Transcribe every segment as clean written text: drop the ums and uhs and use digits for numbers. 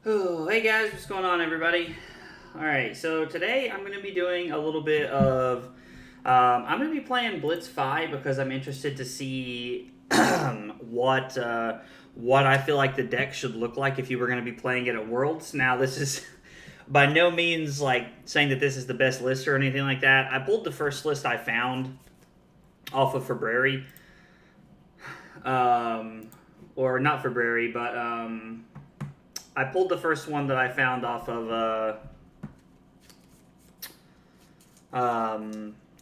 Oh, hey guys, what's going on, everybody? All right, so today I'm going to be doing a little bit of. I'm going to be playing Blitz 5 because I'm interested to see what I feel like the deck should look like if you were going to be playing it at Worlds. Now, this is by no means like saying that this is the best list or anything like that. I pulled the first list I found off of February, or not February, but I pulled the first one that I found off of a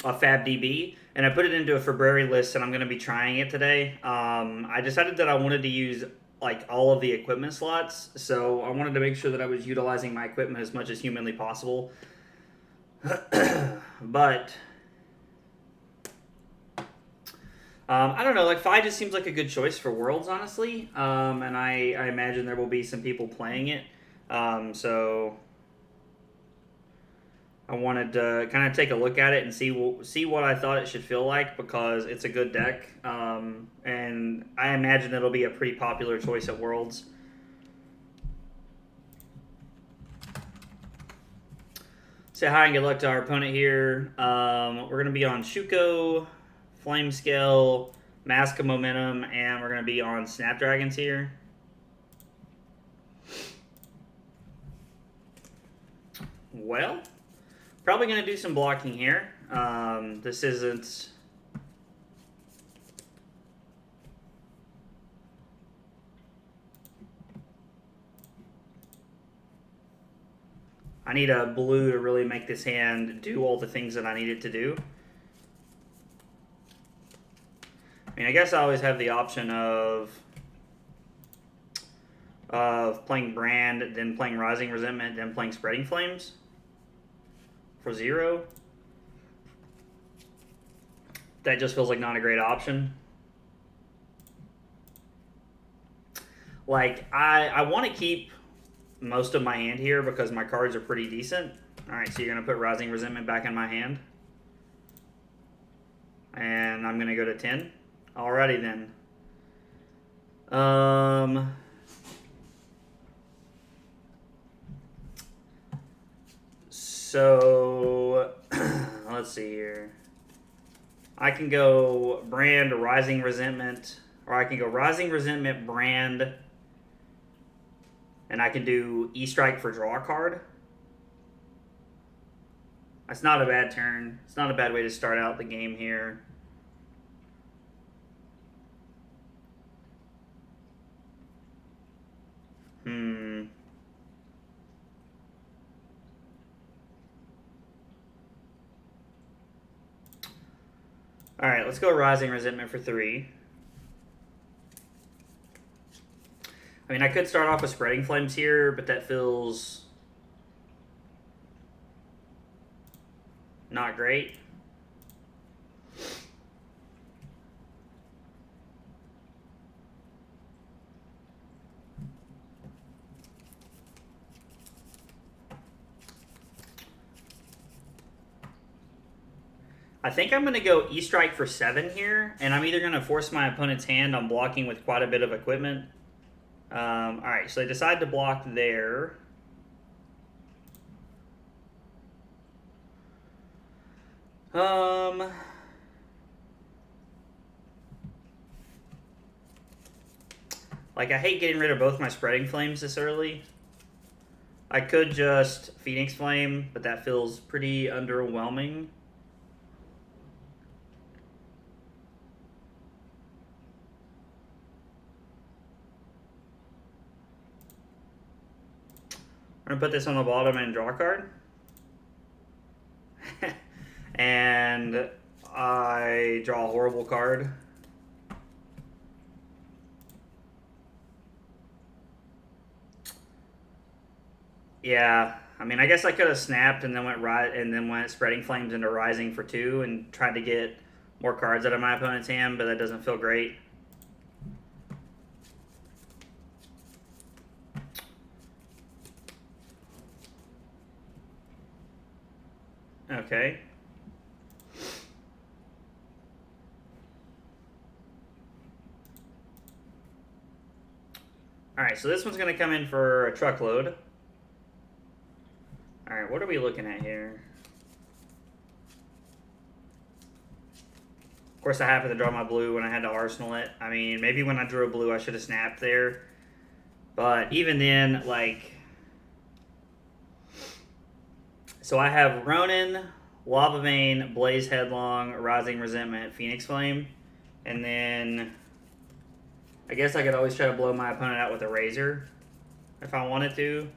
FabDB, and I put it into a February list, and I'm going to be trying it today. I decided that I wanted to use like all of the equipment slots, so I wanted to make sure that I was utilizing my equipment as much as humanly possible. But I don't know, like 5 just seems like a good choice for Worlds, honestly. And I imagine there will be some people playing it. So I wanted to kind of take a look at it and see what I thought it should feel like, because it's a good deck, and I imagine it'll be a pretty popular choice at Worlds. Say hi and good luck to our opponent here. We're going to be on Shuko, Flame Scale, Mask of Momentum, and we're going to be on Snapdragons here. Well, probably going to do some blocking here. This isn't... I need a blue to really make this hand do all the things that I need it to do. I mean, I guess I always have the option of playing Brand, then playing Rising Resentment, then playing Spreading Flames for 0. That just feels like not a great option. Like, I want to keep most of my hand here because my cards are pretty decent. Alright, so you're going to put Rising Resentment back in my hand. And I'm going to go to 10. Alrighty then. So, let's see here. I can go brand Rising Resentment, or I can go Rising Resentment brand, and I can do E-Strike for draw a card. That's not a bad turn. It's not a bad way to start out the game here. Alright, let's go Rising Resentment for 3. I mean, I could start off with Spreading Flames here, but that feels not great. I think I'm going to go E-Strike for 7 here, and I'm either going to force my opponent's hand on blocking with quite a bit of equipment. Alright, so I decide to block there. Like, I hate getting rid of both my Spreading Flames this early. I could just Phoenix Flame, but that feels pretty underwhelming. I'm going to put this on the bottom and draw a card. And I draw a horrible card. Yeah, I mean, I guess I could have snapped and then went Spreading Flames into Rising for 2 and tried to get more cards out of my opponent's hand, but that doesn't feel great. Okay. Alright, so this one's going to come in for a truckload. Alright, what are we looking at here? Of course, I happened to draw my blue when I had to arsenal it. I mean, maybe when I drew a blue, I should have snapped there. But even then, like... So I have Ronin, Lava Vein, Blaze Headlong, Rising Resentment, Phoenix Flame. And then... I guess I could always try to blow my opponent out with a Razor if I wanted to.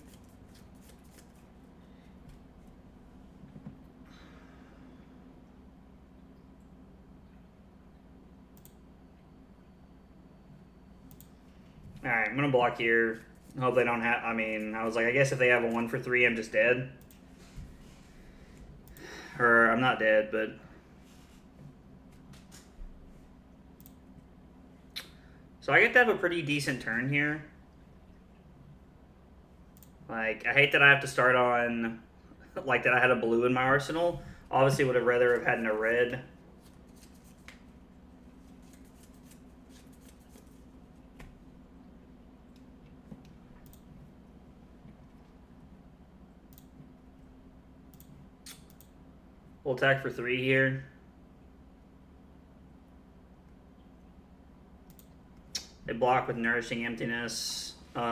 Alright, I'm going to block here. Hope they don't have... I mean, I was like, I guess if they have a 1 for 3, I'm just dead. Or, I'm not dead, but... So I get to have a pretty decent turn here. Like, I hate that I have to start on... Like, that I had a blue in my arsenal. Obviously would have rather have had a red. We'll attack for 3 here. They block with Nourishing Emptiness. We're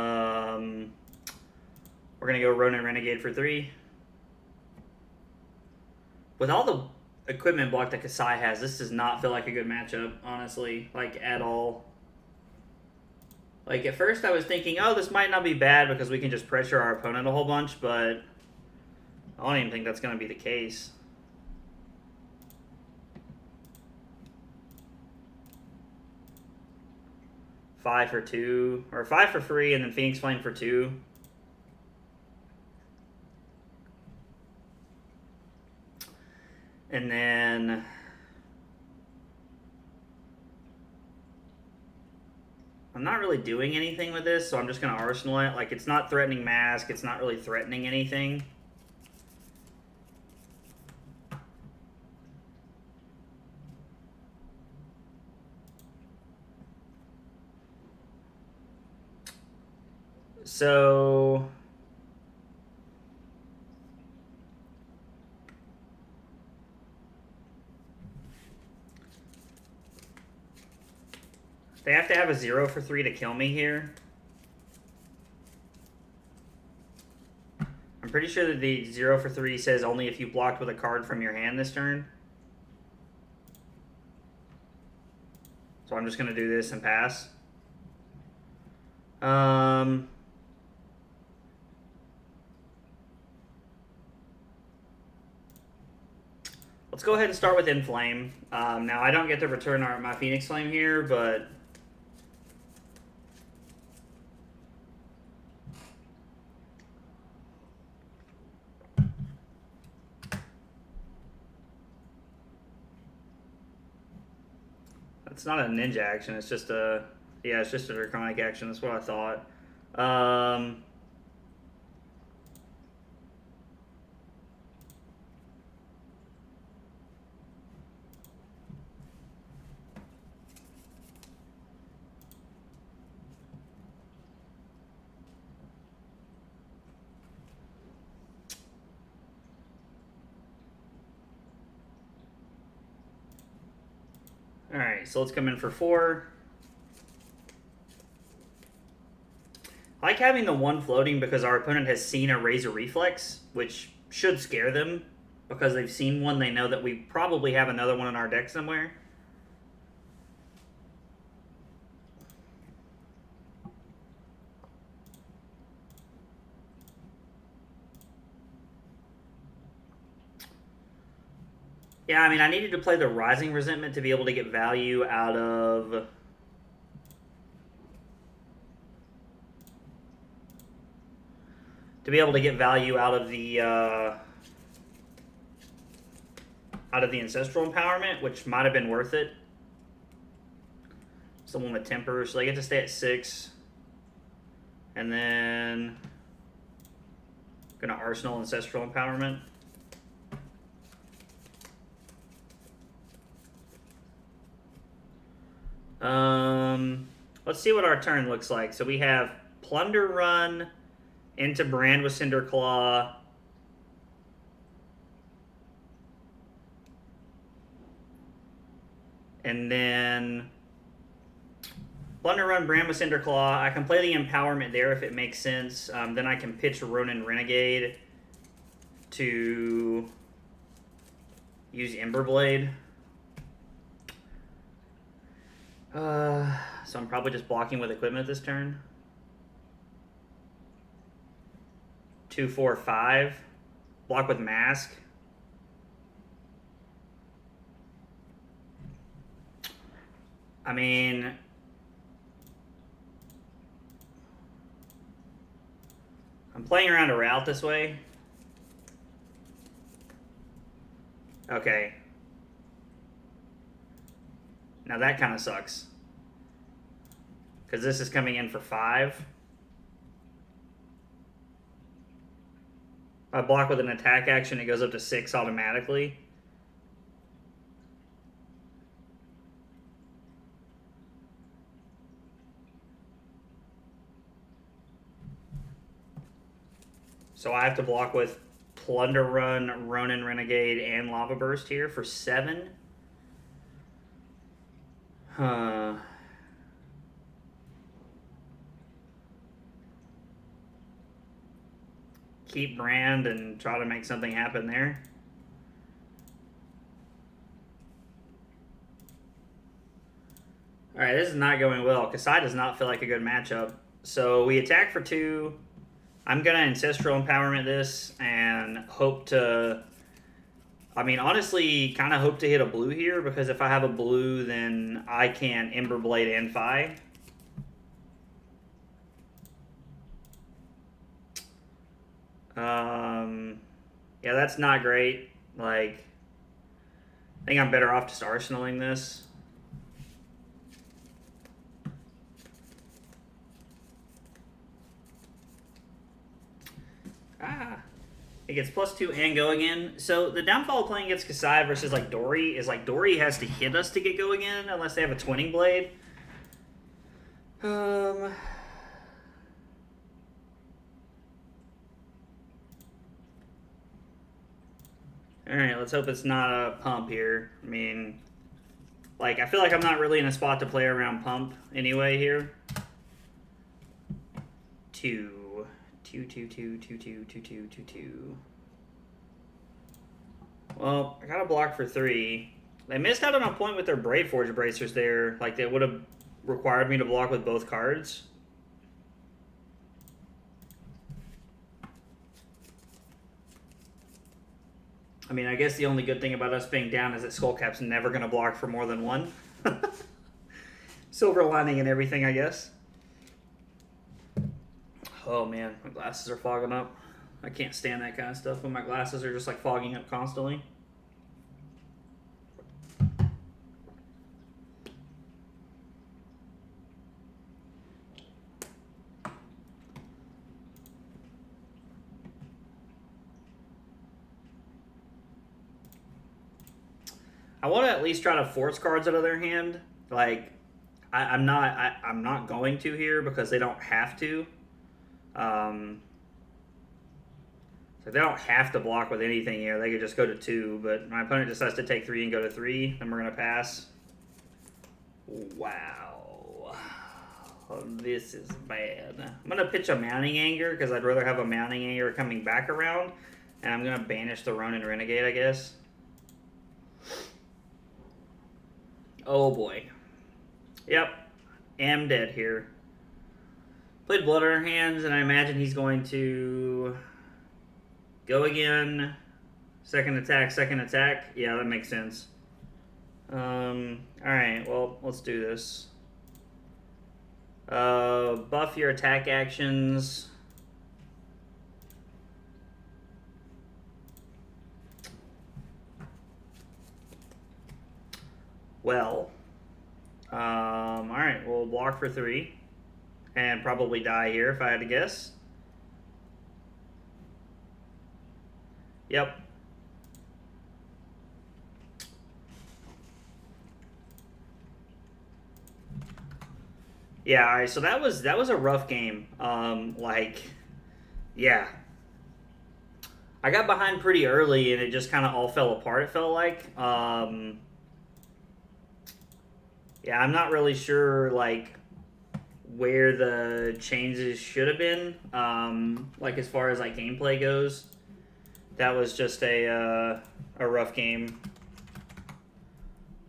going to go Ronin Renegade for 3. With all the equipment block that Kasai has, this does not feel like a good matchup, honestly. Like, at all. Like, at first I was thinking, oh, this might not be bad because we can just pressure our opponent a whole bunch, but I don't even think that's going to be the case. Five for 2, or 5 for 3, and then Phoenix Flame for 2. And then I'm not really doing anything with this, so I'm just going to arsenal it. Like, it's not threatening Mask, it's not really threatening anything. So they have to have a 0 for 3 to kill me here. I'm pretty sure that the 0 for 3 says only if you blocked with a card from your hand this turn. So I'm just going to do this and pass. Let's go ahead and start with Inflame. Now, I don't get to return my Phoenix Flame here, but it's not a ninja action. It's just a, yeah, it's just a draconic action. That's what I thought. All right, so let's come in for 4. I like having the 1 floating because our opponent has seen a Razor Reflex, which should scare them because they've seen one. They know that we probably have another one in our deck somewhere. Yeah, I mean, I needed to play the Rising Resentment to be able to get value out of... the Ancestral Empowerment, which might have been worth it. Someone with Temper, so they get to stay at 6. And then... gonna Arsenal Ancestral Empowerment. Let's see what our turn looks like. So we have Plunder Run into Brand with Cinderclaw. And then Plunder Run, Brand with Cinderclaw. I can play the Empowerment there if it makes sense. Then I can pitch Ronin Renegade to use Emberblade. So I'm probably just blocking with equipment this turn. 2, 4, 5. Block with Mask. I mean... I'm playing around a route this way. Okay. Now that kind of sucks. Because this is coming in for 5. I block with an attack action, it goes up to 6 automatically. So I have to block with Plunder Run, Ronin Renegade, and Lava Burst here for 7. Keep Brand and try to make something happen there. Alright, this is not going well. Kasai does not feel like a good matchup. So we attack for 2. I'm going to Ancestral Empowerment this and hope to... I mean, honestly, kind of hope to hit a blue here, because if I have a blue, then I can Emberblade and Fi. Yeah, that's not great. Like, I think I'm better off just arsenaling this. It gets +2 and go again. So the downfall of playing against Kasai versus like Dory is like Dory has to hit us to get go again unless they have a Twinning Blade. Alright, let's hope it's not a pump here. I mean, like, I feel like I'm not really in a spot to play around pump anyway here. 2. 2, 2, 2, 2, 2, 2, 2, 2, 2. Well, I got a block for 3. They missed out on a point with their Brave Forge bracers there. Like, they would have required me to block with both cards. I mean, I guess the only good thing about us being down is that Skullcap's never going to block for more than 1. Silver lining and everything, I guess. Oh, man. My glasses are fogging up. I can't stand that kind of stuff when my glasses are just, like, fogging up constantly. I want to at least try to force cards out of their hand. Like, I'm not going to here because they don't have to. So they don't have to block with anything here. They could just go to 2, but my opponent decides to take 3 and go to 3. Then we're gonna pass. Wow, this is bad. I'm gonna pitch a Mounting Anger because I'd rather have a Mounting Anger coming back around, and I'm gonna banish the Ronin Renegade, I guess. Oh boy. Yep. Am dead here. Played Blood on our hands, and I imagine he's going to go again. Second attack, second attack. Yeah, that makes sense. Alright, well, let's do this. Buff your attack actions. Well, alright, we'll block for 3 and probably die here if I had to guess. Yep. Yeah, alright, so that was a rough game. Like, yeah. I got behind pretty early and it just kind of all fell apart, it felt like. Yeah, I'm not really sure, like, where the changes should have been, like, as far as, like, gameplay goes. That was just a rough game.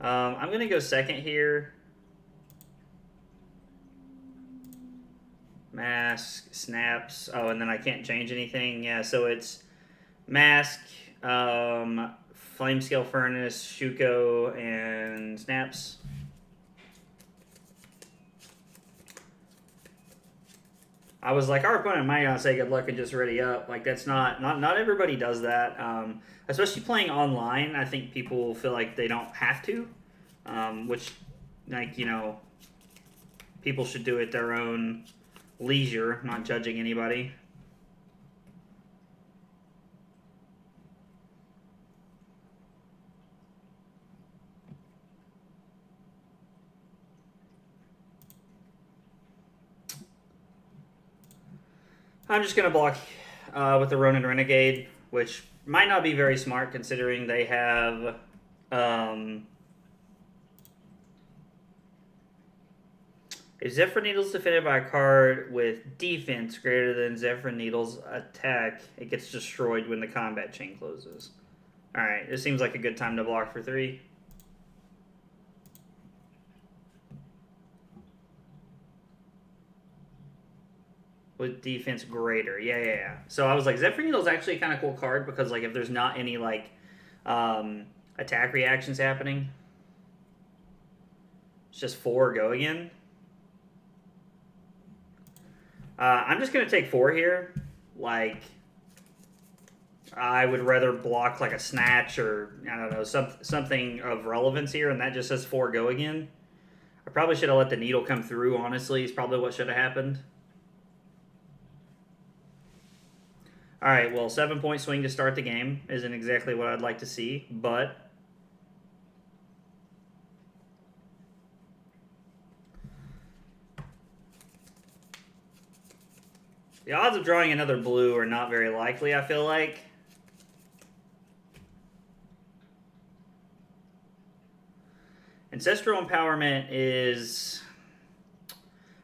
I'm going to go second here. Mask, snaps. Oh, and then I can't change anything. Yeah, so it's mask, flame scale furnace, Shuko, and snaps. I was like, our opponent might not say good luck and just ready up. Like, that's not everybody does that. Especially playing online, I think people feel like they don't have to. Which, like, you know, people should do at their own leisure, not judging anybody. I'm just going to block with the Ronin Renegade, which might not be very smart considering they have if Zephyr Needle's defended by a card with defense greater than Zephyr Needle's attack, it gets destroyed when the combat chain closes. Alright, this seems like a good time to block for 3. With defense greater. Yeah. So I was like, Zephyr Needle's actually a kind of cool card because, like, if there's not any, like, attack reactions happening, it's just 4 go again. I'm just going to take 4 here. Like, I would rather block, like, a snatch or, I don't know, something of relevance here, and that just says 4 go again. I probably should have let the needle come through, honestly, is probably what should have happened. Alright, well, 7-point swing to start the game isn't exactly what I'd like to see, but the odds of drawing another blue are not very likely, I feel like. Ancestral Empowerment is...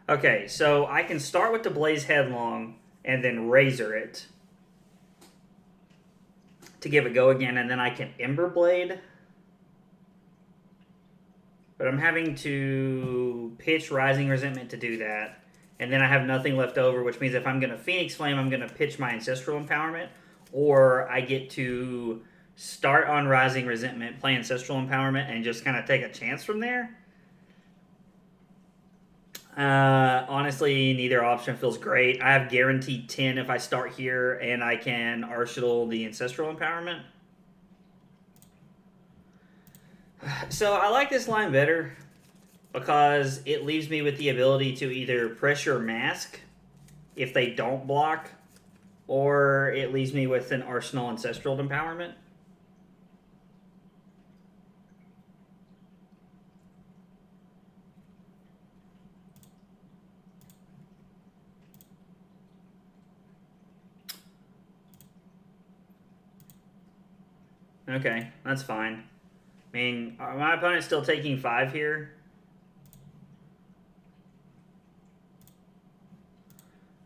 Okay, so I can start with the Blaze Headlong and then Razor it to give a go again, and then I can Ember Blade. But I'm having to pitch Rising Resentment to do that. And then I have nothing left over, which means if I'm going to Phoenix Flame, I'm going to pitch my Ancestral Empowerment. Or I get to start on Rising Resentment, play Ancestral Empowerment, and just kind of take a chance from there. Honestly, neither option feels great. I have guaranteed 10 if I start here, and I can Arsenal the Ancestral Empowerment. So I like this line better because it leaves me with the ability to either pressure Mask if they don't block, or it leaves me with an Arsenal Ancestral Empowerment. Okay, that's fine. I mean, my opponent's still taking 5 here.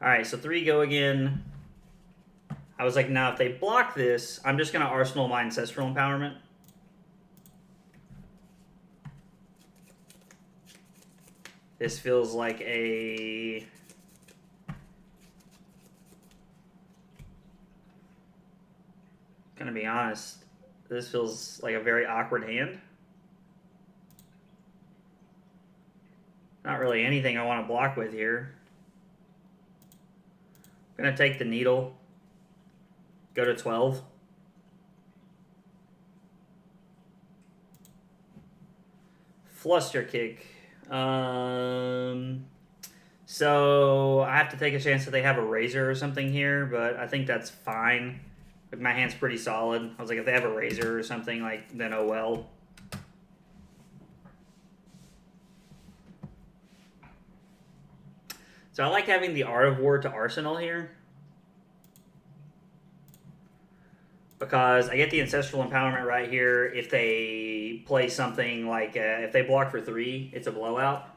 Alright, so 3 go again. I was like, now if they block this, I'm just going to Arsenal my Ancestral Empowerment. This feels like a... Gonna be honest, this feels like a very awkward hand. Not really anything I want to block with here. I'm gonna take the Needle. Go to 12. Fluster Kick. So I have to take a chance that they have a Razor or something here, but I think that's fine. My hand's pretty solid. I was like, if they have a Razor or something, like, then oh well. So I like having the Art of War to Arsenal here, because I get the Ancestral Empowerment right here. If they play something like, if they block for 3, it's a blowout.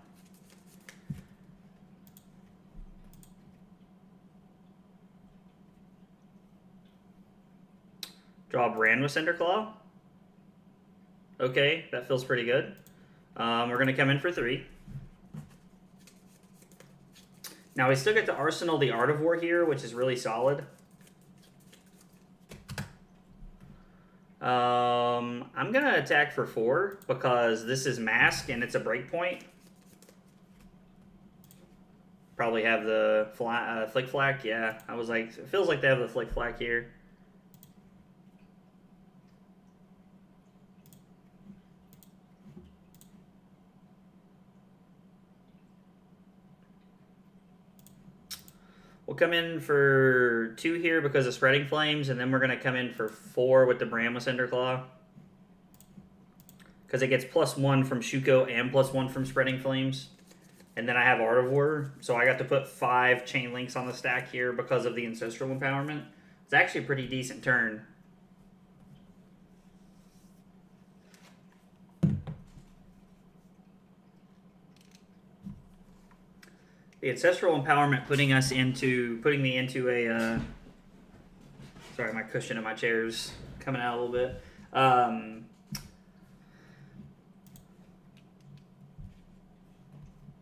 Draw Brand with Cinderclaw. Okay, that feels pretty good. We're going to come in for 3. Now we still get to Arsenal the Art of War here, which is really solid. I'm going to attack for 4 because this is Mask and it's a breakpoint. Probably have the Flick Flack. Yeah, I was like, it feels like they have the Flick Flack here. We'll come in for 2 here because of Spreading Flames, and then we're going to come in for 4 with the Bram with Cinderclaw. Because it gets +1 from Shuko and +1 from Spreading Flames. And then I have Art of War, so I got to put 5 Chain Links on the stack here because of the Ancestral Empowerment. It's actually a pretty decent turn. The Ancestral Empowerment putting me into a, sorry, my cushion in my chair's coming out a little bit.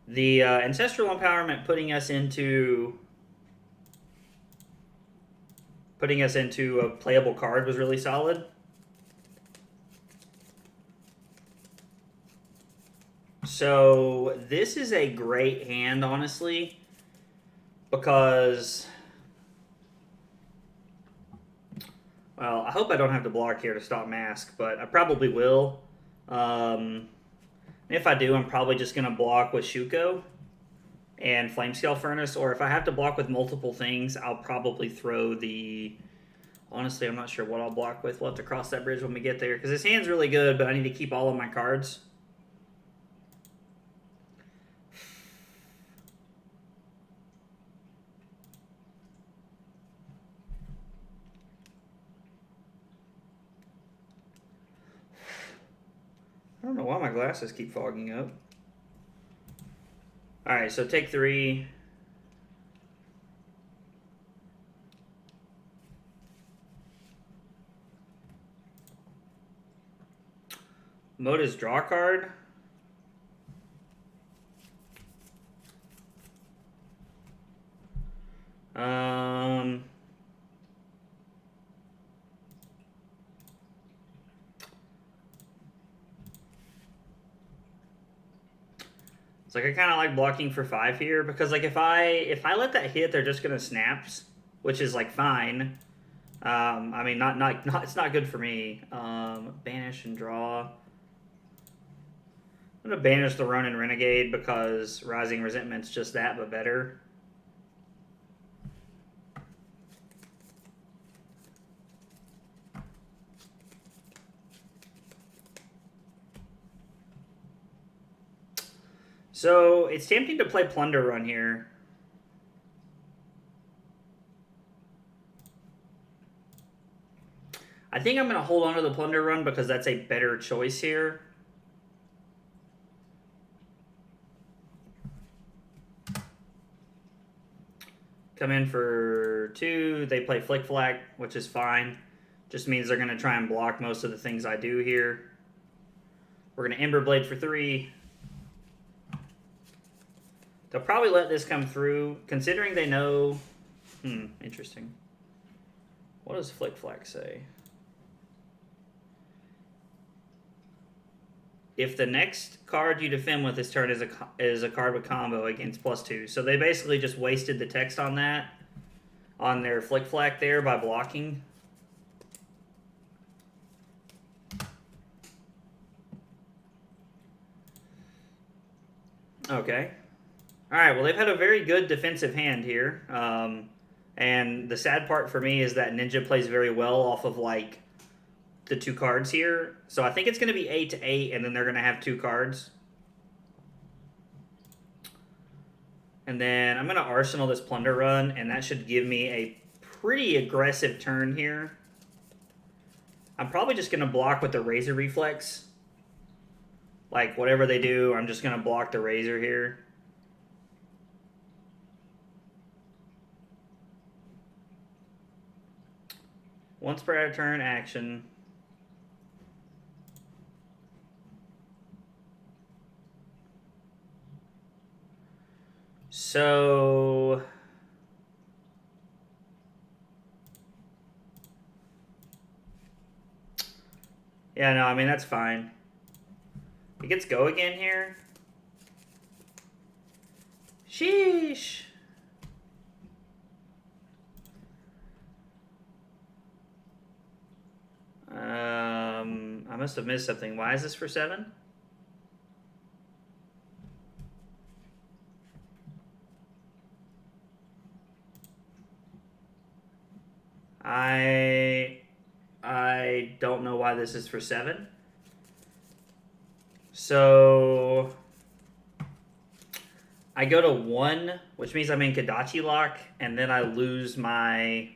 The Ancestral Empowerment putting us into a playable card was really solid. So this is a great hand, honestly, because, well, I hope I don't have to block here to stop Mask, but I probably will. If I do, I'm probably just going to block with Shuko and Flamescale Furnace, or if I have to block with multiple things, I'll probably throw the... Honestly, I'm not sure what I'll block with. We'll have to cross that bridge when we get there, because this hand's really good, but I need to keep all of my cards. I don't don't know why my glasses keep fogging up. All right, so take 3. Mode is draw card. It's like I kind of like blocking for 5 here because like if I let that hit, they're just gonna snaps, which is like fine. I mean, not it's not good for me. Banish and draw. I'm gonna banish the Ronin Renegade because Rising Resentment's just that, but better. So it's tempting to play Plunder Run here. I think I'm going to hold on to the Plunder Run because that's a better choice here. Come in for 2. They play Flick Flack, which is fine. Just means they're going to try and block most of the things I do here. We're going to Ember Blade for 3. They'll probably let this come through, considering they know... interesting. What does Flick Flack say? If the next card you defend with this turn is a card with combo against +2. So they basically just wasted the text on that, on their Flick Flack there by blocking. Okay. Alright, well they've had a very good defensive hand here. And the sad part for me is that Ninja plays very well off of like the 2 cards here. So I think it's going to be 8-8, and then they're going to have 2 cards. And then I'm going to Arsenal this Plunder Run, and that should give me a pretty aggressive turn here. I'm probably just going to block with the Razor Reflex. Like, whatever they do, I'm just going to block the Razor here. Once per turn action. So yeah, no, I mean that's fine. It gets go again here. Sheesh. I must have missed something. Why is this for 7? I don't know why this is for 7. So I go to 1, which means I'm in Kadachi lock, and then I lose my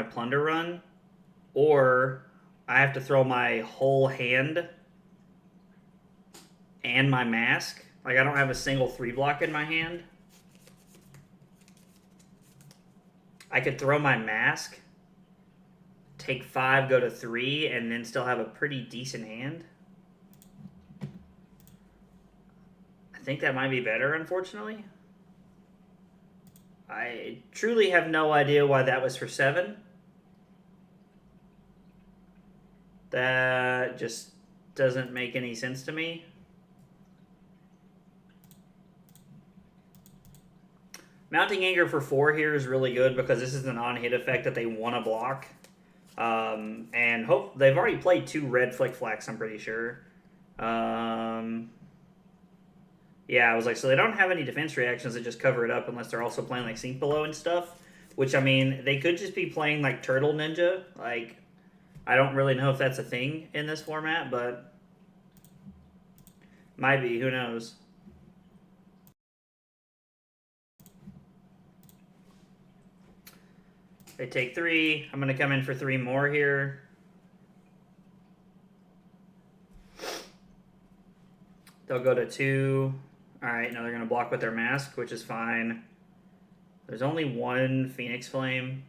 Plunder Run, or I have to throw my whole hand and my mask. Like, I don't have a single 3 block in my hand. I could throw my mask, take 5, go to 3, and then still have a pretty decent hand. I think that might be better, unfortunately. I truly have no idea why that was for 7. That just doesn't make any sense to me. Mounting Anger for 4 here is really good because this is an on-hit effect that they want to block. And they've already played 2 red Flick Flacks, I'm pretty sure. Yeah, I was like, so they don't have any defense reactions that just cover it up unless they're also playing like Sink Below and stuff. Which, I mean, they could just be playing like Turtle Ninja. Like, I don't really know if that's a thing in this format, but might be, who knows. They take 3. I'm going to come in for 3 more here. They'll go to 2. All right, now they're going to block with their mask, which is fine. There's only 1 Phoenix Flame.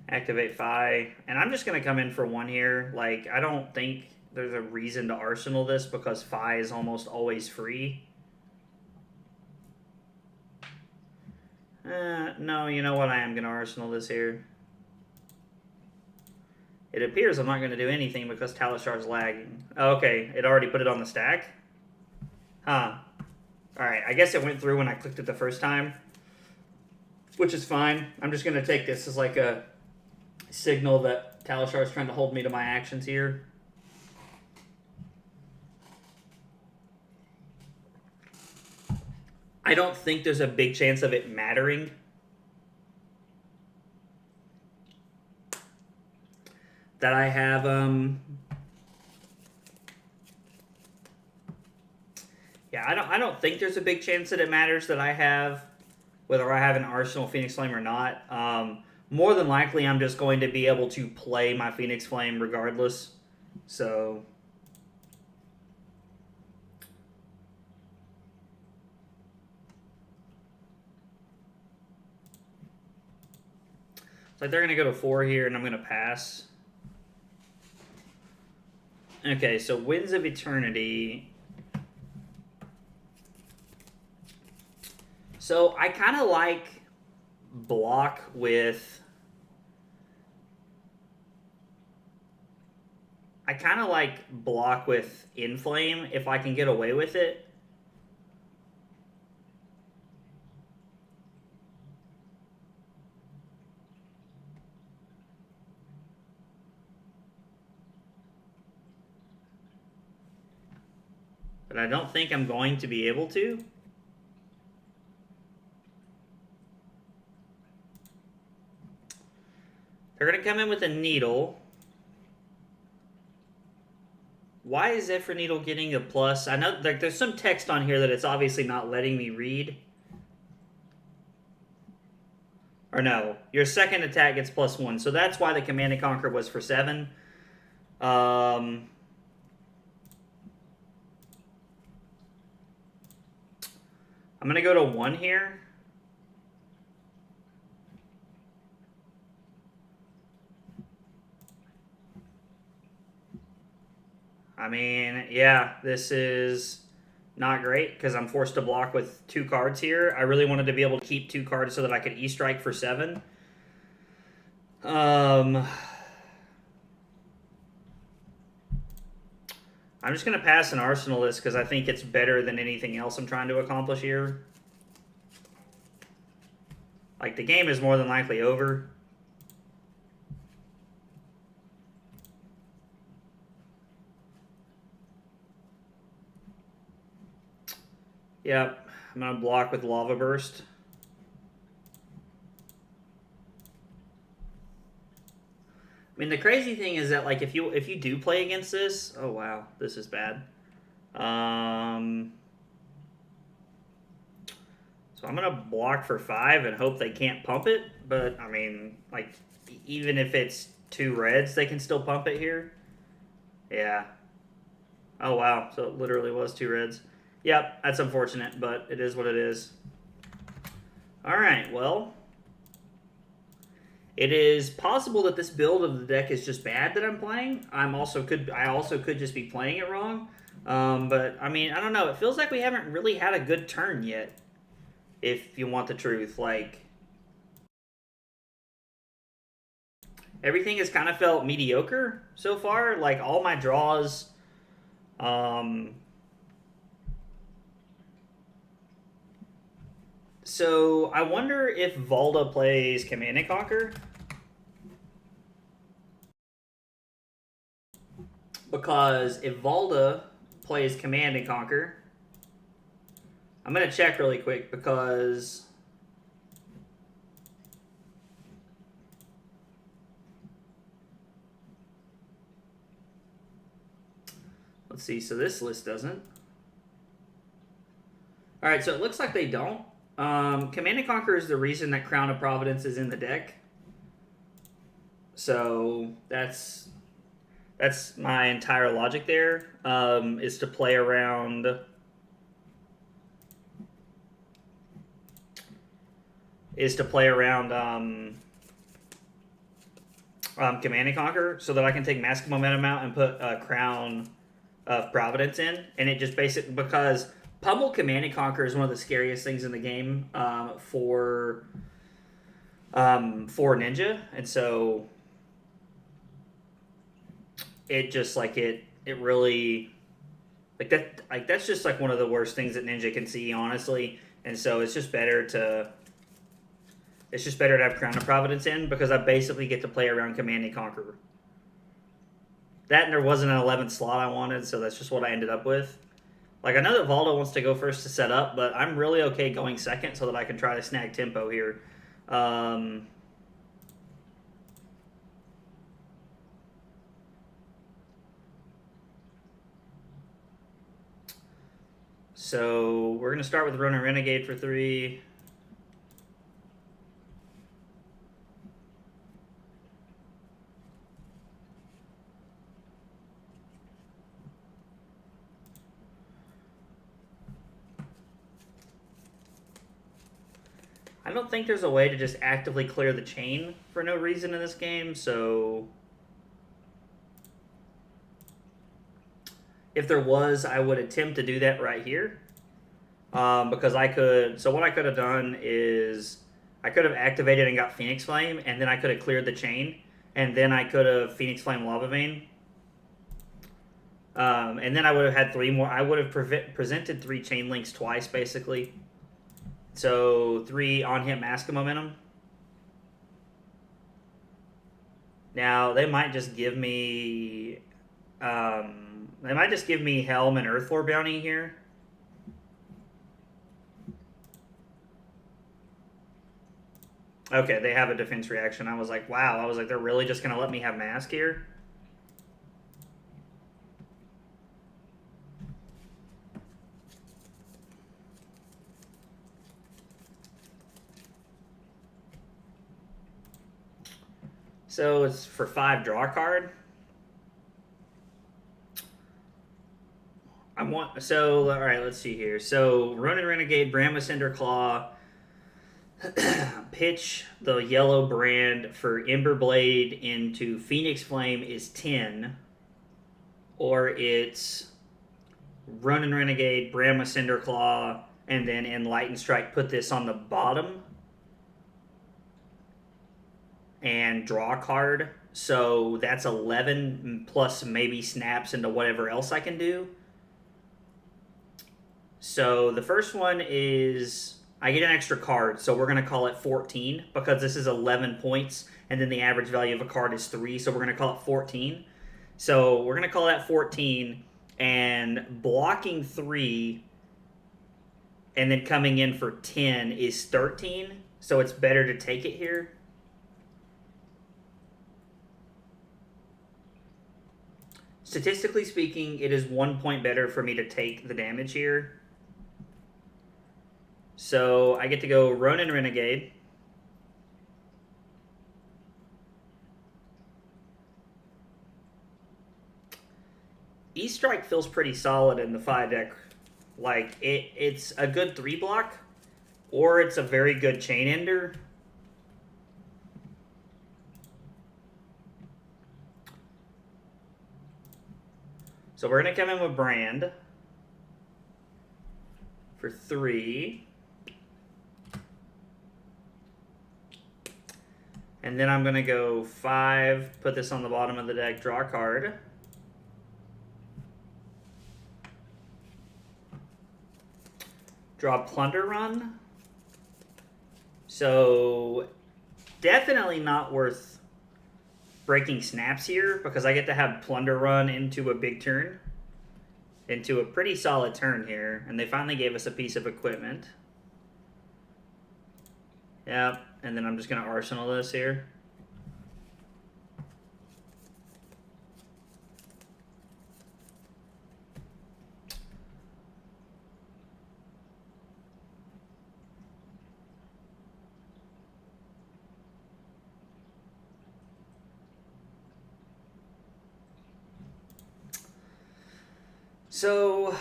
Activate Phi. And I'm just going to come in for 1 here. Like, I don't think there's a reason to Arsenal this because Phi is almost always free. No, you know what? I am going to Arsenal this here. It appears I'm not going to do anything because Talishar's lagging. Oh, okay, it already put it on the stack? Huh. Alright, I guess it went through when I clicked it the first time. Which is fine. I'm just going to take this as like a signal that Talishar's trying to hold me to my actions here. I don't think there's a big chance of it mattering. That I have, yeah, I don't think there's a big chance that it matters that I have, whether I have an Arsenal Phoenix Flame or not. More than likely, I'm just going to be able to play my Phoenix Flame regardless. So it's like they're going to go to 4 here, and I'm going to pass. Okay, so Winds of Eternity. So I kind of like block with... I kind of like block with Inflame if I can get away with it. But I don't think I'm going to be able to. They're going to come in with a Needle. Why is Zephyr Needle getting a plus? I know there's some text on here that it's obviously not letting me read. Or no, your second attack gets +1. So that's why the Command and Conquer was for 7. I'm going to go to 1 here. I mean, yeah, this is not great because I'm forced to block with 2 cards here. I really wanted to be able to keep 2 cards so that I could E-Strike for 7. I'm just going to pass an Arsenal list because I think it's better than anything else I'm trying to accomplish here. Like, the game is more than likely over. Yep, I'm going to block with Lava Burst. I mean, the crazy thing is that, like, if you do play against this... Oh, wow, this is bad. So I'm going to block for 5 and hope they can't pump it. But, I mean, like, even if it's 2 reds, they can still pump it here. Yeah. Oh, wow, so it literally was 2 reds. Yep, that's unfortunate, but it is what it is. All right, well... It is possible that this build of the deck is just bad that I'm playing. I also could just be playing it wrong. But, I mean, I don't know. It feels like we haven't really had a good turn yet, if you want the truth. Like, everything has kind of felt mediocre so far. Like, all my draws... So, I wonder if Valda plays Command and Conquer. Because if Valda plays Command and Conquer, I'm going to check really quick because... Let's see, so this list doesn't. All right, so it looks like they don't. Command and Conquer is the reason that Crown of Providence is in the deck. So that's my entire logic there. Is to play around. Command and Conquer so that I can take Mask of Momentum out and put Crown of Providence in, and it just basically because Pummel Command and Conquer is one of the scariest things in the game for Ninja, and so it just like it really like that like that's just like one of the worst things that Ninja can see, honestly, and so it's just better to have Crown of Providence in because I basically get to play around Command and Conquer. That and there wasn't an 11th slot I wanted, so that's just what I ended up with. Like, I know that Valdo wants to go first to set up, but I'm really okay going second so that I can try to snag tempo here. So we're going to start with Ronin Renegade for 3. I don't think there's a way to just actively clear the chain for no reason in this game, so if there was, I would attempt to do that right here. Because I could, so what I could have done is I could have activated and got Phoenix Flame, and then I could have cleared the chain, and then I could have Phoenix Flame Lava Vein. And then I would have had 3 more. I would have presented 3 chain links twice, basically. So 3 on-hit Mask of Momentum. Now, they might just give me... Helm and Earthlore Bounty here. Okay, they have a defense reaction. I was like, wow. I was like, they're really just going to let me have Mask here? So it's for 5 draw card. So, all right, let's see here. So, Ronin Renegade, Brahma Cinder Claw, pitch the yellow brand for Ember Blade into Phoenix Flame is 10. Or it's Ronin Renegade, Brahma Cinder Claw, and then Enlightened Strike, put this on the bottom and draw a card. So that's 11 plus maybe snaps into whatever else I can do. So the first one is I get an extra card, so we're going to call it 14 because this is 11 points, and then the average value of a card is 3, so we're going to call it 14. So we're going to call that 14, and blocking 3 and then coming in for 10 is 13, so it's better to take it here. Statistically speaking, it is 1 point better for me to take the damage here. So I get to go Ronin Renegade. E-Strike feels pretty solid in the 5 deck. Like, it's a good 3 block, or it's a very good chain ender. So we're going to come in with Brand for 3. And then I'm going to go 5, put this on the bottom of the deck, draw a card. Draw Plunder Run. So definitely not worth breaking snaps here because I get to have Plunder Run into a big turn. Into a pretty solid turn here. And they finally gave us a piece of equipment. Yep. And then I'm just going to Arsenal this here. So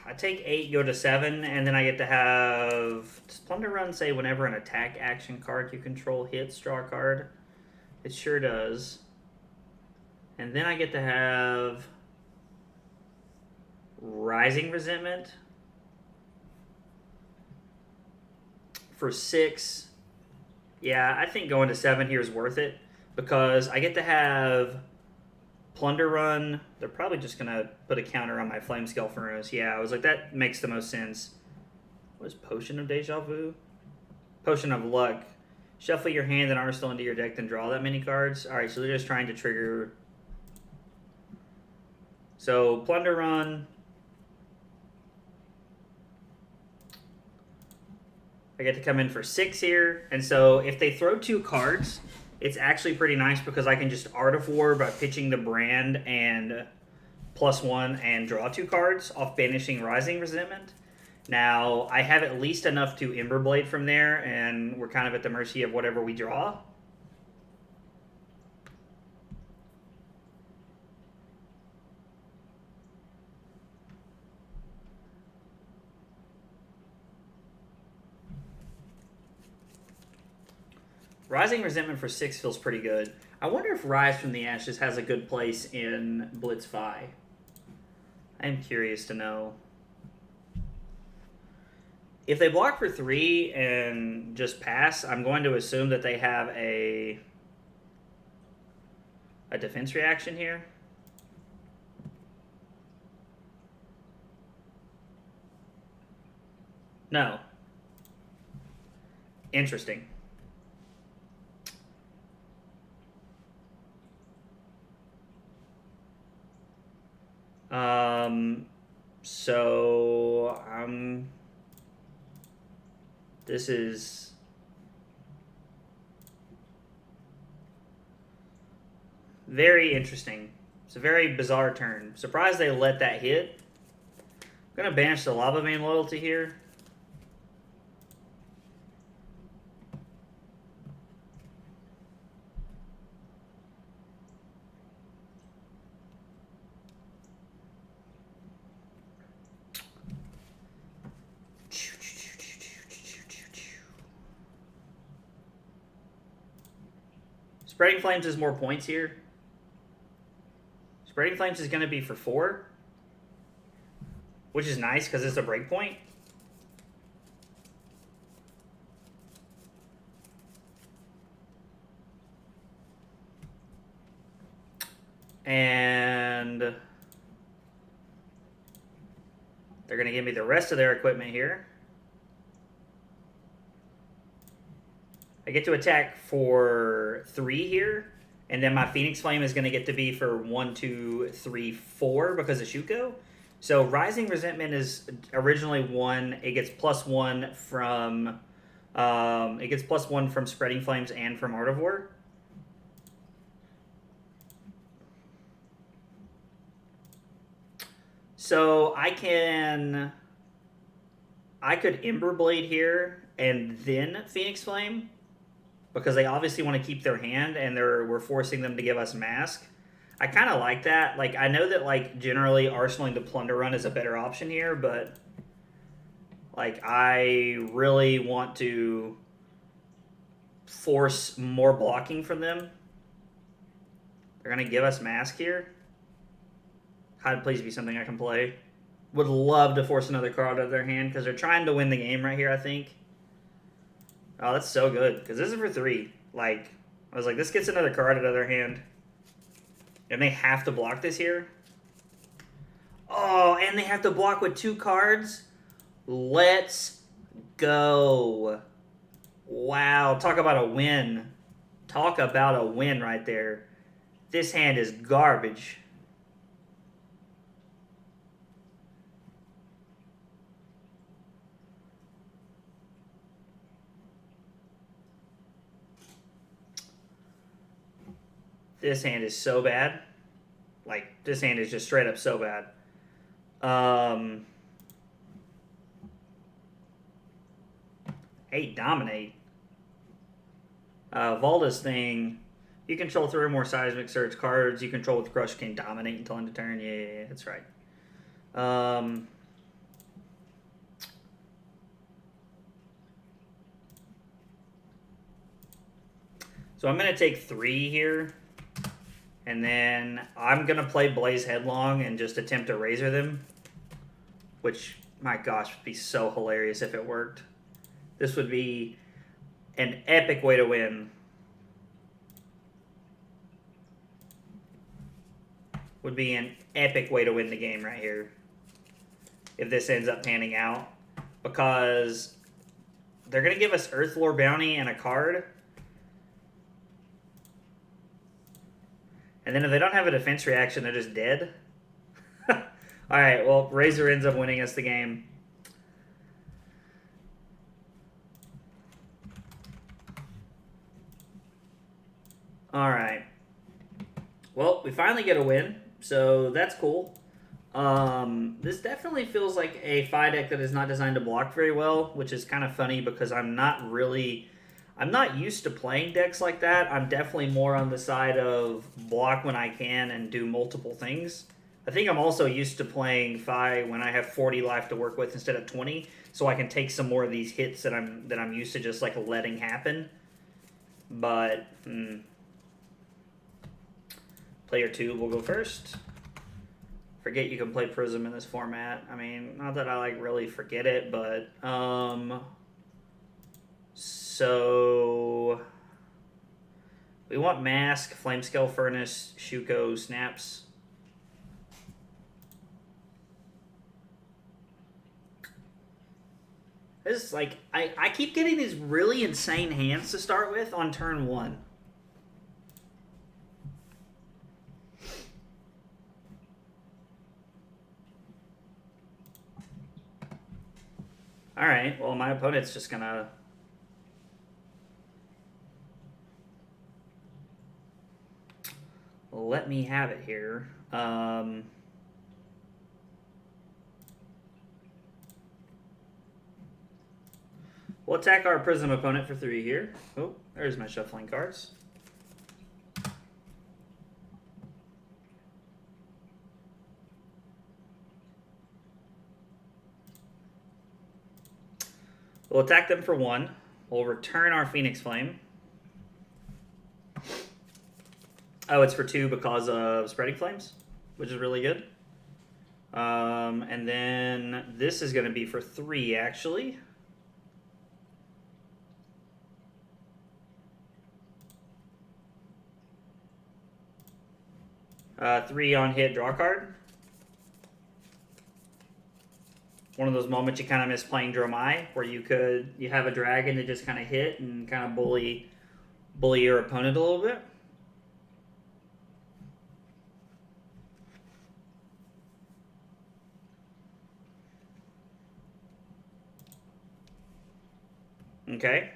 I take 8, go to 7, and then I get to have... Does Plunder Run say whenever an attack action card you control hits, draw a card? It sure does. And then I get to have Rising Resentment for 6. Yeah, I think going to 7 here is worth it because I get to have Plunder Run. They're probably just going to put a counter on my Flame Scale Furnace. Yeah, I was like, that makes the most sense. What is Potion of Deja Vu? Potion of Luck. Shuffle your hand and arsenal into your deck, then draw that many cards. Alright, so they're just trying to trigger. So, Plunder Run. I get to come in for 6 here. And so, if they throw 2 cards, it's actually pretty nice because I can just Art of War by pitching the brand and +1 and draw 2 cards off banishing Rising Resentment. Now, I have at least enough to Emberblade from there, and we're kind of at the mercy of whatever we draw. Rising Resentment for 6 feels pretty good. I wonder if Rise from the Ashes has a good place in Blitz Fi. I'm curious to know. If they block for 3 and just pass, I'm going to assume that they have a defense reaction here. No. Interesting. So this is very interesting. It's a very bizarre turn. Surprised they let that hit. I'm gonna banish the Lava Vein Loyalty here. Spreading Flames is more points here. Spreading Flames is going to be for 4, which is nice because it's a breakpoint. And they're going to give me the rest of their equipment here. I get to attack for 3 here, and then my Phoenix Flame is going to get to be for 1, 2, 3, 4 because of Shuko. So Rising Resentment is originally 1. It gets +1 from from Spreading Flames and from Art of War. So I could Emberblade here and then Phoenix Flame, because they obviously want to keep their hand, and we're forcing them to give us Mask. I kind of like that. Like, I know that, like, generally arsenaling the Plunder Run is a better option here, but, like, I really want to force more blocking from them. They're going to give us Mask here. God, please be something I can play. Would love to force another card out of their hand, because they're trying to win the game right here, I think. Oh, that's so good, because this is for 3. Like, I was like, this gets another card out of their hand. And they have to block this here. Oh, and they have to block with 2 cards? Let's go. Wow, talk about a win. Talk about a win right there. This hand is garbage. This hand is so bad. Like, this hand is just straight up so bad. 8 Dominate. Valda's thing. You control 3 or more Seismic Surge cards you control with Crush can dominate until end of turn. Yeah, that's right. Um, so I'm going to take 3 here. And then I'm going to play Blaze Headlong and just attempt to Razor them. Which, my gosh, would be so hilarious if it worked. This would be an epic way to win. Would be an epic way to win the game right here. If this ends up panning out. Because they're going to give us Earthlore Bounty and a card. And then if they don't have a defense reaction, they're just dead. Alright, well, Razor ends up winning us the game. Alright. Well, we finally get a win, so that's cool. This definitely feels like a Phi deck that is not designed to block very well, which is kind of funny because I'm not used to playing decks like that. I'm definitely more on the side of block when I can and do multiple things. I think I'm also used to playing Phi when I have 40 life to work with instead of 20, so I can take some more of these hits that I'm used to just like letting happen. But player 2 will go first. Forget you can play Prism in this format. I mean, not that I like really forget it, but so we want Mask, Flamescale Furnace, Shuko, Snaps. This is like I keep getting these really insane hands to start with on turn 1. Alright, well, my opponent's just gonna let me have it here. We'll attack our Prism opponent for 3 here. Oh, there's my shuffling cards. We'll attack them for 1. We'll return our Phoenix Flame. Oh, it's for 2 because of Spreading Flames, which is really good. And then this is going to be for 3, actually. Three on hit, draw card. One of those moments you kind of miss playing Dromai, where you have a dragon that just kind of hit and kind of bully your opponent a little bit. Okay.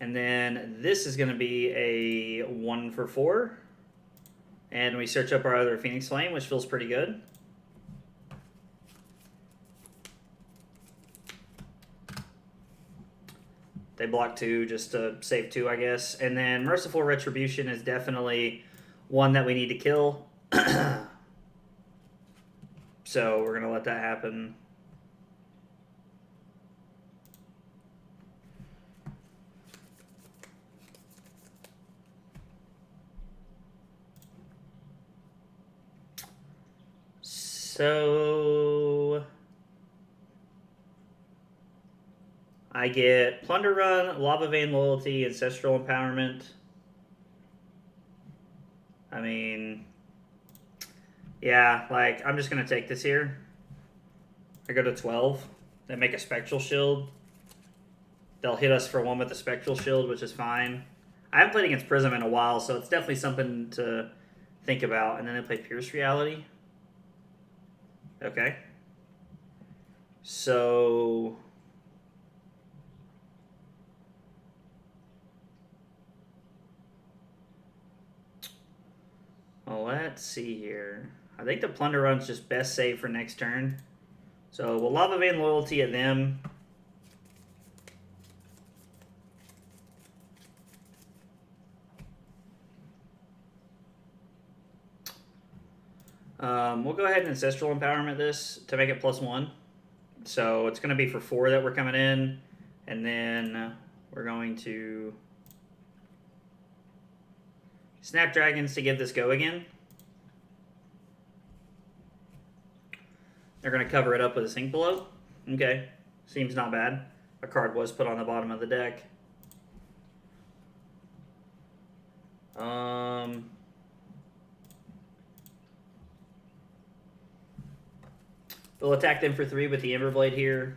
And then this is going to be a 1 for 4. And we search up our other Phoenix Flame, which feels pretty good. They block 2 just to save 2, I guess. And then Merciful Retribution is definitely one that we need to kill. So we're going to let that happen. So I get Plunder Run, Lava Vein Loyalty, Ancestral Empowerment. I mean, yeah, like, I'm just going to take this here. I go to 12. They make a Spectral Shield. They'll hit us for 1 with the Spectral Shield, which is fine. I haven't played against Prism in a while, so it's definitely something to think about. And then they play Pierce Reality. Okay. So well, let's see here. I think the Plunder Run's just best save for next turn. So we'll Lava Vein Loyalty at them. We'll go ahead and Ancestral Empowerment this to make it +1. So it's going to be for 4 that we're coming in. And then we're going to Snapdragons to give this go again. They're going to cover it up with a Sink Below. Okay, seems not bad. A card was put on the bottom of the deck. We'll attack them for 3 with the Emberblade here.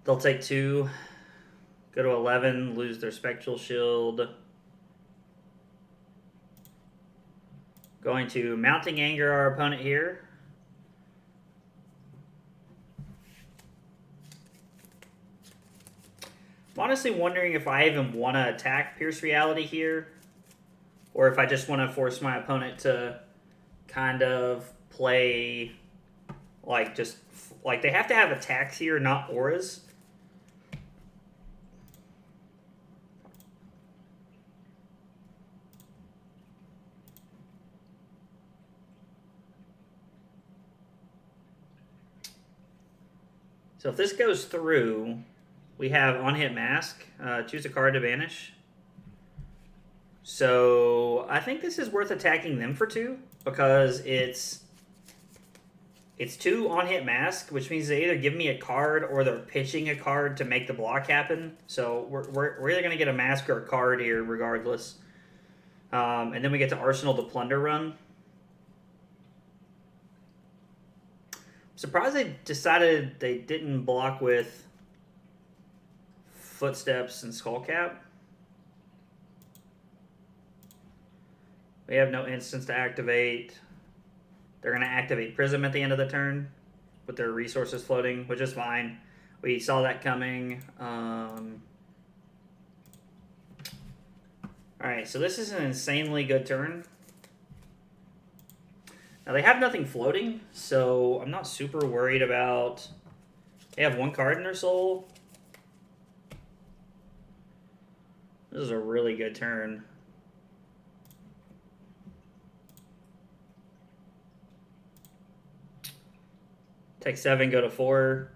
They'll take 2, go to 11, lose their Spectral Shield. Going to Mounting Anger our opponent here. I'm honestly wondering if I even want to attack Pierce Reality here, or if I just want to force my opponent to kind of play like they have to have attacks here, not auras. So if this goes through, we have on-hit Mask. Choose a card to banish. So I think this is worth attacking them for 2 because it's 2 on-hit Mask, which means they either give me a card or they're pitching a card to make the block happen. So we're either going to get a Mask or a card here regardless. And then we get to Arsenal the Plunder run. Surprised they decided they didn't block with Footsteps and Skullcap. We have no instants to activate. They're going to activate Prism at the end of the turn with their resources floating, which is fine. We saw that coming. Alright, so this is an insanely good turn. Now, they have nothing floating, so I'm not super worried about... They have 1 card in their soul. This is a really good turn. Take 7, go to 4.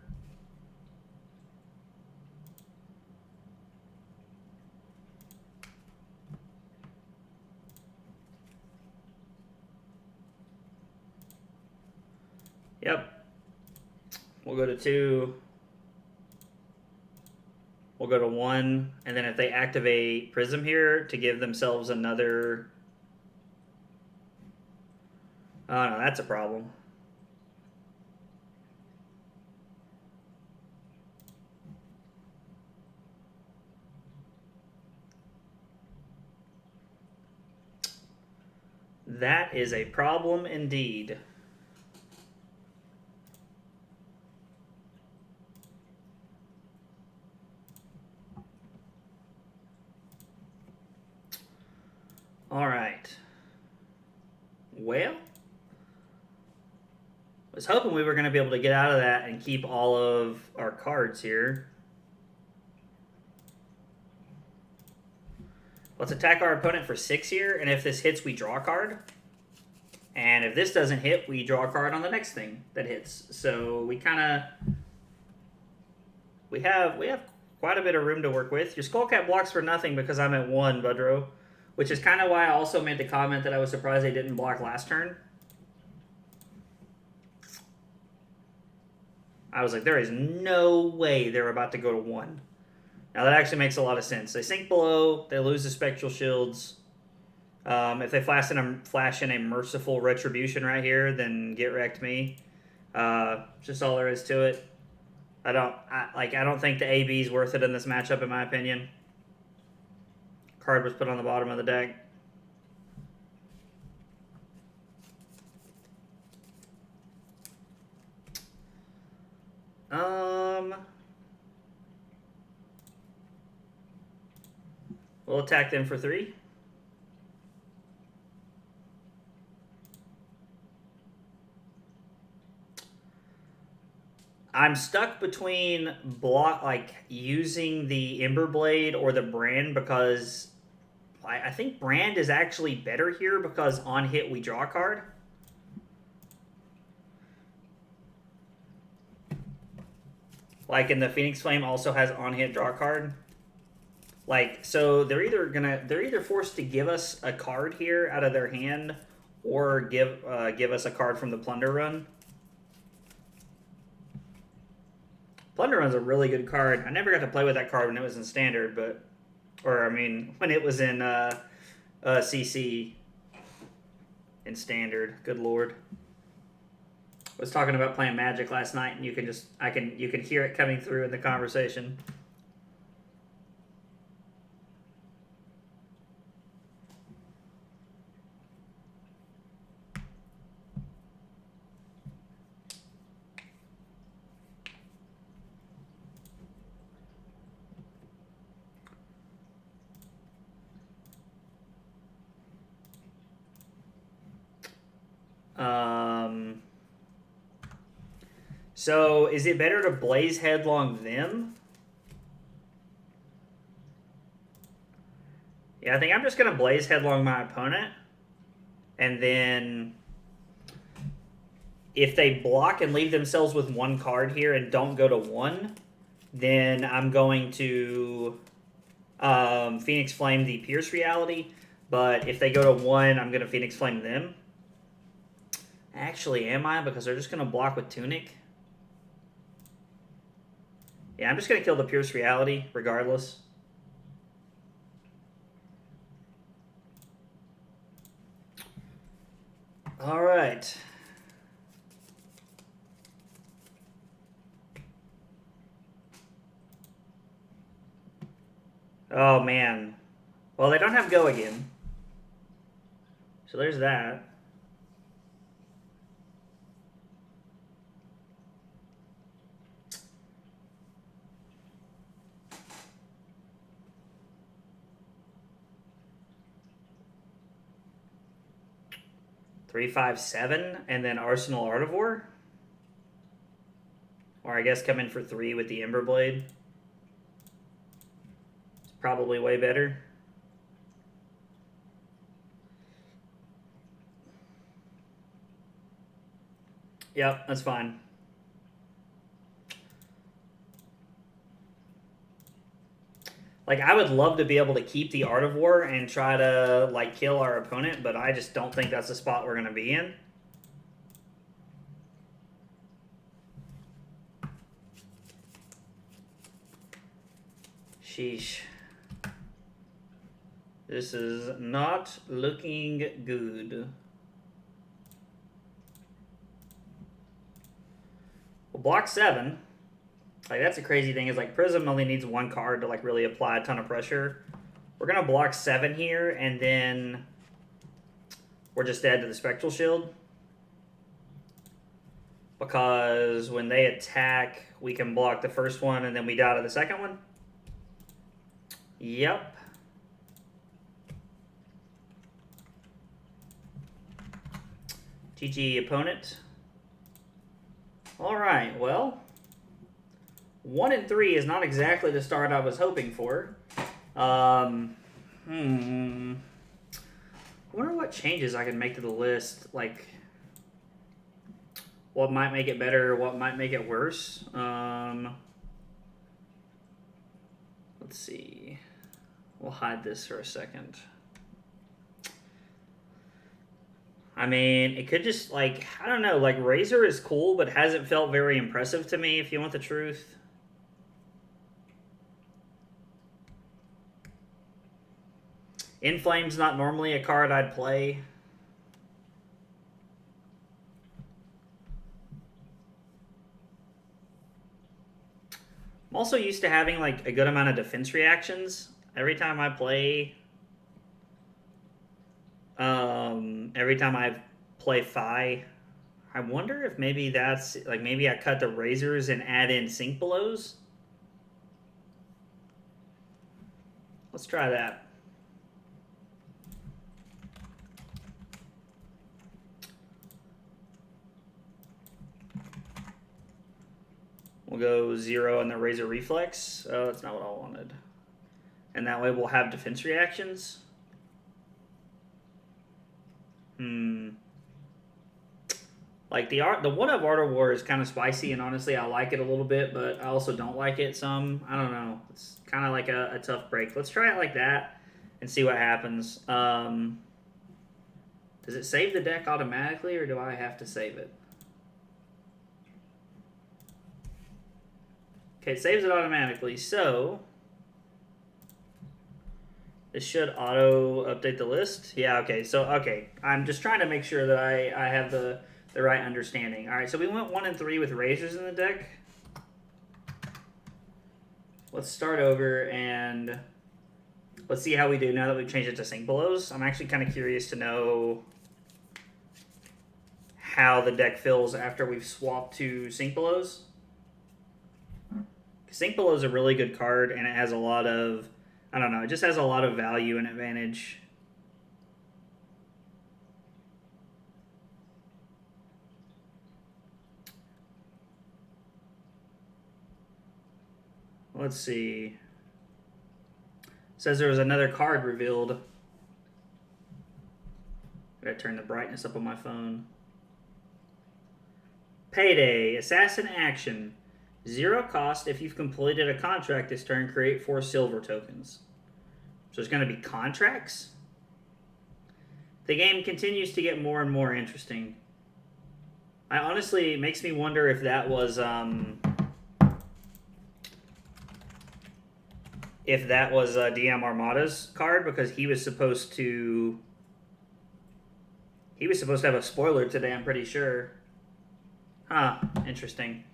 Yep. We'll go to 2. We'll go to 1. And then if they activate Prism here to give themselves another... Oh, no, that's a problem. That is a problem indeed. All right. Well, I was hoping we were going to be able to get out of that and keep all of our cards here. Let's attack our opponent for 6 here, and if this hits, we draw a card. And if this doesn't hit, we draw a card on the next thing that hits. So we kind of... We have quite a bit of room to work with. Your Skullcap blocks for nothing because I'm at 1, Budro. Which is kind of why I also made the comment that I was surprised they didn't block last turn. I was like, there is no way they're about to go to 1. Now that actually makes a lot of sense. They Sink Below, they lose the Spectral Shields. If they flash in a Merciful Retribution right here, then get wrecked me. Just all there is to it. I don't think the AB is worth it in this matchup, in my opinion. Card was put on the bottom of the deck. We'll attack them for 3. I'm stuck between using the Ember Blade or the Brand because I think Brand is actually better here because on hit we draw a card. Like, and the Phoenix Flame also has on hit draw a card. Like, so they're either forced to give us a card here out of their hand, or give us a card from the Plunder Run. Plunder Run's a really good card. I never got to play with that card when it was in Standard, but, or I mean, when it was in CC in Standard. Good lord. I was talking about playing Magic last night, and you can hear it coming through in the conversation. So is it better to Blaze Headlong them? Yeah, I think I'm just going to Blaze Headlong my opponent. And then if they block and leave themselves with one card here and don't go to 1, then I'm going to Phoenix Flame the Pierce Reality. But if they go to 1, I'm going to Phoenix Flame them. Actually, am I? Because they're just going to block with Tunic. Yeah, I'm just going to kill the Pierce Reality regardless. All right. Oh, man. Well, they don't have Go again. So there's that. Three, 5, 7, and then Arsenal Artivore. Or I guess come in for 3 with the Ember Blade. It's probably way better. Yep, that's fine. Like, I would love to be able to keep the Artivore and try to, like, kill our opponent, but I just don't think that's the spot we're going to be in. Sheesh. This is not looking good. Well, block 7. Like, that's a crazy thing, is like Prism only needs 1 card to like really apply a ton of pressure. We're gonna block 7 here, and then we're just dead to the Spectral Shield. Because when they attack, we can block the first one and then we die to the second one. Yep. GG opponent. Alright, well. 1 and 3 is not exactly the start I was hoping for. I wonder what changes I can make to the list. Like, what might make it better, what might make it worse. Let's see. We'll hide this for a second. I mean, it could just, like, I don't know, like, Razor is cool, but hasn't felt very impressive to me, if you want the truth. Inflame's not normally a card I'd play. I'm also used to having, like, a good amount of defense reactions every time I play. Every time I play Fi. I wonder if maybe that's, like, maybe I cut the Razors and add in Sink Belows. Let's try that. We'll go 0 and the Razor Reflex. Oh, that's not what I wanted. And that way we'll have defense reactions. Like the one of Art of War is kind of spicy, and honestly I like it a little bit, but I also don't like it some. I don't know. It's kind of like a tough break. Let's try it like that and see what happens. Does it save the deck automatically, or do I have to save it? Okay, it saves it automatically, so this should auto update the list. Yeah, okay, so, okay. I'm just trying to make sure that I have the right understanding. All right, so we went 1 and 3 with Razors in the deck. Let's start over and let's see how we do now that we've changed it to Sink Belows. I'm actually kind of curious to know how the deck feels after we've swapped to Sink Belows. Sink Below is a really good card, and it has a lot of, I don't know, it just has a lot of value and advantage. Let's see. It says there was another card revealed. Gotta turn the brightness up on my phone. Payday, Assassin Action. 0 cost. If you've completed a contract this turn, create 4 silver tokens. So there's going to be contracts? The game continues to get more and more interesting. I honestly, it makes me wonder if that was DM Armada's card, because he was supposed to have a spoiler today, I'm pretty sure. Huh, interesting.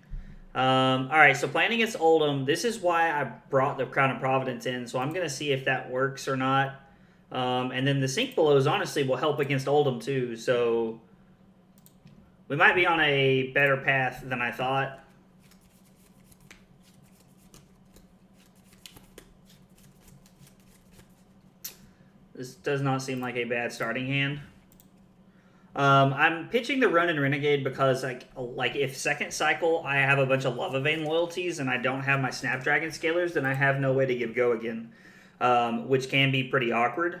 Alright, so playing against Oldham, this is why I brought the Crown of Providence in, so I'm going to see if that works or not. And then the Sink Belows, honestly, will help against Oldham too, so we might be on a better path than I thought. This does not seem like a bad starting hand. I'm pitching the Ronin Renegade because, like if second cycle I have a bunch of Lava Vein loyalties and I don't have my Snapdragon Scalers, then I have no way to give go again, which can be pretty awkward.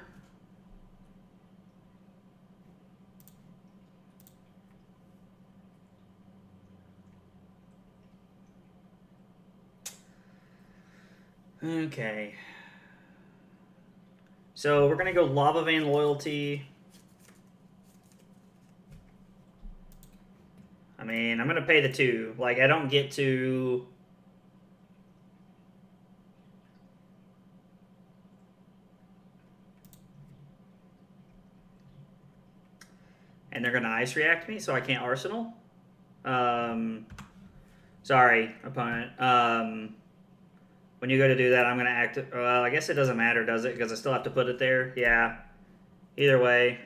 Okay. So we're going to go Lava Vein loyalty. I mean, I'm going to pay the 2. Like, I don't get to... And they're going to Ice React me, so I can't Arsenal. Sorry, opponent. When you go to do that, I'm going to act... Well, I guess it doesn't matter, does it? Because I still have to put it there. Yeah. Either way.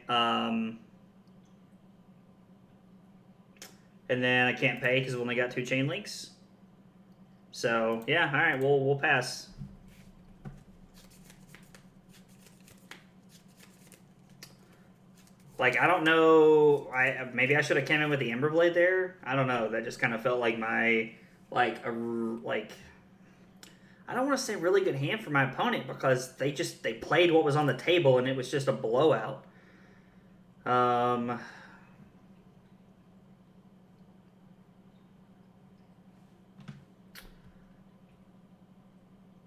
And then I can't pay because we only got 2 chain links. So, yeah, all right, we'll pass. Like, I don't know. Maybe I should have came in with the Emberblade there. I don't know. That just kind of felt like my, I don't want to say really good hand for my opponent, because they played what was on the table and it was just a blowout.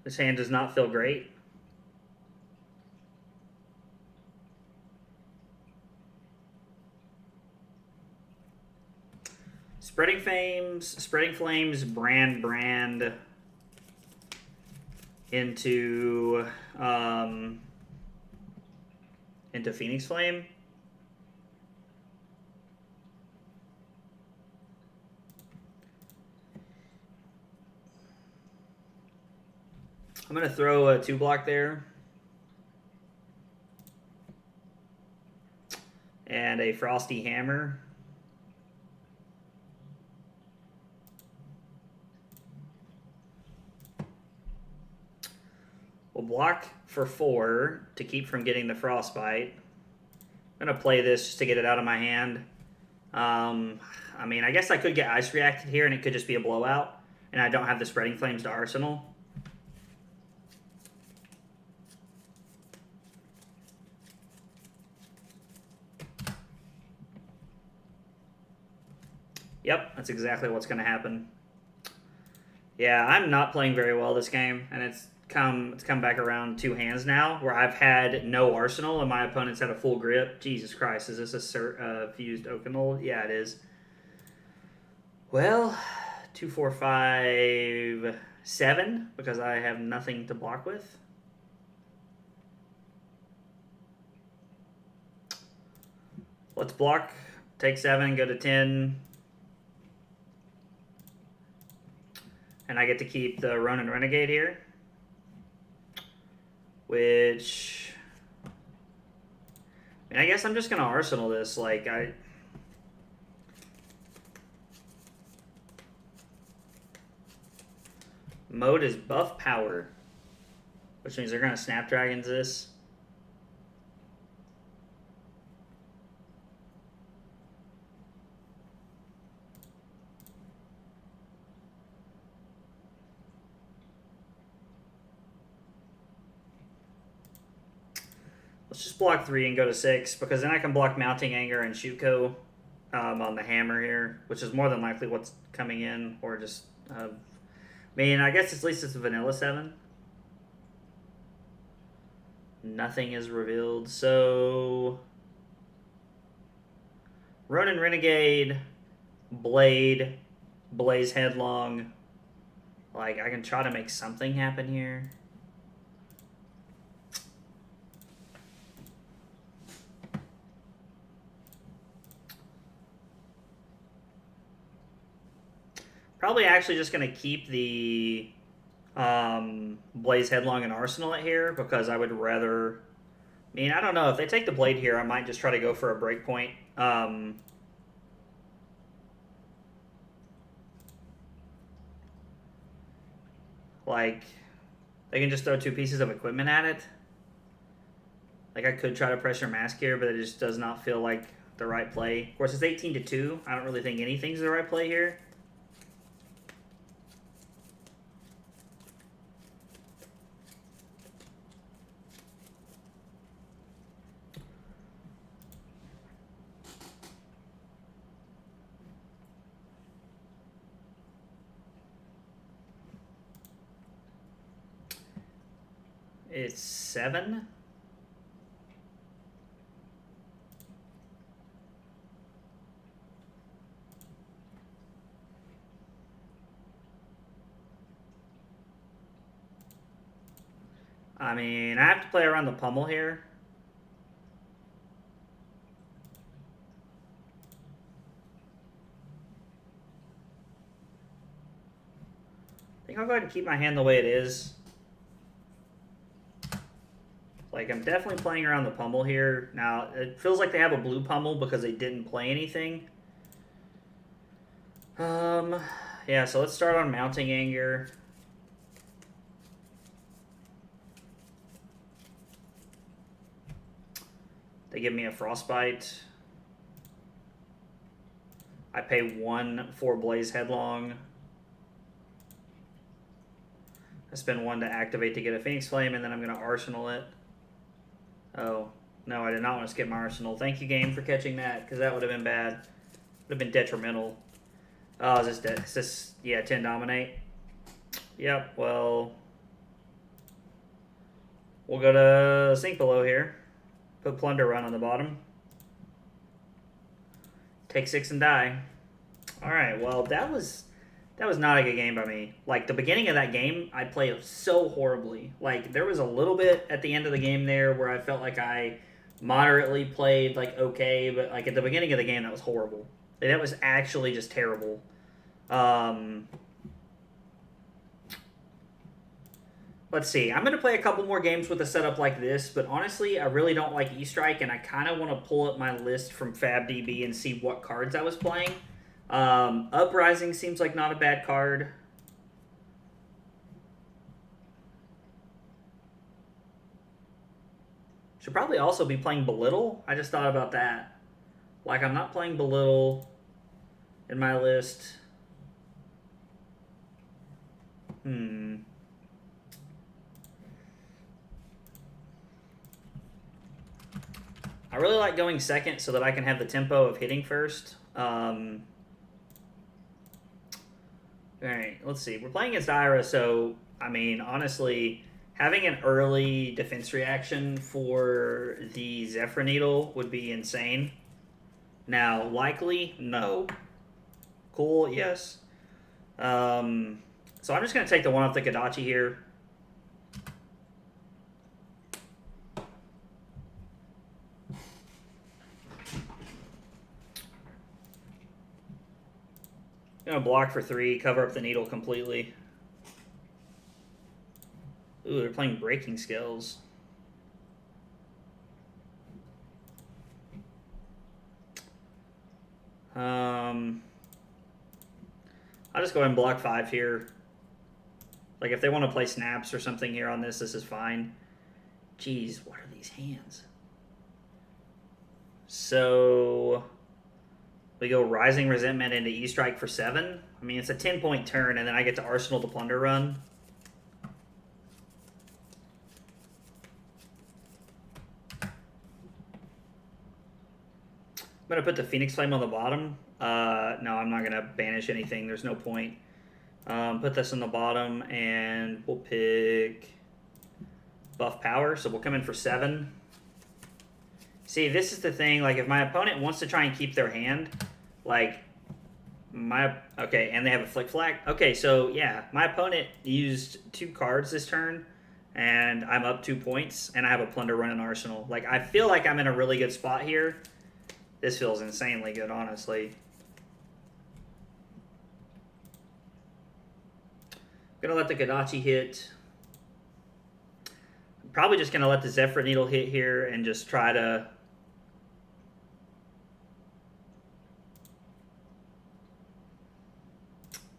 This hand does not feel great. Spreading Flames, brand into Phoenix Flame. I'm going to throw a 2-block there. And a Frosty Hammer. We'll block for 4 to keep from getting the Frostbite. I'm going to play this just to get it out of my hand. I mean, I guess I could get Ice Reacted here and it could just be a blowout. and I don't have the Spreading Flames to Arsenal. Yep, that's exactly what's going to happen. Yeah, I'm not playing very well this game, and it's come back around 2 hands now, where I've had no Arsenal and my opponent's had a full grip. Jesus Christ, is this a fused Oakenol? Yeah, it is. Well, 2, 4, 5, 7, because I have nothing to block with. Let's block, take 7, go to 10. And I get to keep the Ronin Renegade here. Which, I mean, I guess I'm just going to Arsenal this. Like, Mode is buff power, which means they're going to Snapdragons this. Let's just block 3 and go to 6, because then I can block Mounting Anger and Shuko on the hammer here, which is more than likely what's coming in, or just, I mean, I guess at least it's a vanilla 7. Nothing is revealed, so Ronin Renegade, Blade, Blaze Headlong. Like, I can try to make something happen here. Probably actually just going to keep the Blaze Headlong and Arsenal it here, because I would rather... I mean, I don't know. If they take the Blade here, I might just try to go for a breakpoint. Like, they can just throw 2 pieces of equipment at it. Like, I could try to pressure Mask here, but it just does not feel like the right play. Of course, it's 18-2. I don't really think anything's the right play here. It's 7. I mean, I have to play around the pummel here. I think I'll go ahead and keep my hand the way it is. Like, I'm definitely playing around the pummel here. Now, it feels like they have a blue pummel because they didn't play anything. Yeah, so let's start on Mounting Anger. They give me a Frostbite. I pay 1 for Blaze Headlong. I spend 1 to activate to get a Phoenix Flame, and then I'm going to Arsenal it. Oh, no, I did not want to skip my Arsenal. Thank you, game, for catching that, because that would have been bad. Would have been detrimental. Oh, is this, yeah, 10 Dominate? Yep, well, we'll go to Sink Below here. Put Plunder Run on the bottom. Take 6 and die. Alright, well, that was not a good game by me. Like, the beginning of that game, I played so horribly. Like, there was a little bit at the end of the game there where I felt like I moderately played, like, okay. But, like, at the beginning of the game, that was horrible. Like, that was actually just terrible. Let's see. I'm going to play a couple more games with a setup like this. But, honestly, I really don't like E-Strike. And I kind of want to pull up my list from FabDB and see what cards I was playing. Uprising seems like not a bad card. Should probably also be playing Belittle. I just thought about that. Like, I'm not playing Belittle in my list. I really like going second so that I can have the tempo of hitting first. All right, let's see. We're playing against Ira, so, I mean, honestly, having an early defense reaction for the Zephyr Needle would be insane. Now, likely, no. Cool, yes. So I'm just going to take the one off the Kodachi here. Gonna block for 3, cover up the needle completely. Ooh, they're playing breaking skills. I'll just go ahead and block 5 here. Like, if they want to play snaps or something here on this is fine. Jeez, what are these hands? So we go Rising Resentment into E-Strike for 7. I mean, it's a 10-point turn, and then I get to Arsenal the Plunder run. I'm going to put the Phoenix Flame on the bottom. No, I'm not going to banish anything. There's no point. Put this on the bottom, and we'll pick Buff Power. So we'll come in for 7. See, this is the thing. Like, if my opponent wants to try and keep their hand, like, okay, and they have a Flick Flag. Okay, so, yeah, my opponent used 2 cards this turn, and I'm up 2 points, and I have a Plunder run in Arsenal. Like, I feel like I'm in a really good spot here. This feels insanely good, honestly. I'm going to let the Kodachi hit. I'm probably just going to let the Zephyr Needle hit here and just try to...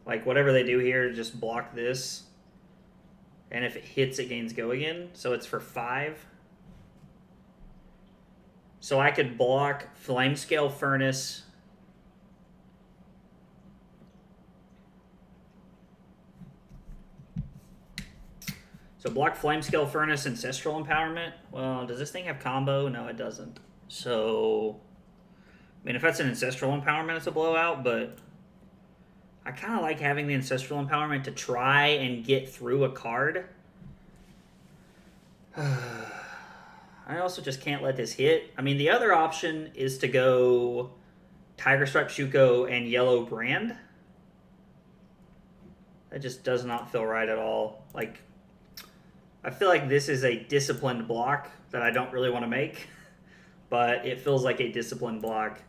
Like, whatever they do here, just block this. And if it hits, it gains Go again. So it's for 5. So I could block Flamescale Furnace. So block Flamescale Furnace, Ancestral Empowerment. Well, does this thing have combo? No, it doesn't. So, I mean, if that's an Ancestral Empowerment, it's a blowout, but I kind of like having the Ancestral Empowerment to try and get through a card. I also just can't let this hit. I mean, the other option is to go Tiger Stripe Shuko and Yellow Brand. That just does not feel right at all. Like, I feel like this is a disciplined block that I don't really want to make, but it feels like a disciplined block.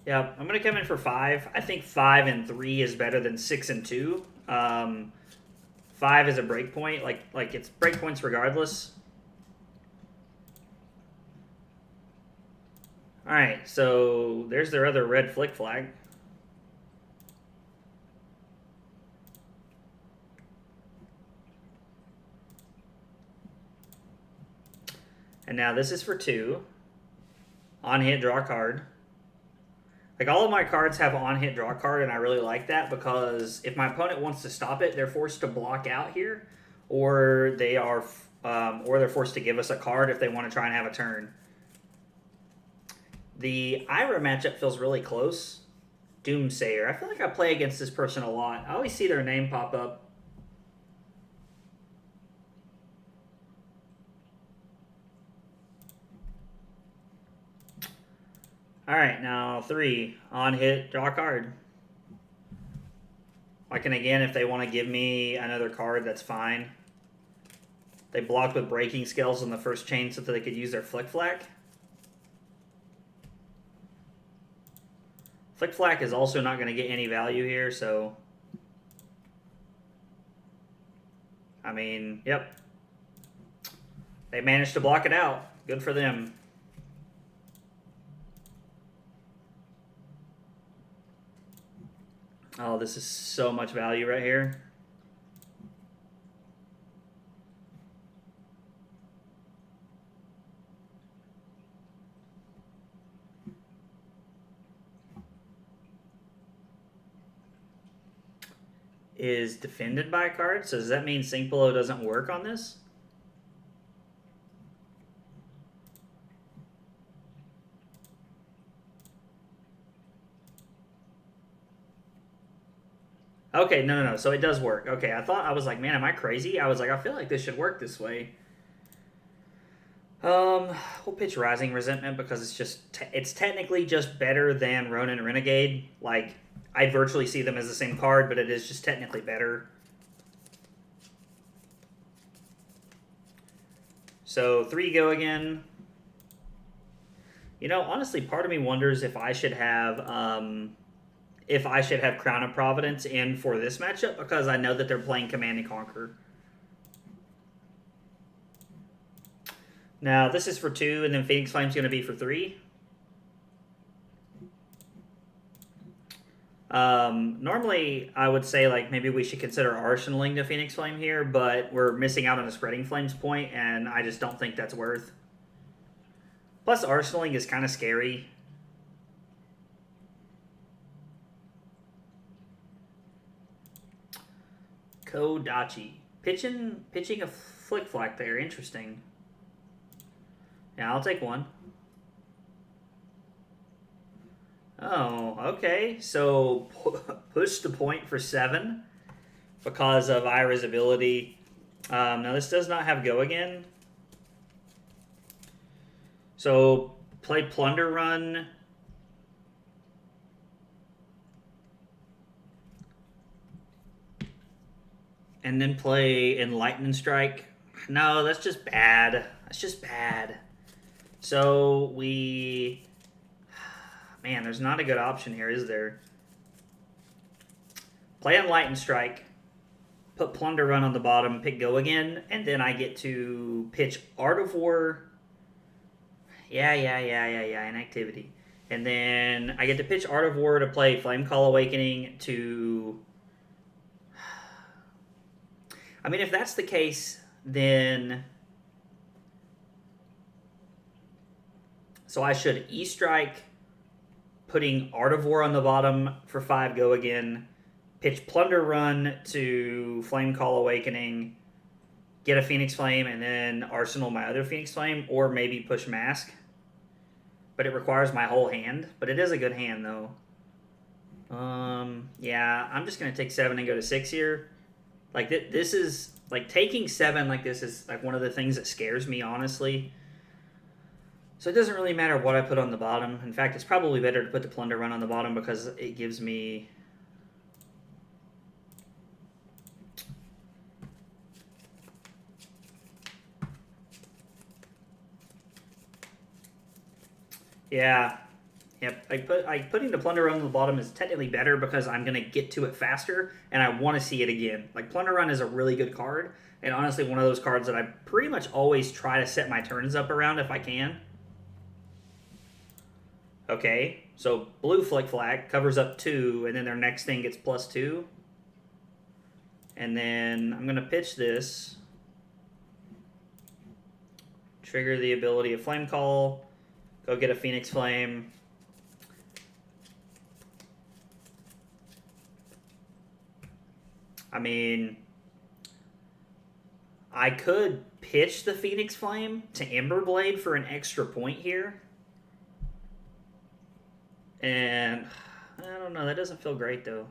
Yeah, I'm going to come in for 5. I think 5 and 3 is better than 6 and 2. 5 is a break point. Like it's break points regardless. All right, so there's their other red Flick Flag. And now this is for 2. On hit, draw a card. Like, all of my cards have on hit, draw a card, and I really like that because if my opponent wants to stop it, they're forced to block out here, or they're forced to give us a card if they want to try and have a turn. The Ira matchup feels really close. Doomsayer. I feel like I play against this person a lot. I always see their name pop up. All right, now 3. On hit, draw a card. Like, and again, if they want to give me another card, that's fine. They blocked with Breaking Scales on the first chain so that they could use their Flick Flag. Flick Flag is also not going to get any value here, so... I mean, yep. They managed to block it out. Good for them. Oh, this is so much value right here. is defended by a card. So does that mean Sink Below doesn't work on this? Okay, no. So it does work. Okay, I was like, man, am I crazy? I was like, I feel like this should work this way. We'll pitch Rising Resentment because it's technically just better than Ronin Renegade. Like, I virtually see them as the same card, but it is just technically better. So 3 go again. You know, honestly, part of me wonders if I should have Crown of Providence in for this matchup because I know that they're playing Command and Conquer. Now, this is for 2, and then Phoenix Flame's going to be for 3. Normally, I would say, like, maybe we should consider arsenaling the Phoenix Flame here, but we're missing out on a Spreading Flames point, and I just don't think that's worth. Plus, arsenaling is kind of scary. Kodachi. Pitching a Flick Flack there. Interesting. Yeah, I'll take 1. Oh, okay. So push the point for 7 because of Ira's ability. Now this does not have go again. So play Plunder Run. And then play Enlightenment Strike. No, that's just bad. That's just bad. So we... Man, there's not a good option here, is there? Play Enlightened Strike. Put Plunder Run on the bottom. Pick Go again. And then I get to pitch Art of War. Yeah. Inactivity. And then I get to pitch Art of War to play Flame Call Awakening to... I mean, if that's the case, then... So I should E-Strike, putting Art of War on the bottom for 5 go again, pitch Plunder Run to Flame Call Awakening, get a Phoenix Flame, and then arsenal my other Phoenix Flame, or maybe push Mask. But it requires my whole hand. But it is a good hand, though. Yeah, I'm just going to take 7 and go to 6 here. Like, this is... Like, taking 7 like this is, like, one of the things that scares me, honestly. So it doesn't really matter what I put on the bottom. In fact, it's probably better to put the Plunder Run on the bottom because it gives me... Yeah. Yep. Putting the Plunder Run on the bottom is technically better because I'm going to get to it faster and I want to see it again. Like, Plunder Run is a really good card. And honestly, one of those cards that I pretty much always try to set my turns up around if I can. Okay, so blue Flick Flag covers up 2, and then their next thing gets +2. And then I'm going to pitch this. Trigger the ability of Flame Call. Go get a Phoenix Flame. I mean, I could pitch the Phoenix Flame to Ember Blade for an extra point here. And I don't know, that doesn't feel great though.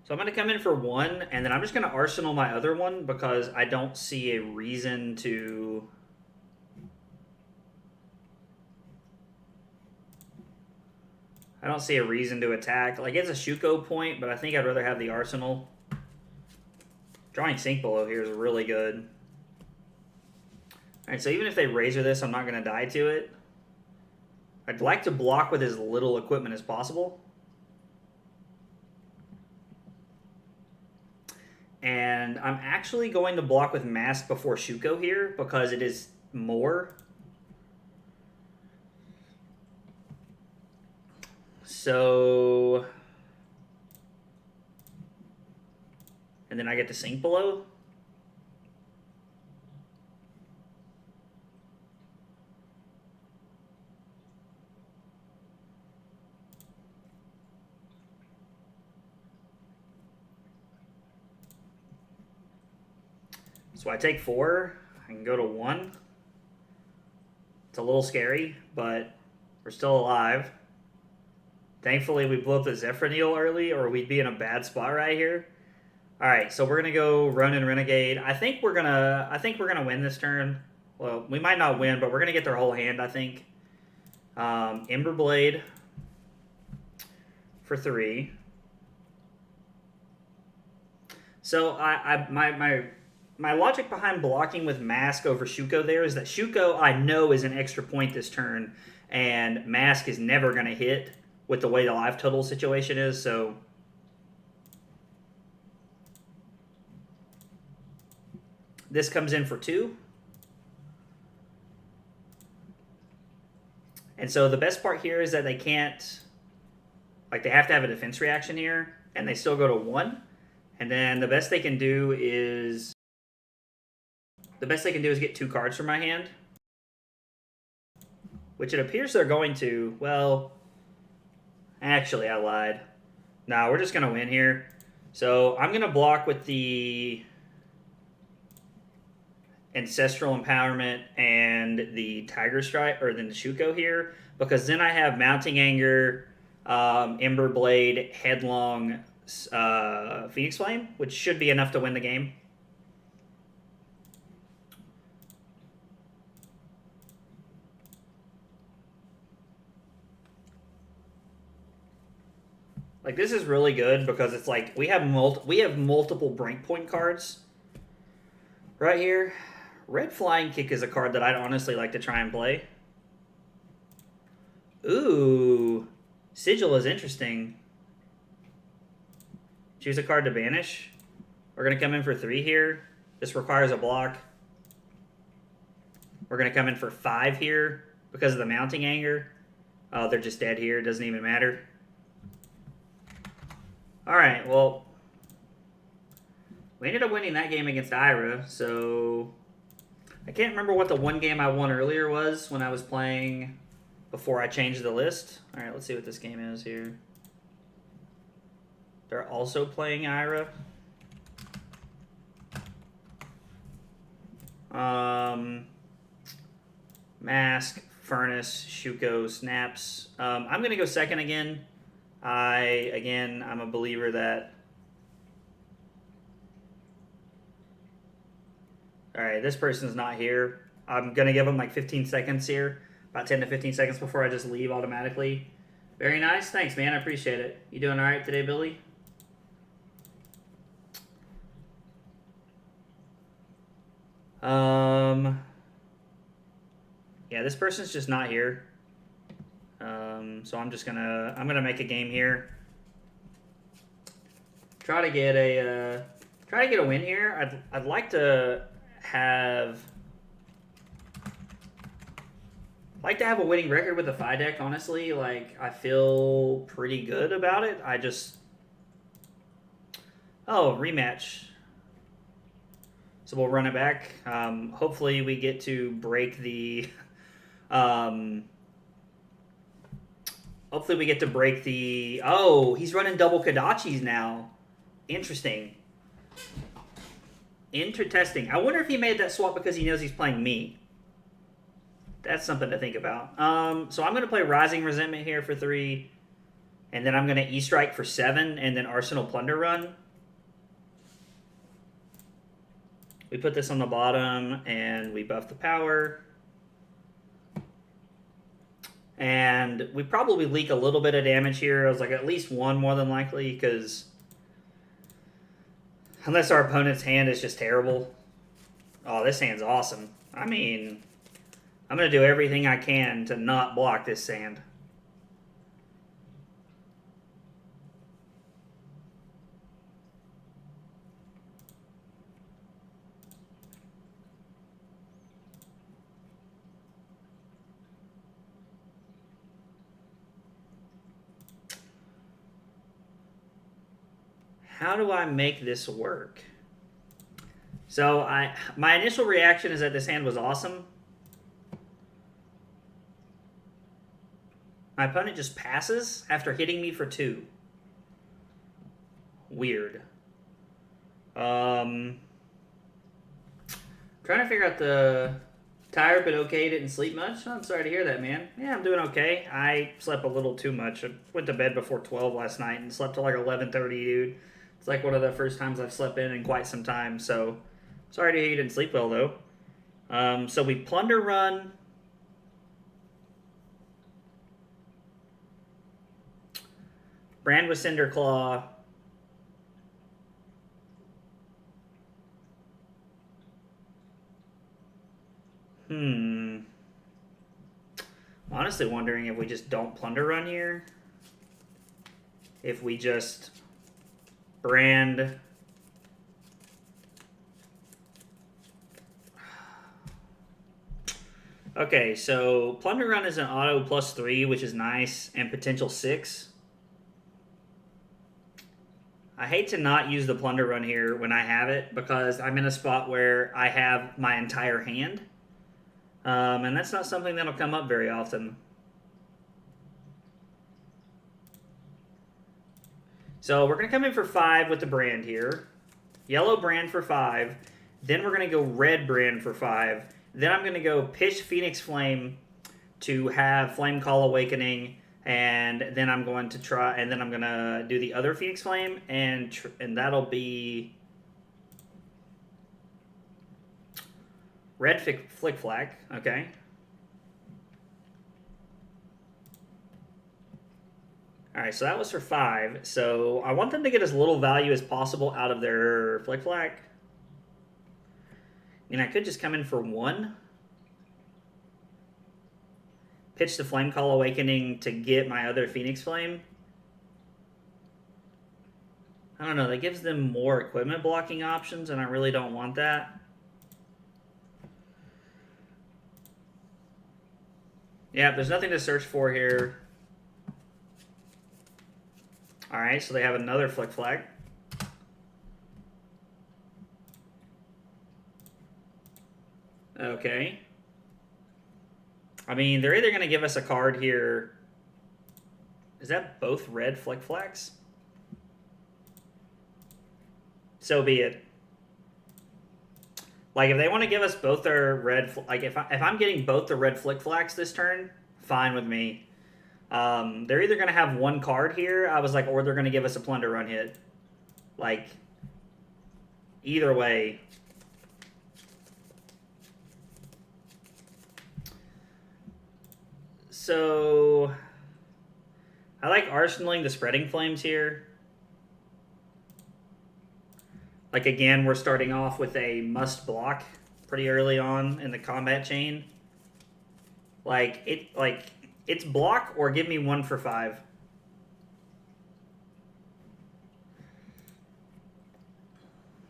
So I'm going to come in for 1, and then I'm just going to arsenal my other one because I don't see a reason to... I don't see a reason to attack. Like, it's a Shuko point, but I think I'd rather have the arsenal. Drawing Sink Below here is really good. Alright, so even if they Razor this, I'm not going to die to it. I'd like to block with as little equipment as possible. And I'm actually going to block with Mask before Shuko here because it is more. So... And then I get to Sink Below. So I take 4. I can go to 1. It's a little scary, but we're still alive. Thankfully, we blew up the Zephyr early, or we'd be in a bad spot right here. All right, so we're gonna go run and renegade. I think we're gonna win this turn. Well, we might not win, but we're gonna get their whole hand. I think. Ember Blade for 3. So my logic behind blocking with Mask over Shuko there is that Shuko I know is an extra point this turn, and Mask is never gonna hit with the way the life total situation is. So. This comes in for 2. And so the best part here is that they can't, like they have to have a defense reaction here, and they still go to 1. And then the best they can do is get 2 cards from my hand. Which it appears they're going to. Well, actually I lied. No, we're just going to win here. So I'm going to block with the Ancestral Empowerment and the Tiger Strike, or then the Shuko here, because then I have Mounting Anger, Ember Blade, Headlong, Phoenix Flame, which should be enough to win the game. Like, this is really good because it's like we have multiple Breakpoint cards right here. Red Flying Kick is a card that I'd honestly like to try and play. Ooh, Sigil is interesting. Choose a card to banish. We're going to come in for 3 here. This requires a block. We're going to come in for 5 here because of the Mounting Anger. Oh, they're just dead here. It doesn't even matter. All right, well, we ended up winning that game against Ira, so I can't remember what the one game I won earlier was when I was playing before I changed the list. All right, let's see what this game is here. They're also playing Ira. Mask, Furnace, Shuko, Snaps. I'm going to go second again. I'm a believer that... Alright, this person's not here. I'm going to give them like 15 seconds here. About 10 to 15 seconds before I just leave automatically. Very nice. Thanks, man. I appreciate it. You doing alright today, Billy? Yeah, this person's just not here. So I'm gonna make a game here. Try to get a win here. I'd like to have a winning record with the Phi deck, honestly. Like, I feel pretty good about it. Oh, rematch. So we'll run it back. Hopefully we get to break the... hopefully we get to break the... Oh, he's running double Kodachis now. Interesting. Interesting. I wonder if he made that swap because he knows he's playing me. That's something to think about. So I'm going to play Rising Resentment here for 3. And then I'm going to E-Strike for 7. And then Arsenal Plunder Run. We put this on the bottom. And we buff the power. And we probably leak a little bit of damage here. I was like, at least 1 more than likely. Because unless our opponent's hand is just terrible. Oh, this hand's awesome. I mean... I'm going to do everything I can to not block this sand. How do I make this work? So my initial reaction is that this hand was awesome. My opponent just passes after hitting me for 2. Weird. Trying to figure out the tired but okay. Didn't sleep much. I'm sorry to hear that, man. Yeah, I'm doing okay. I slept a little too much. I went to bed before 12 last night and slept till like 11:30, dude. It's like one of the first times I've slept in quite some time. So sorry to hear you didn't sleep well though. So we plunder run. Brand with Cinder Claw. Honestly wondering if we just don't plunder run here. If we just brand. Okay, so plunder run is an auto +3, which is nice, and potential 6. I hate to not use the plunder run here when I have it because I'm in a spot where I have my entire hand. And that's not something that'll come up very often. So we're going to come in for 5 with the brand here. Yellow brand for 5. Then we're going to go red brand for 5. Then I'm going to go pitch Phoenix Flame to have Flame Call Awakening. And then I'm going to try, and then I'm going to do the other Phoenix Flame. And that'll be red Flick Flack. Okay. Alright, so that was for 5. So I want them to get as little value as possible out of their Flick Flack. And I could just come in for 1. Pitch the Flame Call Awakening to get my other Phoenix Flame. I don't know, that gives them more equipment blocking options, and I really don't want that. Yeah, there's nothing to search for here. Alright, so they have another Flick Flag. Okay. I mean, they're either going to give us a card here. Is that both red Flick Flags? So be it. Like, if they want to give us both their red... Like, if I'm getting both the red Flick Flags this turn, fine with me. They're either going to have one card here, I was like, or they're going to give us a plunder run hit. Like, either way. So, I like arsenaling the Spreading Flames here. Like, again, we're starting off with a must block pretty early on in the combat chain. It's block or give me 1 for 5.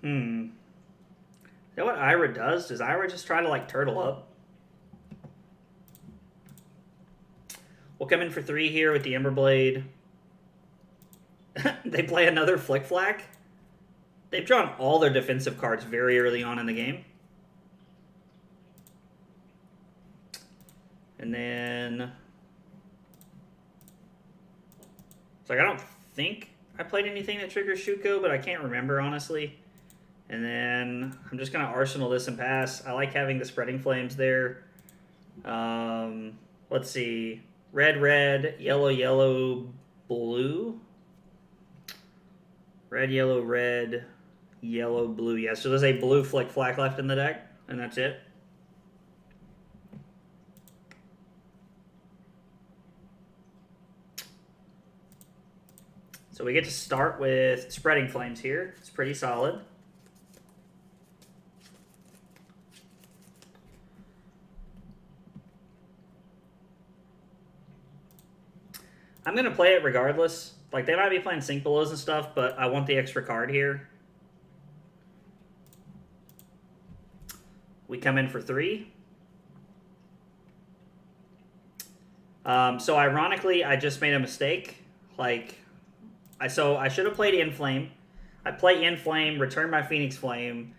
Is that what Ira does? Does Ira just try to, like, turtle up? We'll come in for 3 here with the Emberblade. They play another Flick Flack. They've drawn all their defensive cards very early on in the game. And then... It's like, I don't think I played anything that triggers Shuko, but I can't remember, honestly. And then I'm just going to Arsenal this and pass. I like having the Spreading Flames there. Let's see. Red, red, yellow, yellow, blue. Red, yellow, blue. Yeah, so there's a blue Flick Flack left in the deck, and that's it. So we get to start with Spreading Flames here. It's pretty solid. I'm going to play it regardless. Like, they might be playing Sink Belows and stuff, but I want the extra card here. We come in for 3. So ironically, I just made a mistake. Like, so I should have played Inflame. I play Inflame, return my Phoenix Flame,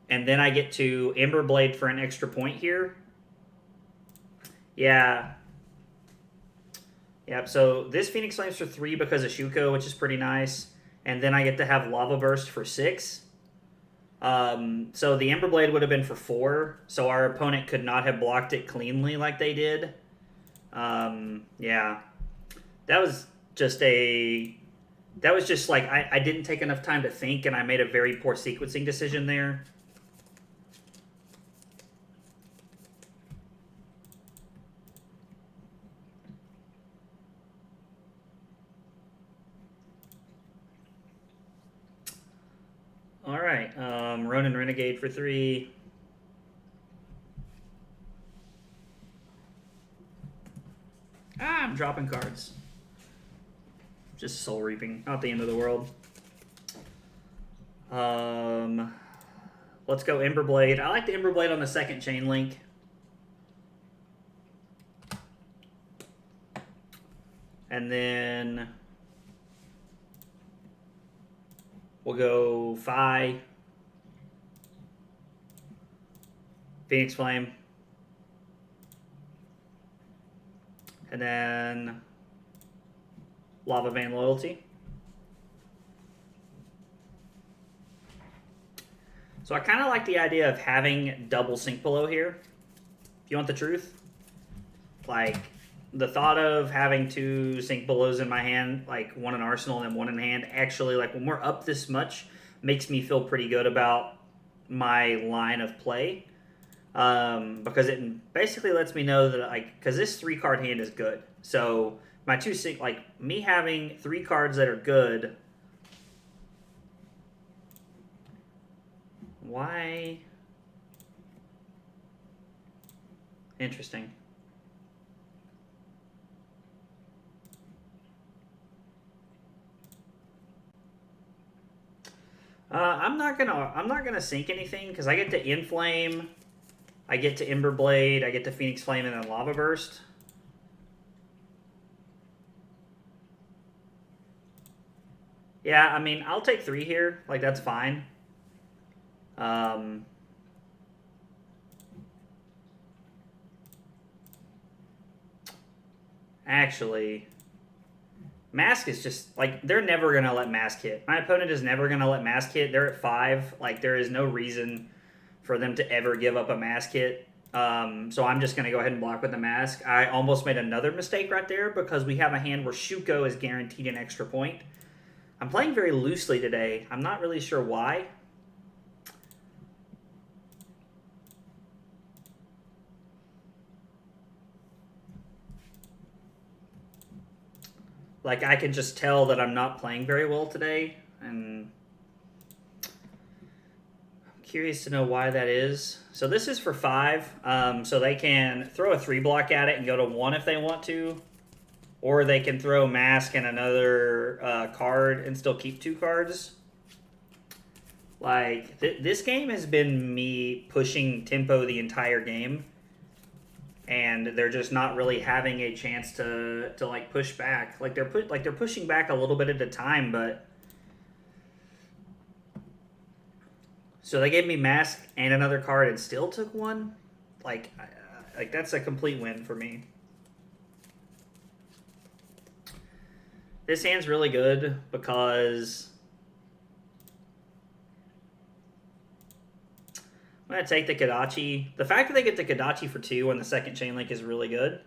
and then I get to Emberblade for an extra point here. Yeah. Yep, so this Phoenix Flame's for 3 because of Shuko, which is pretty nice. And then I get to have Lava Burst for 6. So the Ember Blade would have been for 4, so our opponent could not have blocked it cleanly like they did. Yeah. That was just a... That was just like, I didn't take enough time to think, and I made a very poor sequencing decision there. All right, Ronin Renegade for 3. I'm dropping cards. Just soul reaping, not the end of the world. Let's go Ember Blade. I like the Ember Blade on the second chain link. And then we'll go Phi, Phoenix Flame, and then Lava Vein Loyalty. So I kind of like the idea of having double Sink Below here. If you want the truth. Like, the thought of having 2 Sink Belows in my hand, like 1 in Arsenal and then 1 in hand, actually, like, when we're up this much, makes me feel pretty good about my line of play. Because it basically lets me know that, like, because this 3-card hand is good. So, my 2 Sink, like, me having 3 cards that are good... Why? Interesting. I'm not gonna sink anything because I get to Inflame, I get to Ember Blade, I get to Phoenix Flame, and then Lava Burst. Yeah, I mean, I'll take 3 here. Like, that's fine. Actually, Mask is just, like, they're never going to let Mask hit. My opponent is never going to let Mask hit. They're at 5. Like, there is no reason for them to ever give up a Mask hit. So I'm just going to go ahead and block with the Mask. I almost made another mistake right there because we have a hand where Shuko is guaranteed an extra point. I'm playing very loosely today. I'm not really sure why. Like, I can just tell that I'm not playing very well today, and I'm curious to know why that is. So this is for 5, so they can throw a 3-block at it and go to 1 if they want to, or they can throw Mask and another card and still keep 2 cards. Like, this game has been me pushing tempo the entire game, and they're just not really having a chance to like push back. Like they're pushing back a little bit at a time, but so they gave me Mask and another card and still took 1. Like that's a complete win for me. This hand's really good because I'm going to take the Kodachi. The fact that they get the Kodachi for 2 on the second chain link is really good.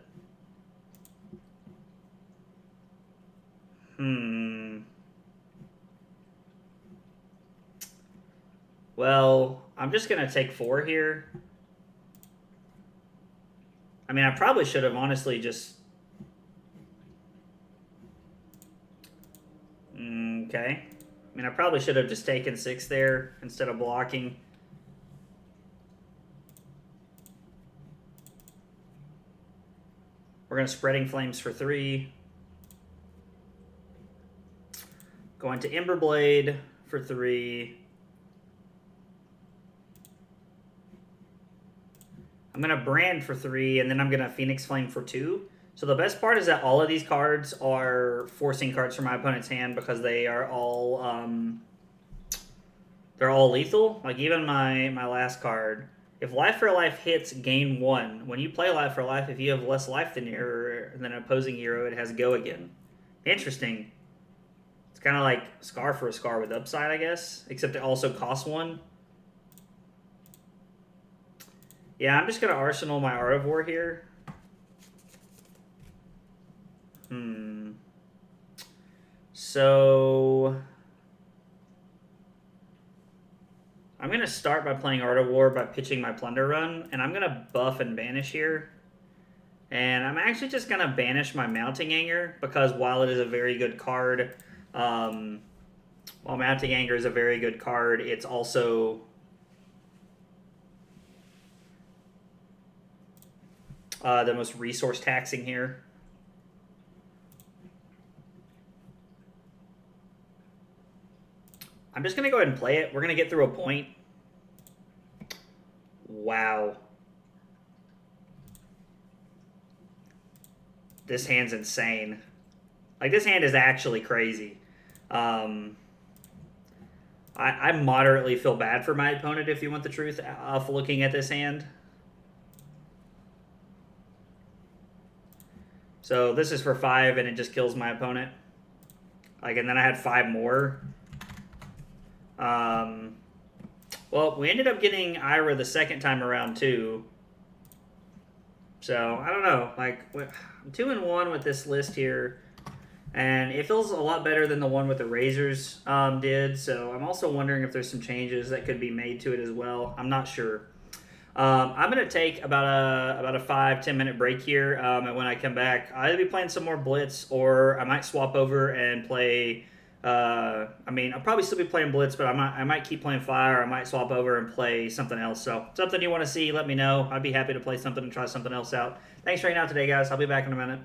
Well, I'm just going to take 4 here. I mean, I probably should have honestly just... Okay. I mean, I probably should have just taken 6 there instead of blocking. We're going to Spreading Flames for 3. Going to Ember Blade for 3. I'm going to Brand for 3, and then I'm going to Phoenix Flame for 2. So the best part is that all of these cards are forcing cards from my opponent's hand because they are all they're all lethal. Like even my last card. If Life for Life hits, gain 1. When you play Life for Life, if you have less life than an opposing hero, it has Go Again. Interesting. It's kind of like Scar for a Scar with upside, I guess. Except it also costs 1. Yeah, I'm just going to arsenal my Art of War here. So I'm going to start by playing Art of War by pitching my Plunder Run, and I'm going to buff and banish here. And I'm actually just going to banish my Mounting Anger, because while it is a very good card, while Mounting Anger is a very good card, it's also the most resource taxing here. I'm just going to go ahead and play it. We're going to get through a point. Wow. This hand's insane. Like, this hand is actually crazy. I moderately feel bad for my opponent, if you want the truth, of looking at this hand. So this is for 5, and it just kills my opponent. Like, and then I had 5 more. Well, we ended up getting Ira the second time around, too. So, I don't know. Like, I'm 2-1 with this list here. And it feels a lot better than the one with the Razors did. So, I'm also wondering if there's some changes that could be made to it as well. I'm not sure. I'm going to take about a 5-10 minute break here. And when I come back, I'll either be playing some more Blitz, or I might swap over and play... I mean, I'll probably still be playing Blitz, but I might keep playing Fire. I might swap over and play something else. So, something you want to see, let me know. I'd be happy to play something and try something else out. Thanks for hanging out today, guys. I'll be back in a minute.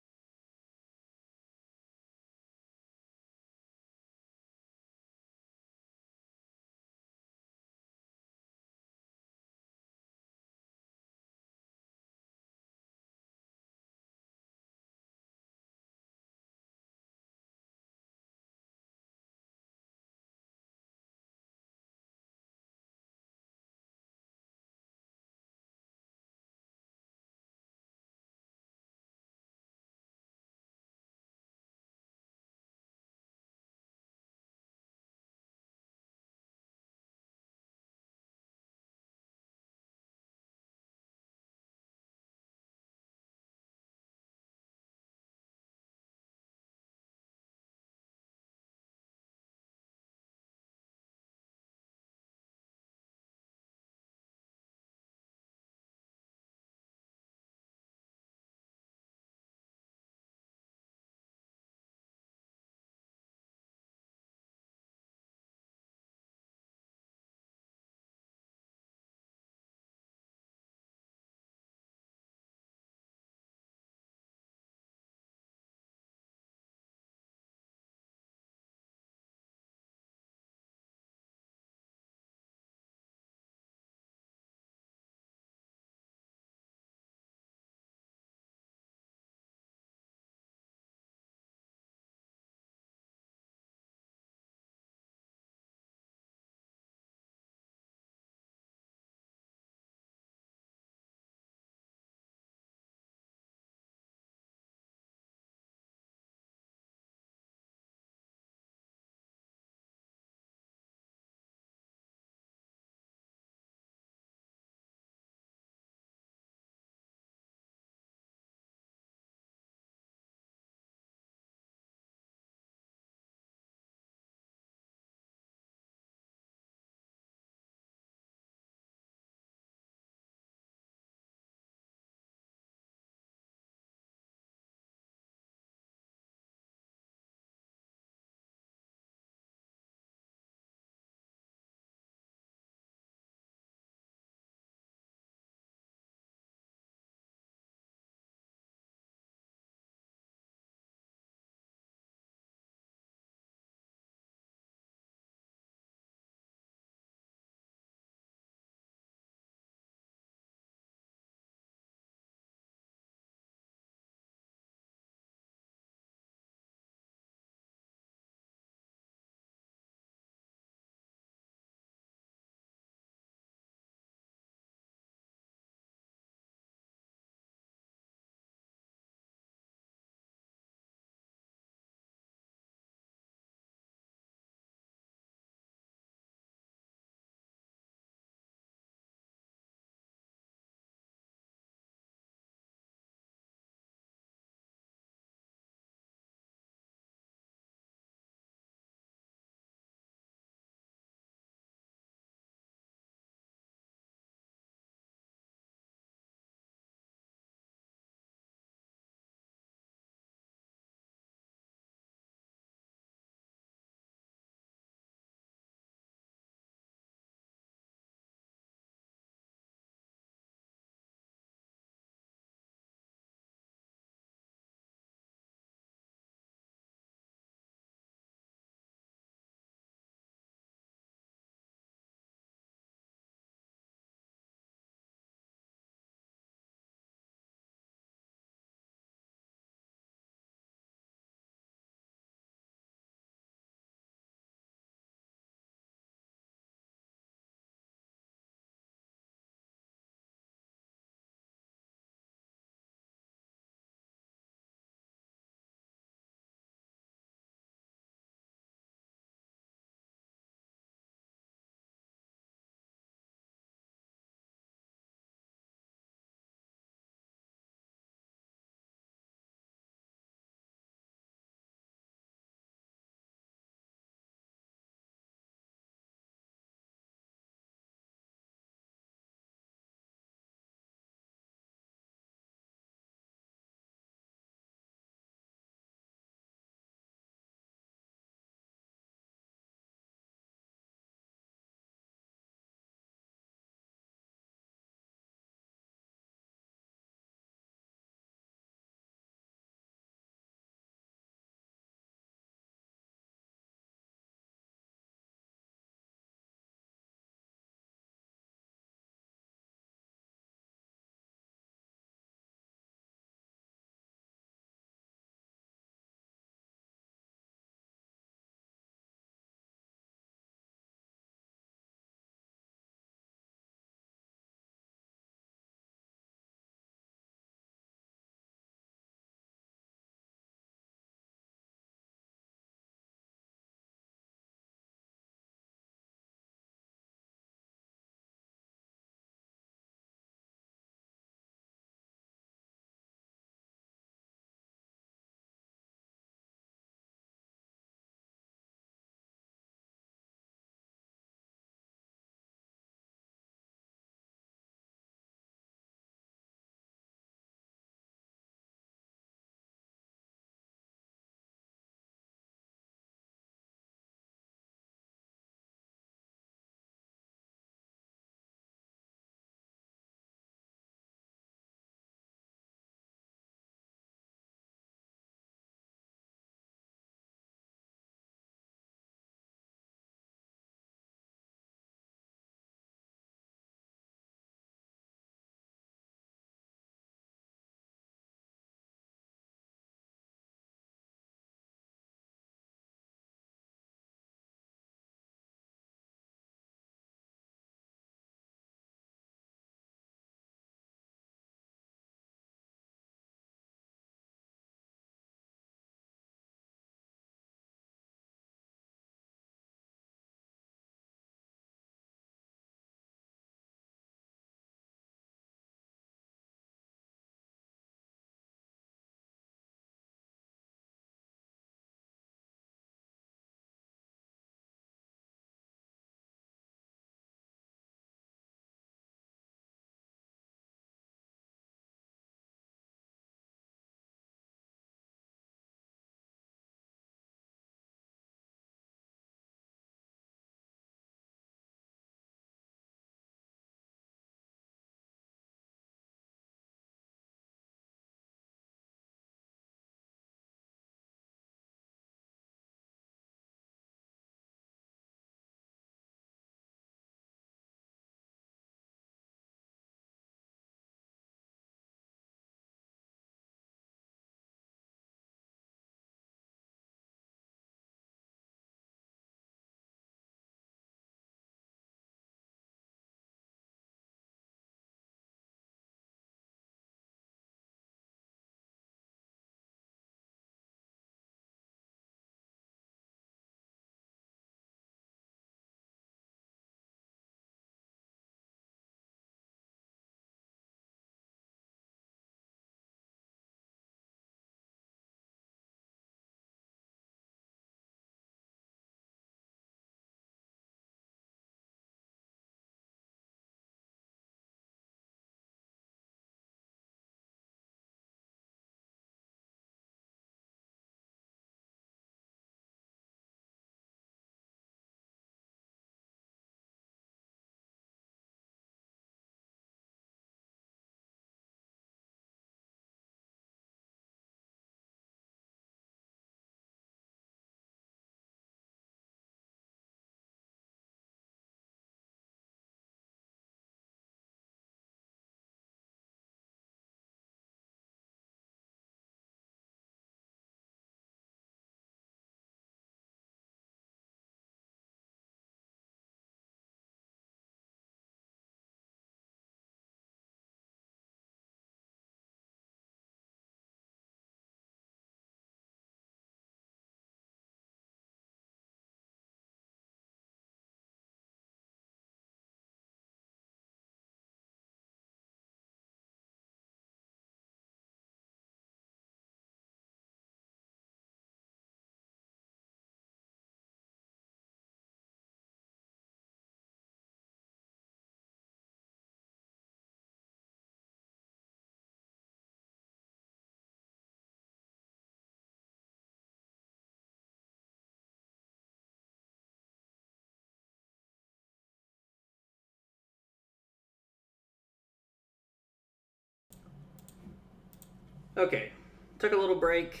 Okay, took a little break.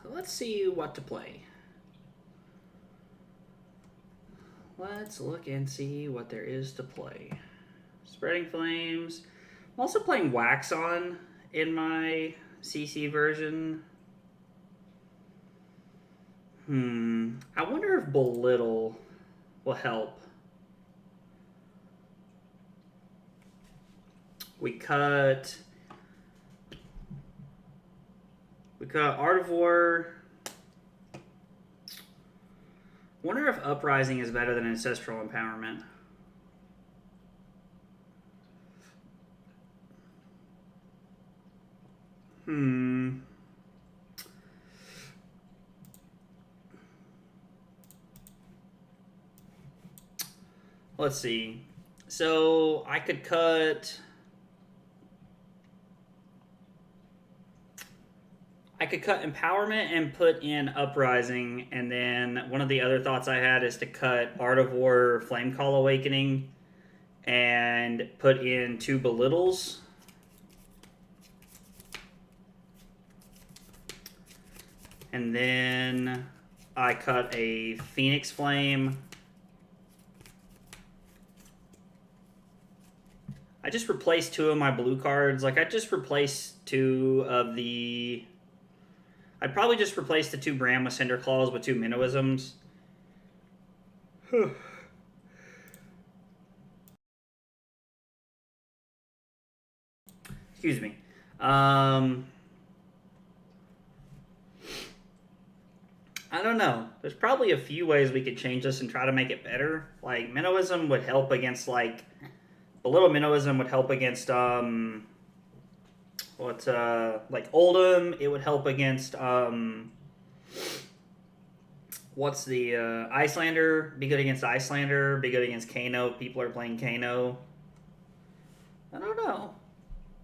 Let's see what to play. Let's look and see what there is to play. Spreading Flames. I'm also playing Wax On in my CC version. I wonder if Belittle will help. We cut Art of War. Wonder if Uprising is better than Ancestral Empowerment. Let's see. So I could cut Empowerment and put in Uprising, and then one of the other thoughts I had is to cut Art of War, Flame Call Awakening, and put in 2 Belittles. And then I cut a Phoenix Flame. I just replaced 2 of my blue cards. Like, I just replaced 2 of the... I'd probably just replace the 2 Bram with Cinder Claws with 2 Minnowisms. Excuse me. I don't know. There's probably a few ways we could change this and try to make it better. Like, Minnowism would help against, like... A little Minnowism would help against, like Oldham. It would help against, what's the, Icelander. Be good against Icelander. Be good against Kano. People are playing Kano. I don't know.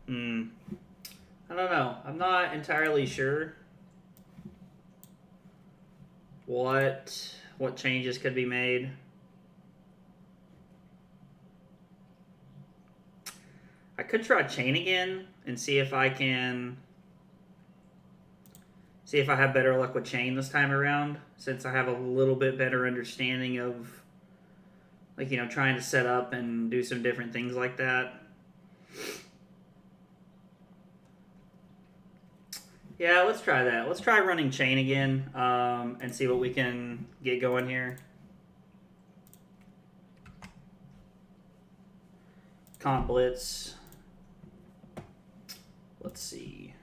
I don't know. I'm not entirely sure what changes could be made. I could try Chane again and see if I can... See if I have better luck with Chane this time around, since I have a little bit better understanding of, like, you know, trying to set up and do some different things like that. Yeah, let's try that. Let's try running Chane again, and see what we can get going here. Comp Blitz. Let's see.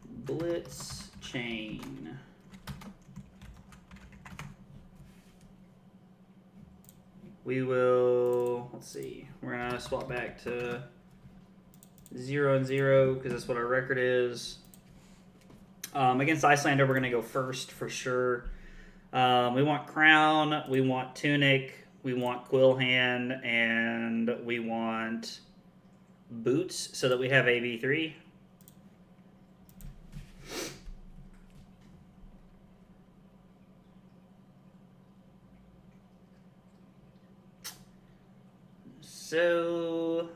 Blitz Chane. We will, let's see. We're going to swap back to 0 and 0 because that's what our record is. Against Icelander, we're going to go first for sure. We want Crown, we want Tunic, we want Quillhand, and we want Boots so that we have AB3. So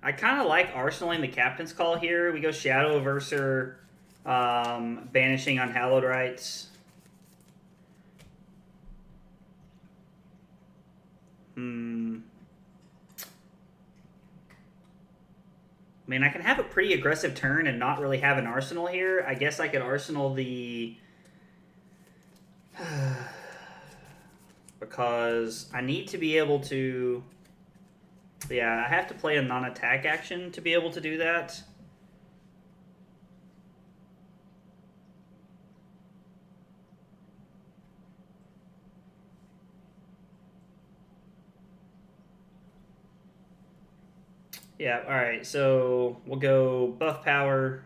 I kind of like arsenaling the Captain's Call here. We go Shadow Averser, banishing Unhallowed Rites. I mean, I can have a pretty aggressive turn and not really have an arsenal here. I guess I could arsenal the... because I need to be able to... Yeah, I have to play a non-attack action to be able to do that. Yeah, alright, so we'll go buff power.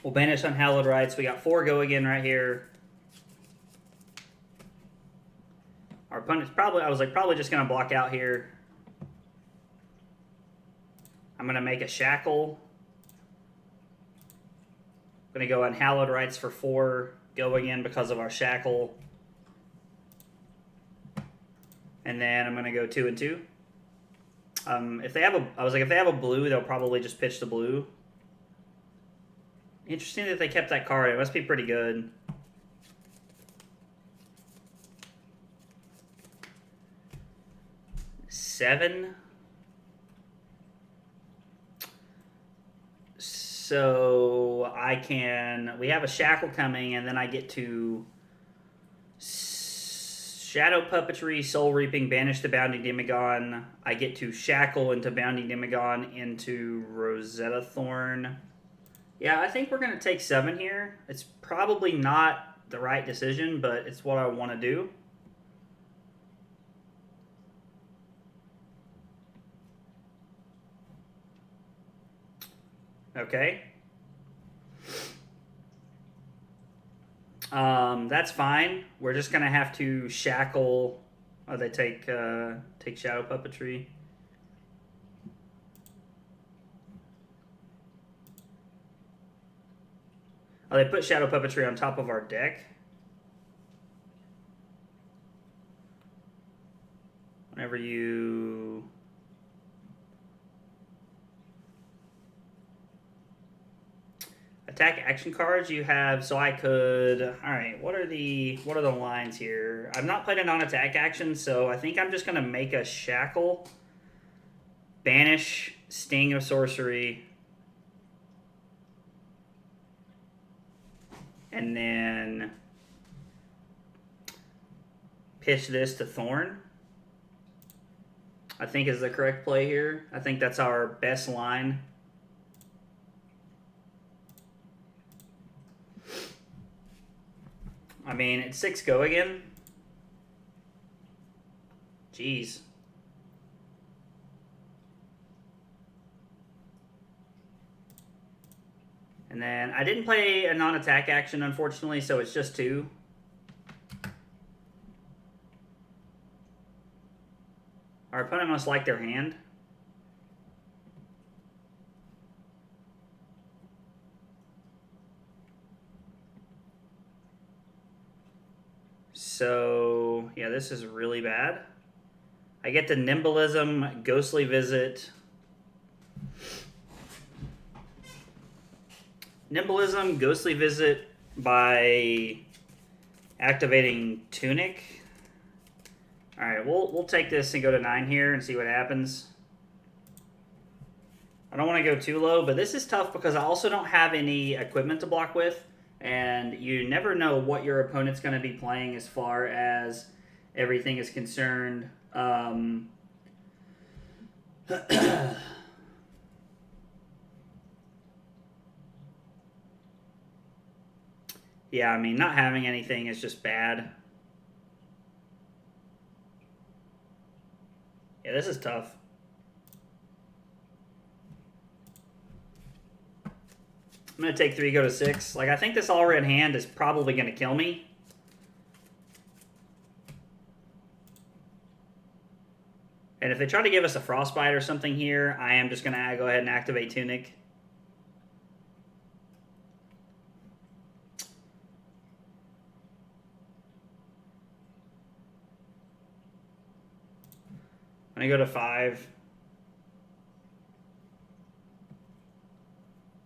We'll banish Unhallowed Rites. We got 4 go again right here. Our opponent's probably, I was like, probably just going to block out here. I'm going to make a Shackle. I'm going to go Unhallowed Rites for 4. go again because of our shackle. And then I'm going to go 2 and 2. If they have a blue, they'll probably just pitch the blue. Interesting that they kept that card. It must be pretty good. Seven. So we have a shackle coming, and then I get to Shadow Puppetry, Soul Reaping, Banish the Bounding Demagon. I get to Shackle into Bounding Demagon into Rosetta Thorn. Yeah, I think we're going to take 7 here. It's probably not the right decision, but it's what I want to do. Okay. That's fine. We're just gonna have to shackle. Oh, they take Shadow Puppetry. Oh, they put Shadow Puppetry on top of our deck. Whenever you attack action cards, you have, so I could, all right, what are the lines here? I've not played a non-attack action, so I think I'm just going to make a shackle, banish, sting of sorcery, and then pitch this to Thorn. I think is the correct play here. I think that's our best line. I mean, it's 6 go again. Jeez. And then I didn't play a non-attack action, unfortunately, so it's just 2. Our opponent must like their hand. So, yeah, this is really bad. I get the Nimblism, Ghostly Visit. Nimblism, Ghostly Visit by activating Tunic. Alright, we'll take this and go to 9 here and see what happens. I don't want to go too low, but this is tough because I also don't have any equipment to block with. And you never know what your opponent's going to be playing as far as everything is concerned. Yeah, I mean, not having anything is just bad. Yeah, this is tough. I'm going to take 3, go to 6. Like, I think this all-red hand is probably going to kill me. And if they try to give us a Frostbite or something here, I am just going to go ahead and activate Tunic. I'm going to go to 5.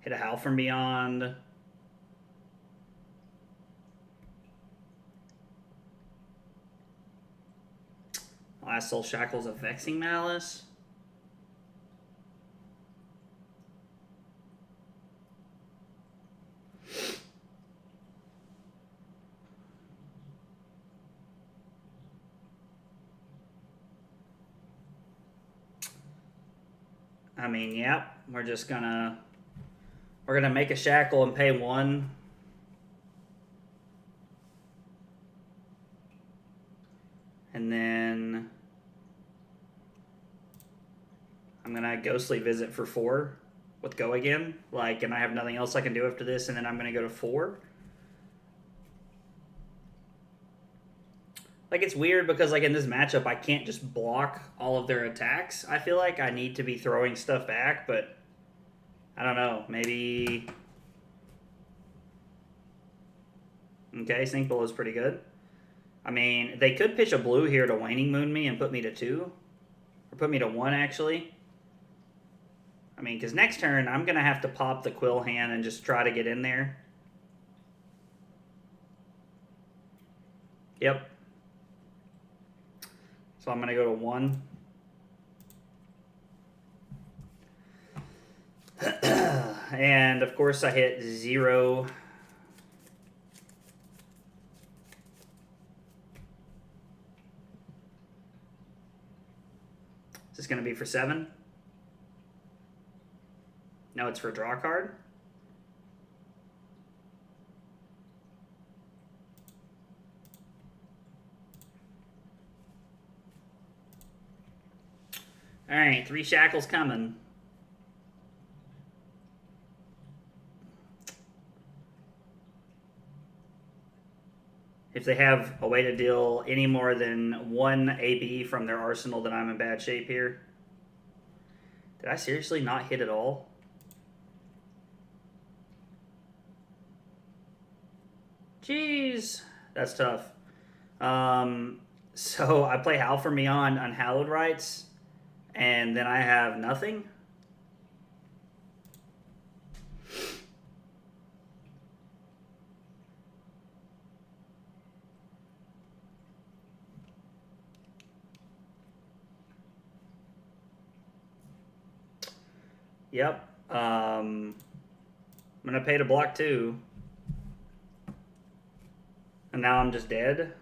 Hit a Howl from Beyond. Last Soul Shackle's a Vexing Malice. I mean, yep, we're gonna make a shackle and pay 1. And then I'm gonna Ghostly Visit for 4 with Go Again. Like, and I have nothing else I can do after this, and then I'm gonna go to 4. Like, it's weird because, like, in this matchup, I can't just block all of their attacks. I feel like I need to be throwing stuff back, but I don't know. Maybe Okay, Sink Below is pretty good. I mean, they could pitch a blue here to Waning Moon me and put me to 2. Or put me to 1, actually. I mean, because next turn, I'm going to have to pop the Quill hand and just try to get in there. Yep. So I'm going to go to 1. And, of course, I hit 0. Is this going to be for 7? No, it's for a draw card. All right, 3 shackles coming. If they have a way to deal any more than 1 AB from their arsenal, then I'm in bad shape here. Did I seriously not hit at all? Jeez, that's tough. So I play Howl for Me on Unhallowed Rites, and then I have nothing. Yep. I'm gonna pay to block 2. And now I'm just dead.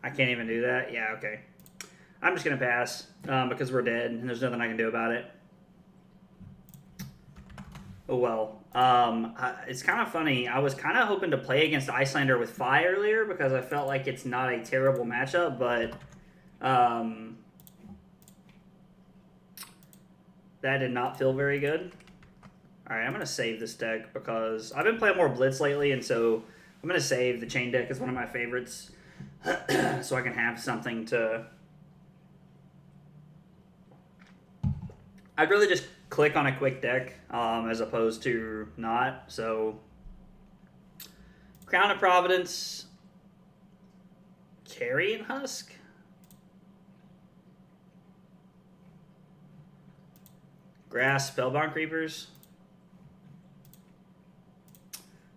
I can't even do that? Yeah, okay. I'm just going to pass because we're dead and there's nothing I can do about it. Oh, well. It's kind of funny. I was kind of hoping to play against Icelander with Fi earlier because I felt like it's not a terrible matchup, but that did not feel very good. All right, I'm going to save this deck because I've been playing more Blitz lately, and so I'm going to save the Chane deck. It's one of my favorites, so I can have something to... I'd really just click on a quick deck as opposed to not. So, Crown of Providence, Carrion Husk, Grass, Spellbound Creepers.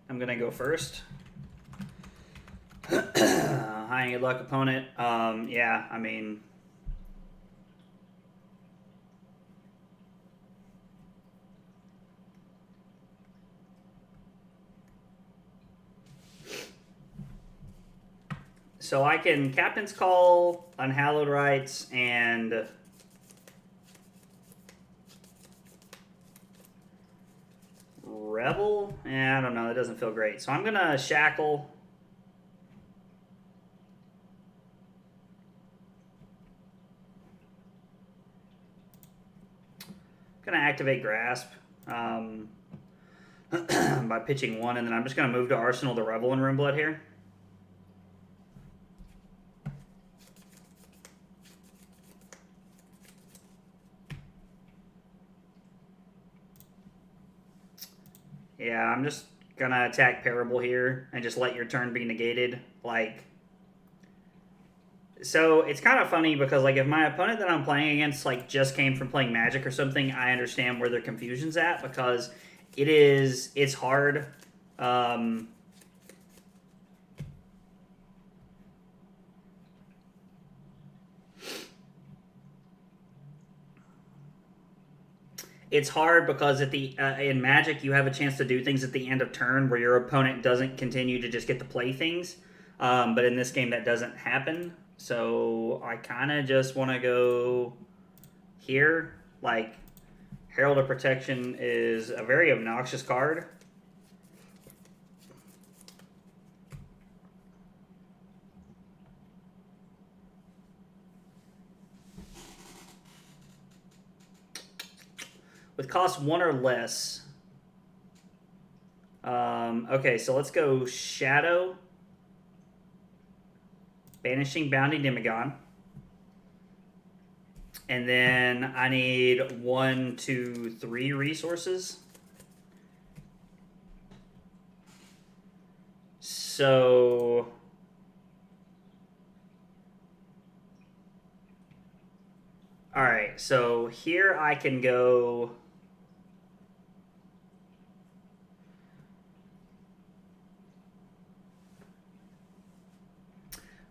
I'm gonna go first. High good luck opponent. Yeah, I mean. So I can Captain's Call, Unhallowed Rites, and Revel? I don't know. That doesn't feel great. So I'm going to Shackle. I'm going to activate Grasp by pitching 1, and then I'm just going to move to Arsenal the Revel and Runeblood here. Yeah, I'm just gonna attack Parable here and just let your turn be negated. Like, so it's kind of funny because like if my opponent that I'm playing against like just came from playing Magic or something, I understand where their confusion's at because it's hard. It's hard because at the in Magic you have a chance to do things at the end of turn where your opponent doesn't continue to just get to play things, but in this game that doesn't happen. So I kind of just want to go here. Like Herald of Protection is a very obnoxious card. With cost 1 or less. Okay, so let's go Shadow. Banishing Bounty Demagon. And then I need 1, 2, 3 resources. So all right, so here I can go.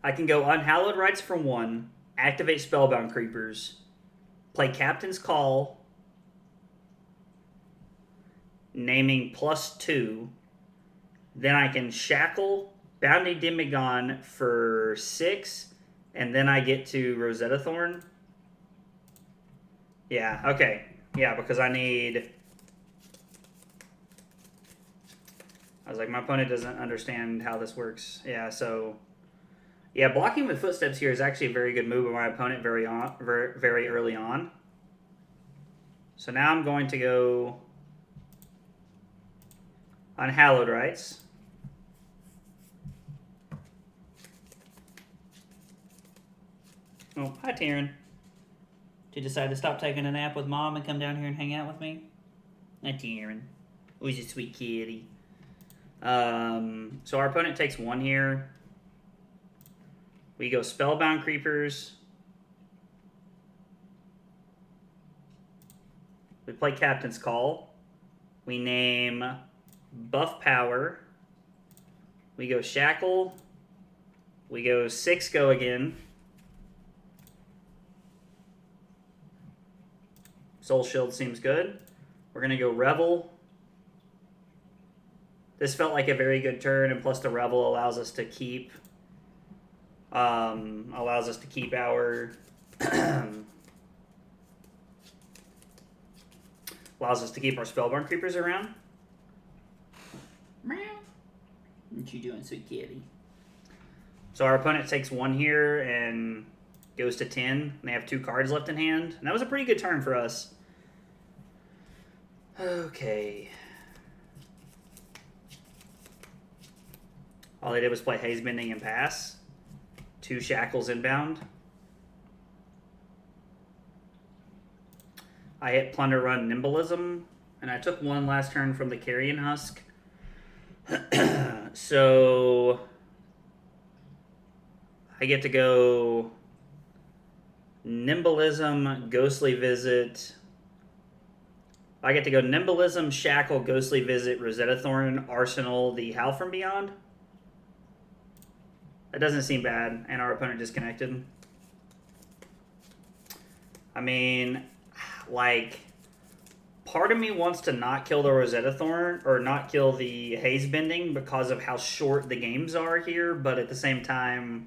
I can go Unhallowed Rites for 1, activate Spellbound Creepers, play Captain's Call, naming +2. Then I can Shackle Bounty Demigod for 6, and then I get to Rosetta Thorn. Yeah, okay. Yeah, because I need... I was like, my opponent doesn't understand how this works. Yeah, so... Yeah, blocking with Footsteps here is actually a very good move by my opponent very early on. So now I'm going to go on Hallowed Rites. Oh, hi, Taryn. Did you decide to stop taking a nap with Mom and come down here and hang out with me? Hi, Taryn. Who's a sweet kitty. So our opponent takes 1 here. We go Spellbound Creepers. We play Captain's Call. We name Buff Power. We go Shackle. We go 6 go again. Soul Shield seems good. We're going to go Revel. This felt like a very good turn, and plus the Revel allows us to keep our allows us to keep our Spellborn Creepers around. Meow. What you doing, sweet kitty? So our opponent takes 1 here and goes to 10. And they have 2 cards left in hand. And that was a pretty good turn for us. Okay. All they did was play Haze Bending and pass. 2 Shackles inbound. I hit Plunder Run Nimblism, and I took 1 last turn from the Carrion Husk. So I get to go Nimblism, Ghostly Visit. I get to go Nimblism, Shackle, Ghostly Visit, Rosetta Thorn, Arsenal, the Howl from Beyond. That doesn't seem bad, and our opponent disconnected. I mean, like, part of me wants to not kill the Rosetta Thorn, or not kill the Haze Bending because of how short the games are here, but at the same time,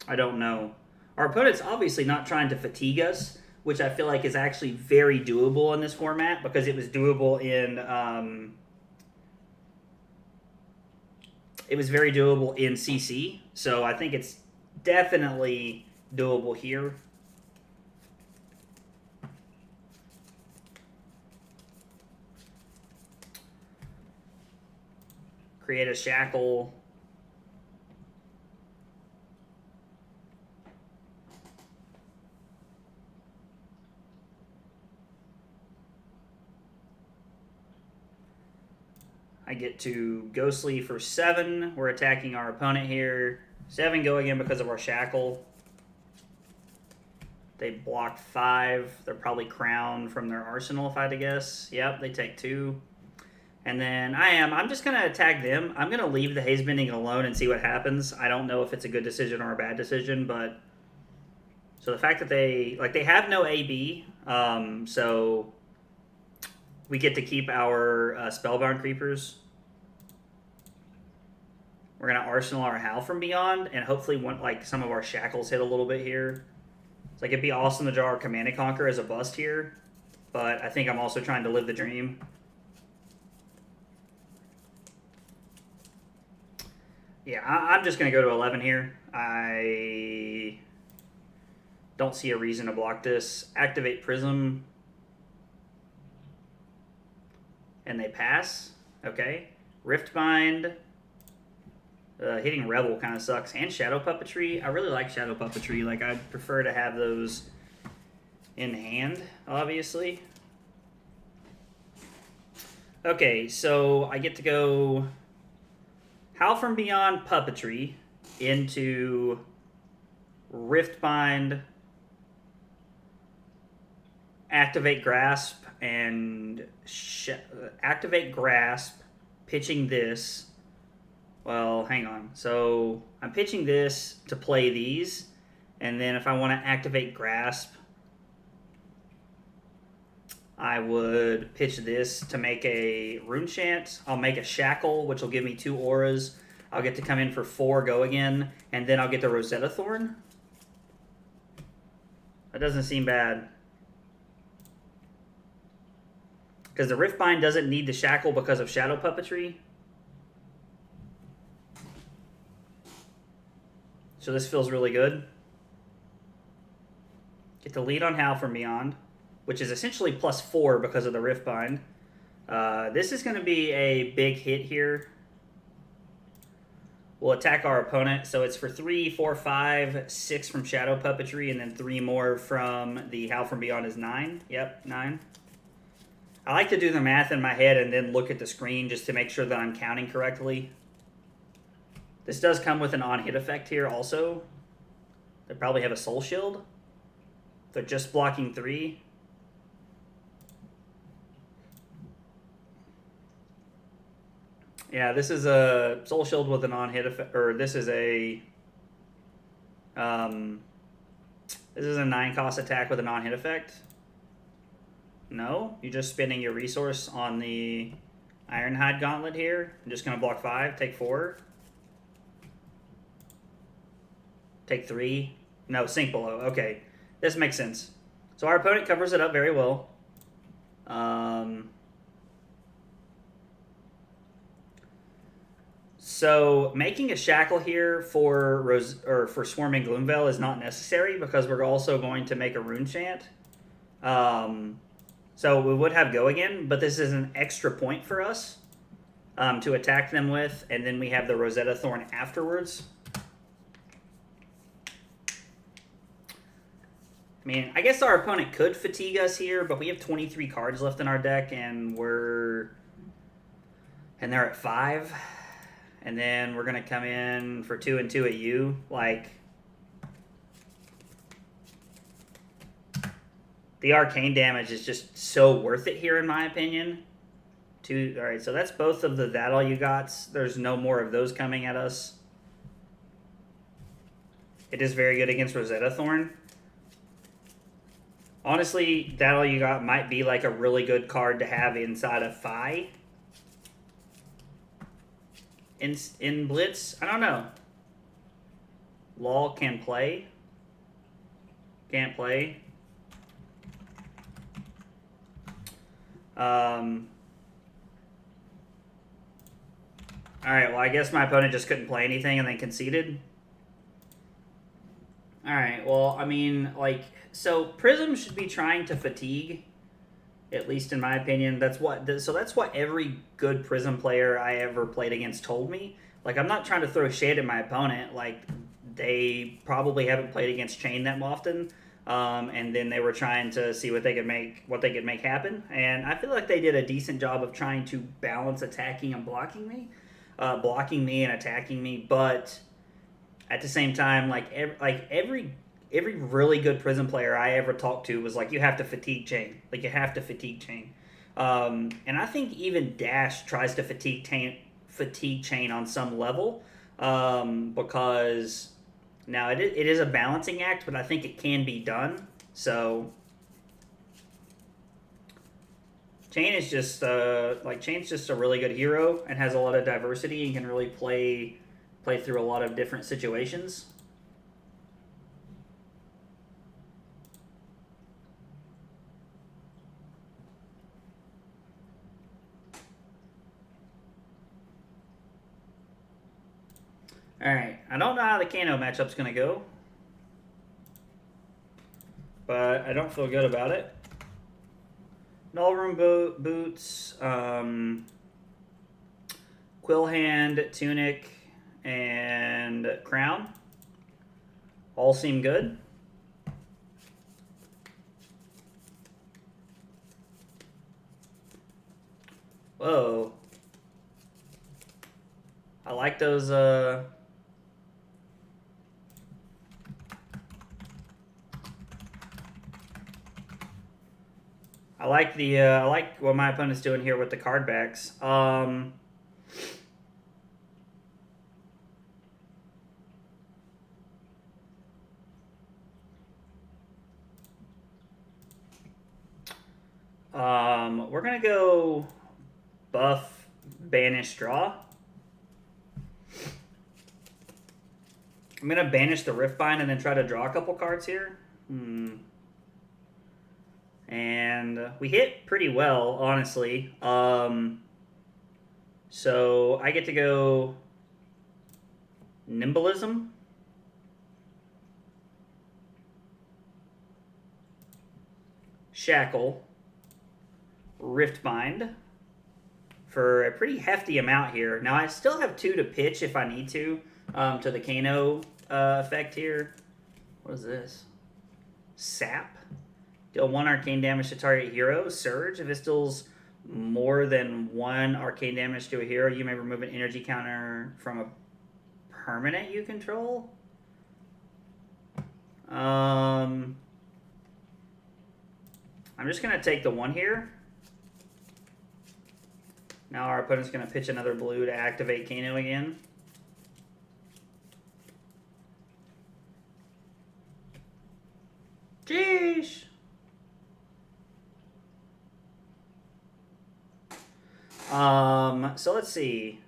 I don't know. Our opponent's obviously not trying to fatigue us, which I feel like is actually very doable in this format, because it was doable in... it was very doable in CC, so I think it's definitely doable here. Create a Shackle. I get to Ghostly for 7. We're attacking our opponent here. 7 go again because of our Shackle. They blocked 5. They're probably crowned from their arsenal, if I had to guess. Yep, they take 2. And then I'm just going to attack them. I'm going to leave the Haze Bending alone and see what happens. I don't know if it's a good decision or a bad decision, but... So the fact that they have no AB, so... We get to keep our Spellbound Creepers. We're going to Arsenal our Howl from Beyond, and hopefully some of our Shackles hit a little bit here. It's like, it'd be awesome to draw our Command and Conquer as a bust here, but I think I'm also trying to live the dream. Yeah, I'm just going to go to 11 here. I don't see a reason to block this. Activate Prism. And they pass. Okay. Riftbind. Hitting Rebel kind of sucks. And Shadow Puppetry. I really like Shadow Puppetry. Like, I'd prefer to have those in hand, obviously. Okay, so I get to go Howl from Beyond Puppetry into Riftbind, Activate Grasp, and Activate Grasp, pitching this. Well, hang on. So I'm pitching this to play these, and then if I want to activate Grasp, I would pitch this to make a Rune Chant. I'll make a Shackle, which will give me 2 auras. I'll get to come in for 4 go again, and then I'll get the Rosetta Thorn. That doesn't seem bad. Because the Riftbind doesn't need the Shackle because of Shadow Puppetry. So this feels really good. Get the lead on Howl from Beyond, which is essentially +4 because of the Riftbind. This is going to be a big hit here. We'll attack our opponent. So it's for 3, 4, 5, 6 from Shadow Puppetry, and then 3 more from the Howl from Beyond is 9. Yep, 9. I like to do the math in my head and then look at the screen just to make sure that I'm counting correctly. This does come with an on-hit effect here also. They probably have a Soul Shield. They're just blocking 3. Yeah, this is a Soul Shield with an on-hit effect, or this is a 9-cost attack with an on-hit effect. No, you're just spending your resource on the Ironhide Gauntlet here. I'm just going to block 5, take 4. Take 3. No, sink below. Okay, this makes sense. So our opponent covers it up very well. So making a Shackle here for Swarming Gloomveil is not necessary because we're also going to make a Rune Chant. So we would have go again, but this is an extra point for us to attack them with, and then we have the Rosetta Thorn afterwards. I mean, I guess our opponent could fatigue us here, but we have 23 cards left in our deck, and they're at 5. And then we're going to come in for 2 and 2 at you. Like, the arcane damage is just so worth it here, in my opinion. All right, so that's both of the That All You Gots. There's no more of those coming at us. It is very good against Rosetta Thorn. Honestly, That All You Got might be like a really good card to have inside of Fi. In Blitz, I don't know. Law can play. Can't play. Alright, well, I guess my opponent just couldn't play anything and then conceded. Alright, well, I mean, like, so Prism should be trying to fatigue, at least in my opinion. That's what every good Prism player I ever played against told me. Like, I'm not trying to throw shade at my opponent. Like, they probably haven't played against Chane that often. And then they were trying to see what they could make happen. And I feel like they did a decent job of trying to balance attacking and blocking me and attacking me. But at the same time, every really good Prism player I ever talked to was like, you have to fatigue Chane. Like, you have to fatigue Chane. And I think even Dash tries to fatigue Chane on some level, because now it is a balancing act, but I think it can be done. So Chane is just Chane's just a really good hero and has a lot of diversity and can really play through a lot of different situations. Alright, I don't know how the Kano matchup's going to go, but I don't feel good about it. Null Room Boots, Quill Hand, Tunic, and Crown all seem good. Whoa. I like those, I like the, I like what my opponent's doing here with the card backs. We're gonna go buff, banish, draw. I'm gonna banish the Riftbind and then try to draw a couple cards here. And we hit pretty well, honestly. So I get to go Nimblism. Shackle. Riftbind. For a pretty hefty amount here. Now I still have 2 to pitch if I need to the Kano effect here. What is this? Sap. Deal 1 arcane damage to target hero. Surge. If it deals more than 1 arcane damage to a hero, you may remove an energy counter from a permanent you control. I'm just going to take the 1 here. Now our opponent's going to pitch another blue to activate Kano again. Jeez. So let's see.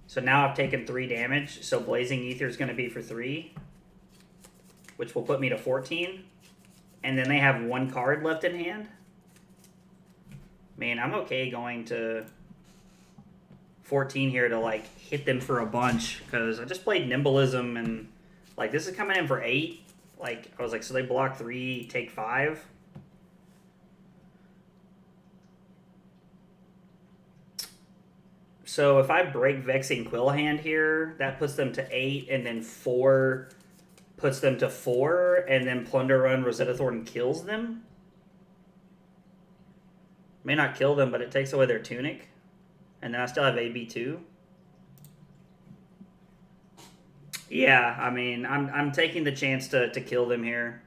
So now I've taken 3 damage, so Blazing Ether is going to be for 3, which will put me to 14. And then they have 1 card left in hand. Man, I'm okay going to 14 here to, like, hit them for a bunch, because I just played Nimblism, and, like, this is coming in for 8. Like, I was like, so they block 3, take 5. So if I break Vexing Quillhand here, that puts them to 8, and then 4 puts them to 4, and then Plunder Run Rosetta Thorn kills them. May not kill them, but it takes away their tunic. And then I still have AB2. Yeah, I mean, I'm taking the chance to kill them here.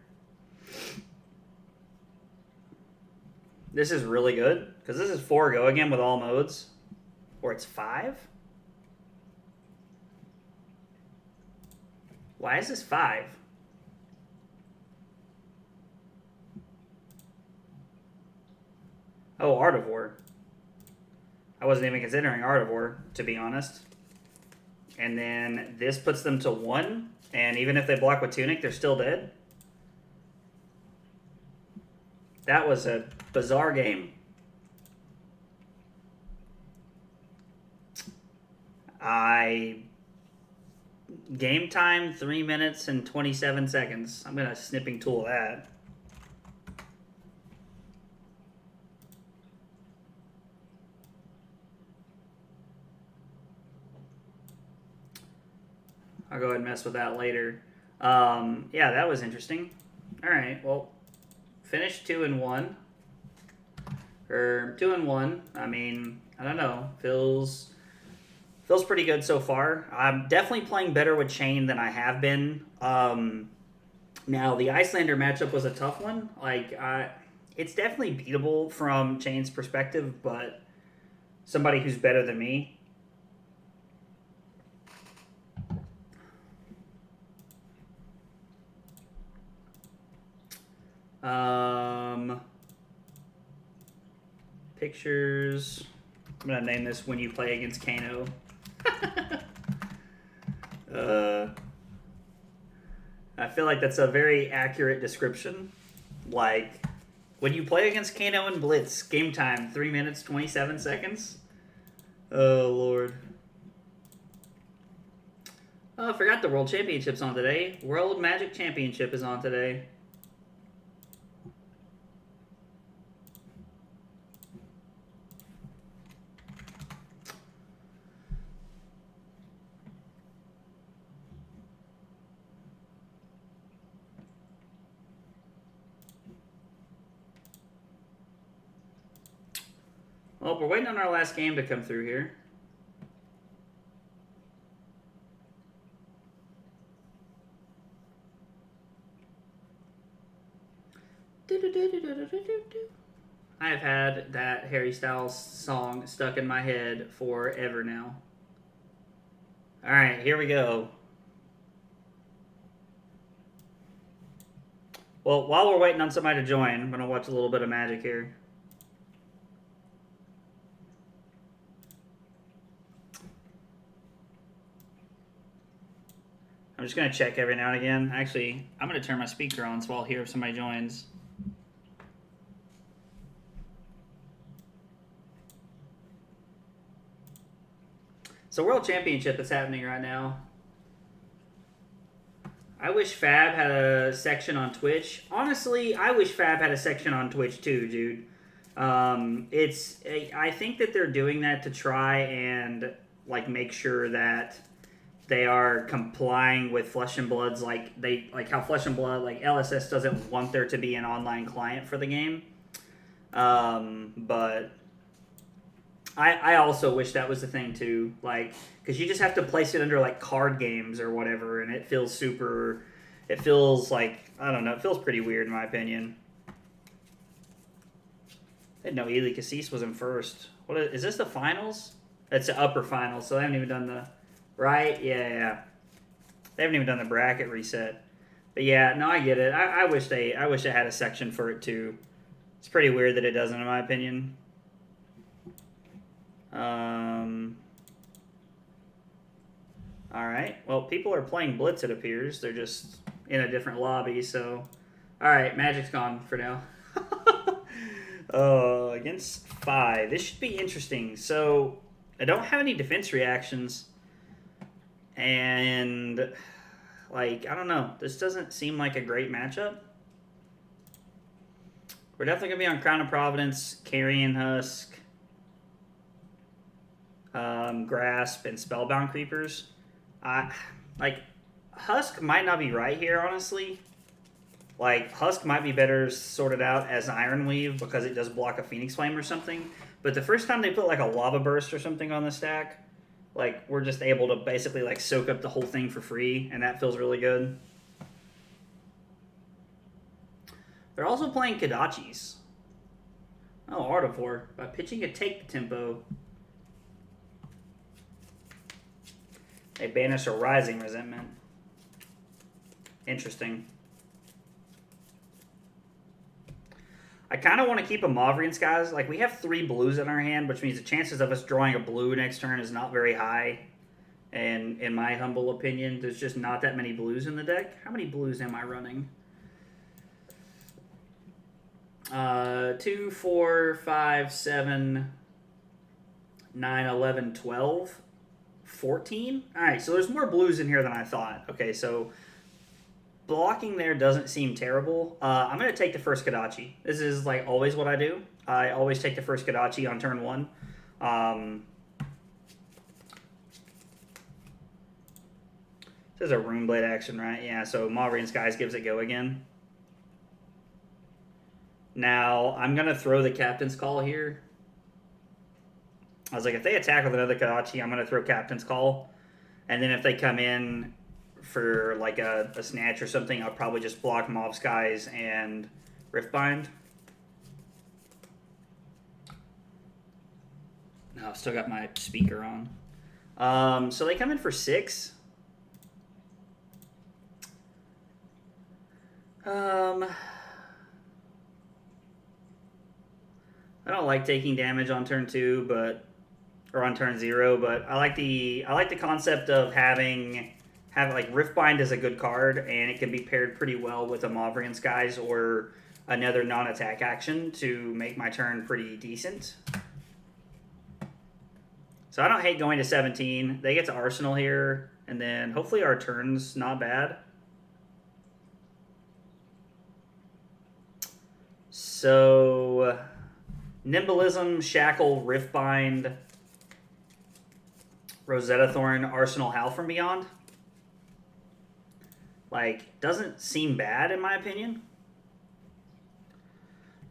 This is really good, because this is 4 go again with all modes. Or it's 5? Why is this 5? Oh, Art of War. I wasn't even considering Art of War, to be honest. And then this puts them to 1, and even if they block with Tunic, they're still dead. That was a bizarre game. Game time, 3 minutes and 27 seconds. I'm going to snipping tool that. I'll go ahead and mess with that later. Yeah, that was interesting. All right, well, finished 2-1. Or 2-1. I mean, I don't know. Feels pretty good so far. I'm definitely playing better with Chane than I have been. Now, the Icelander matchup was a tough one. Like, it's definitely beatable from Chane's perspective, but somebody who's better than me. Pictures. I'm going to name this When You Play Against Kano. I feel like that's a very accurate description. Like, when you play against Kano and Blitz, game time, 3 minutes, 27 seconds. Oh, Lord. Oh, I forgot the World Championship's on today. World Magic Championship is on today. Well, we're waiting on our last game to come through here. I have had that Harry Styles song stuck in my head forever now. All right, here we go. Well, while we're waiting on somebody to join, I'm going to watch a little bit of Magic here. I'm just going to check every now and again. Actually, I'm going to turn my speaker on so I'll hear if somebody joins. So World Championship is happening right now. I wish Fab had a section on Twitch. Honestly, I wish Fab had a section on Twitch too, dude. I think that they're doing that to try and like make sure that they are complying with Flesh and Blood's like how Flesh and Blood, like LSS doesn't want there to be an online client for the game. But I also wish that was the thing too, like, because you just have to place it under like card games or whatever, and it feels like, I don't know, it feels pretty weird in my opinion. I didn't know Ely Cassis was in first. What is this, the finals? It's the upper finals, so they haven't even done the, right? Yeah. They haven't even done the bracket reset. But yeah, no, I get it. I wish they had a section for it too. It's pretty weird that it doesn't, in my opinion. All right. Well, people are playing Blitz, it appears. They're just in a different lobby, so... All right, Magic's gone for now. Against 5. This should be interesting. So, I don't have any defense reactions. And, like, I don't know. This doesn't seem like a great matchup. We're definitely going to be on Crown of Providence, Carrion Husk, Grasp, and Spellbound Creepers. Like, Husk might not be right here, honestly. Like, Husk might be better sorted out as Ironweave because it does block a Phoenix Flame or something. But the first time they put, like, a Lava Burst or something on the stack, like, we're just able to basically, like, soak up the whole thing for free, and that feels really good. They're also playing Kodachis. Oh, Artivore. By pitching a Take the Tempo. They banish a Rising Resentment. Interesting. I kind of want to keep a Mauvrion Skies. Like, we have 3 blues in our hand, which means the chances of us drawing a blue next turn is not very high. And in my humble opinion, there's just not that many blues in the deck. How many blues am I running? 2, 4, 5, 7, 9, 11, 12, 14. All right, so there's more blues in here than I thought. Okay, so blocking there doesn't seem terrible. I'm going to take the first Kodachi. This is like always what I do. I always take the first Kodachi on turn 1. This is a Runeblade action, right? Yeah, so Mauvrion Skies gives it go again. Now, I'm going to throw the Captain's Call here. I was like, if they attack with another Kodachi, I'm going to throw Captain's Call. And then if they come in for like a snatch or something, I'll probably just block Mauve Skies and Riftbind. No, I've still got my speaker on. So they come in for 6. I don't like taking damage on turn 2, or on turn 0, but I like the concept of having like Riftbind is a good card, and it can be paired pretty well with a Mauvrion Skies or another non-attack action to make my turn pretty decent. So I don't hate going to 17. They get to Arsenal here, and then hopefully our turn's not bad. So Nimbalism, Shackle, Riftbind, Rosetta Thorn, Arsenal, Howl from Beyond. Like, doesn't seem bad in my opinion.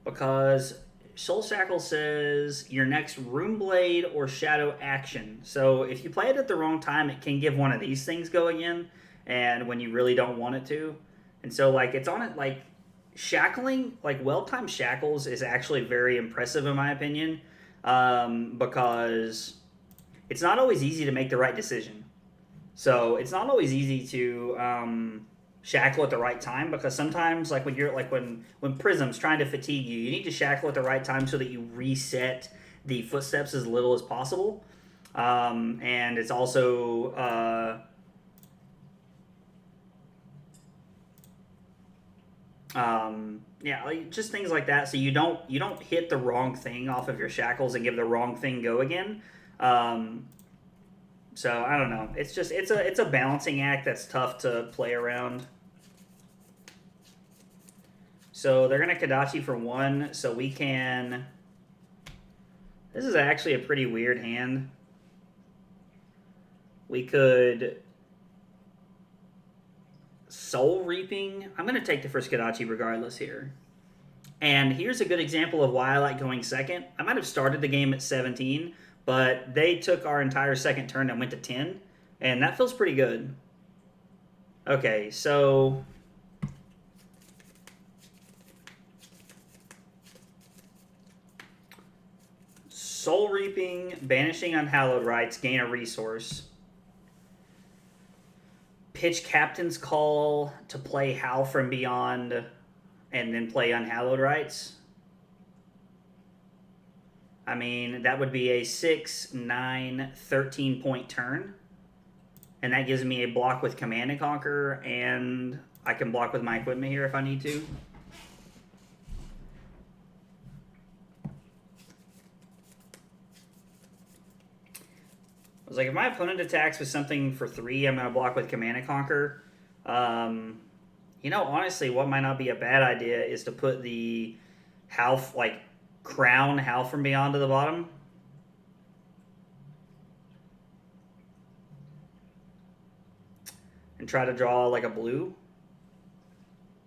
Because Soul Shackle says your next Rune Blade or Shadow action. So if you play it at the wrong time, it can give one of these things go again, and when you really don't want it to. And so like it's on it like shackling, like well-timed shackles is actually very impressive in my opinion, because it's not always easy to make the right decision. So it's not always easy to shackle at the right time, because sometimes like when you're like when Prism's trying to fatigue you, you need to shackle at the right time so that you reset the footsteps as little as possible. And it's also yeah, like just things like that, so you don't hit the wrong thing off of your shackles and give the wrong thing go again. So I don't know. It's just it's a balancing act that's tough to play around. So they're gonna Kadachi for 1, so we can. This is actually a pretty weird hand. We could Soul Reaping. I'm gonna take the first Kadachi regardless here. And here's a good example of why I like going second. I might have started the game at 17, but they took our entire second turn and went to 10, and that feels pretty good. Okay, so Soul Reaping, banishing Unhallowed Rites, gain a resource. Pitch Captain's Call to play Howl from Beyond and then play Unhallowed Rites. I mean, that would be a 6, 9, 13-point turn. And that gives me a block with Command and Conquer, and I can block with my equipment here if I need to. I was like, if my opponent attacks with something for 3, I'm going to block with Command and Conquer. You know, honestly, what might not be a bad idea is to put the Howl, like, Crown Howl from Beyond to the bottom. And try to draw, like, a blue.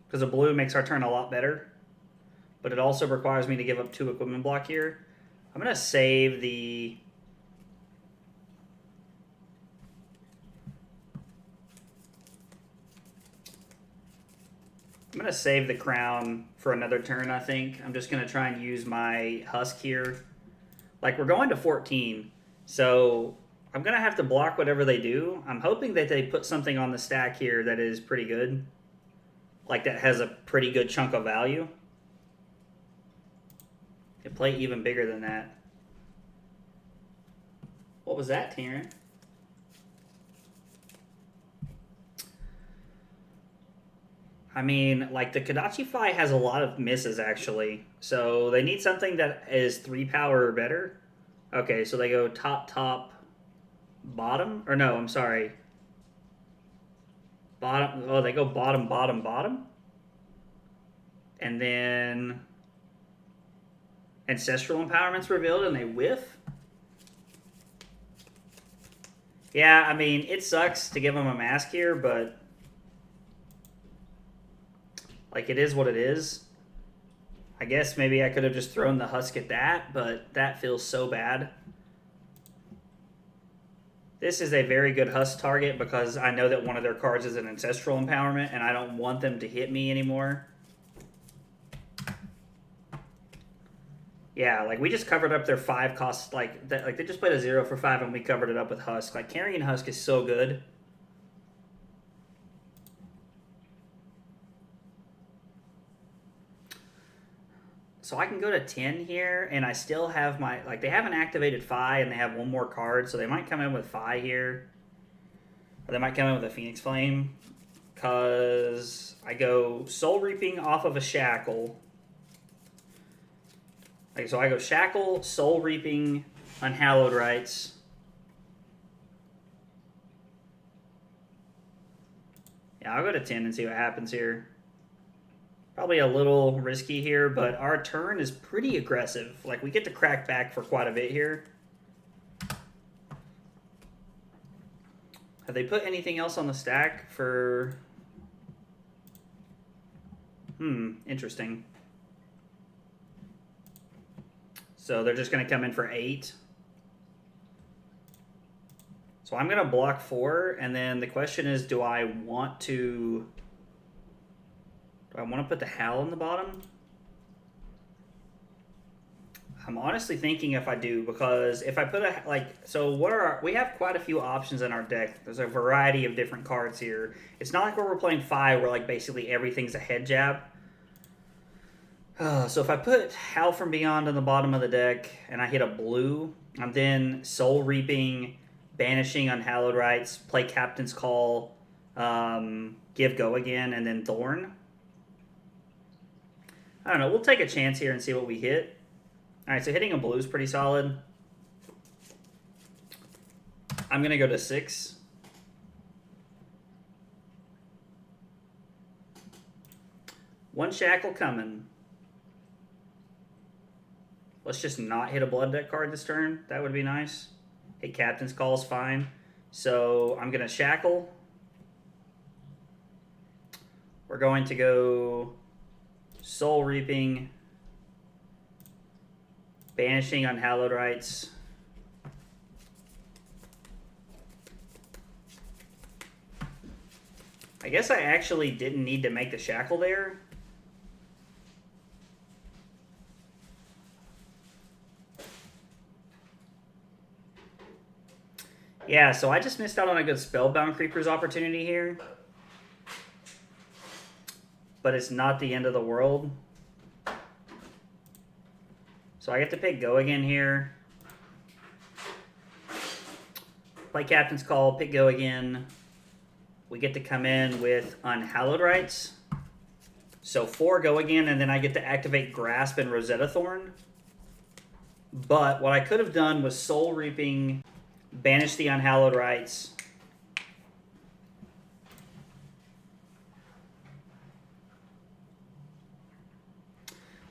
Because a blue makes our turn a lot better. But it also requires me to give up 2 equipment block here. I'm going to save the... I'm going to save the Crown for another turn, I think. I'm just going to try and use my Husk here. Like, we're going to 14, so I'm going to have to block whatever they do. I'm hoping that they put something on the stack here that is pretty good. Like, that has a pretty good chunk of value. They play even bigger than that. What was that, Taryn? I mean, like, the Kadachi Fi has a lot of misses, actually. So they need something that is 3 power or better. Okay, so they go top, top, bottom? Or no, I'm sorry. Bottom. Oh, they go bottom, bottom, bottom. And then Ancestral Empowerment's revealed and they whiff. Yeah, I mean, it sucks to give them a mask here, but... like, it is what it is. I guess maybe I could have just thrown the Husk at that, but that feels so bad. This is a very good Husk target because I know that one of their cards is an Ancestral Empowerment, and I don't want them to hit me anymore. Yeah, like, we just covered up their 5 cost, like they just played a 0 for 5, and we covered it up with Husk. Like, carrying Husk is so good. So I can go to 10 here, and I still have my... like, they haven't activated Fi, and they have 1 more card, so they might come in with Fi here. Or they might come in with a Phoenix Flame. Because I go Soul Reaping off of a Shackle. Like, so I go Shackle, Soul Reaping, Unhallowed Rites. Yeah, I'll go to 10 and see what happens here. Probably a little risky here, but our turn is pretty aggressive. Like, we get to crack back for quite a bit here. Have they put anything else on the stack for... interesting. So they're just going to come in for 8. So I'm going to block 4, and then the question is, do I want to put the Howl in the bottom? I'm honestly thinking if I do, because if I put we have quite a few options in our deck. There's a variety of different cards here. It's not like we're playing 5 where like basically everything's a head jab. So if I put Howl from Beyond on the bottom of the deck and I hit a blue, I'm then Soul Reaping, banishing Unhallowed Rites, play Captain's Call, give Go Again, and then Thorn. I don't know. We'll take a chance here and see what we hit. All right, so hitting a blue is pretty solid. I'm going to go to 6. One Shackle coming. Let's just not hit a Blood Deck card this turn. That would be nice. Hit Captain's Call is fine. So I'm going to Shackle. We're going to go Soul Reaping, banishing Unhallowed Rites. I guess I actually didn't need to make the Shackle there. Yeah, so I just missed out on a good Spellbound Creepers opportunity here. But it's not the end of the world. So I get to pick Go Again here. Play Captain's Call, pick Go Again. We get to come in with Unhallowed Rites. So 4 Go Again, and then I get to activate Grasp and Rosetta Thorn. But what I could have done was Soul Reaping, banish the Unhallowed Rites.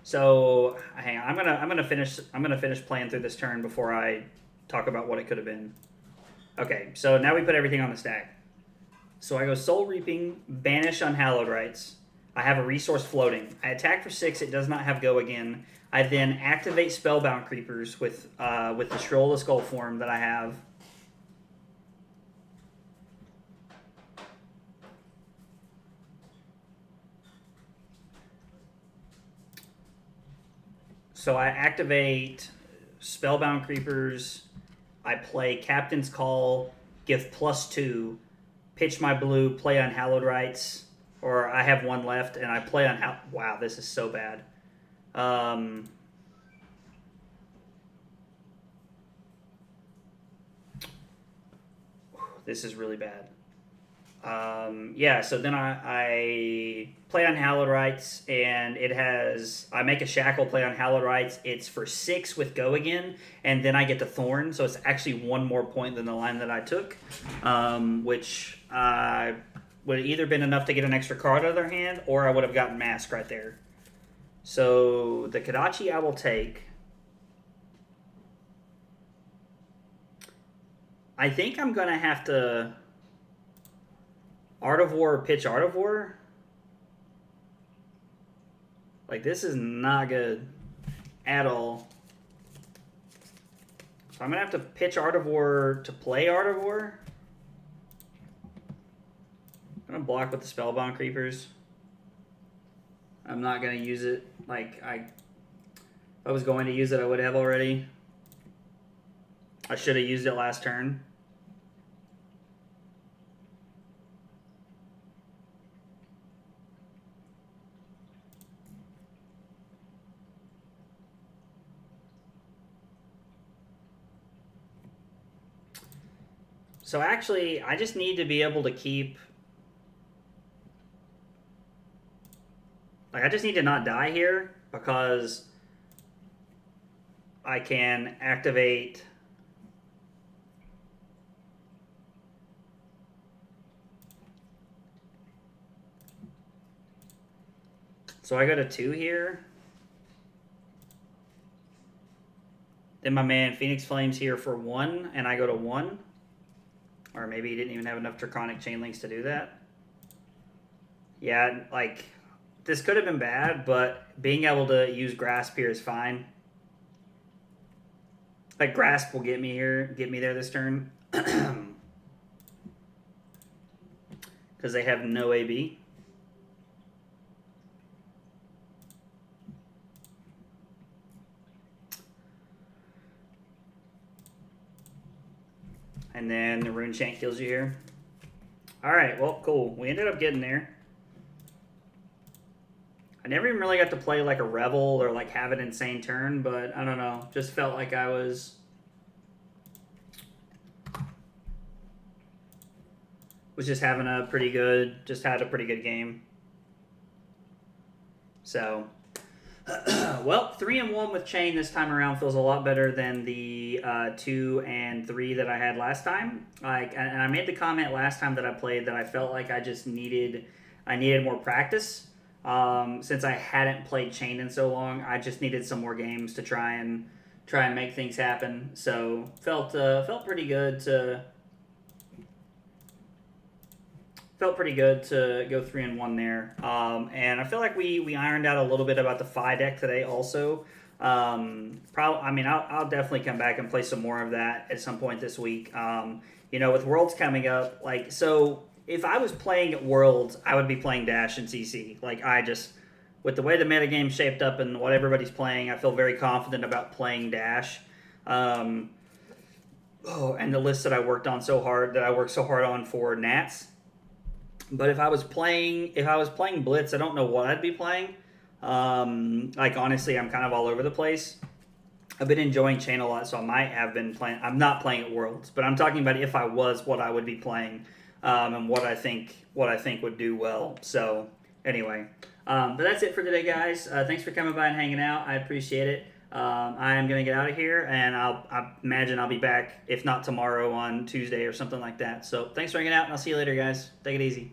So hang on, I'm gonna finish playing through this turn before I talk about what it could have been. Okay, so now we put everything on the stack. So I go Soul Reaping, banish Unhallowed Rites. I have a resource floating. I attack for 6. It does not have Go Again. I then activate Spellbound Creepers with the Scroll of the Skull form that I have. So I activate Spellbound Creepers. I play Captain's Call, give +2, pitch my blue, play Unhallowed Rites, or I have 1 left, and I play Unhallowed. Wow, this is so bad. This is really bad. Yeah, so then I play Unhallowed Rites, and it has, I make a Shackle, play Unhallowed Rites. It's for 6 with Go Again, and then I get to Thorn, so it's actually 1 more point than the line that I took, which would have either been enough to get an extra card out of their hand, or I would have gotten Mask right there. So the Kodachi I will take. I think I'm going to have to Art of War, pitch Art of War. Like, this is not good at all. So I'm going to have to pitch Art of War to play Art of War. I'm going to block with the Spellbound Creepers. I'm not going to use it. Like, if I was going to use it, I would have already. I should have used it last turn. So actually, I just need to be able to keep... Like, I just need to not die here, because I can activate... So I go to 2 here. Then my man Phoenix Flames here for 1, and I go to 1. Or maybe he didn't even have enough Draconic Chain Links to do that. Yeah, like, this could have been bad, but being able to use Grasp here is fine. Like Grasp will get me here, get me there this turn. Because they have no AB. And then the Rune Chant kills you here. Alright, well, cool. We ended up getting there. I never even really got to play like a Revel or like have an insane turn, but I don't know. Just felt like I was just having a pretty good, had a pretty good game. So, well, 3-1 with Chane this time around feels a lot better than the 2 and 3 that I had last time. And I made the comment last time that I played that I felt like I just needed more practice. Since I hadn't played Chane in so long, I just needed some more games to try and make things happen. So felt pretty good to go 3-1 there. And I feel like we ironed out a little bit about the Phi deck today also. I mean, I'll definitely come back and play some more of that at some point this week. With Worlds coming up, so if I was playing at Worlds, I would be playing Dash and CC. With the way the metagame shaped up and what everybody's playing, I feel very confident about playing Dash. And the list that I worked so hard on for Nats. But if I was playing Blitz, I don't know what I'd be playing. Honestly, I'm kind of all over the place. I've been enjoying Chane a lot, so I might have been playing. I'm not playing at Worlds, but I'm talking about if I was, what I would be playing, and what I think would do well. So anyway, but that's it for today, guys. Thanks for coming by and hanging out. I appreciate it. I am gonna get out of here, and I imagine I'll be back, if not tomorrow, on Tuesday or something like that. So thanks for hanging out, and I'll see you later, guys. Take it easy.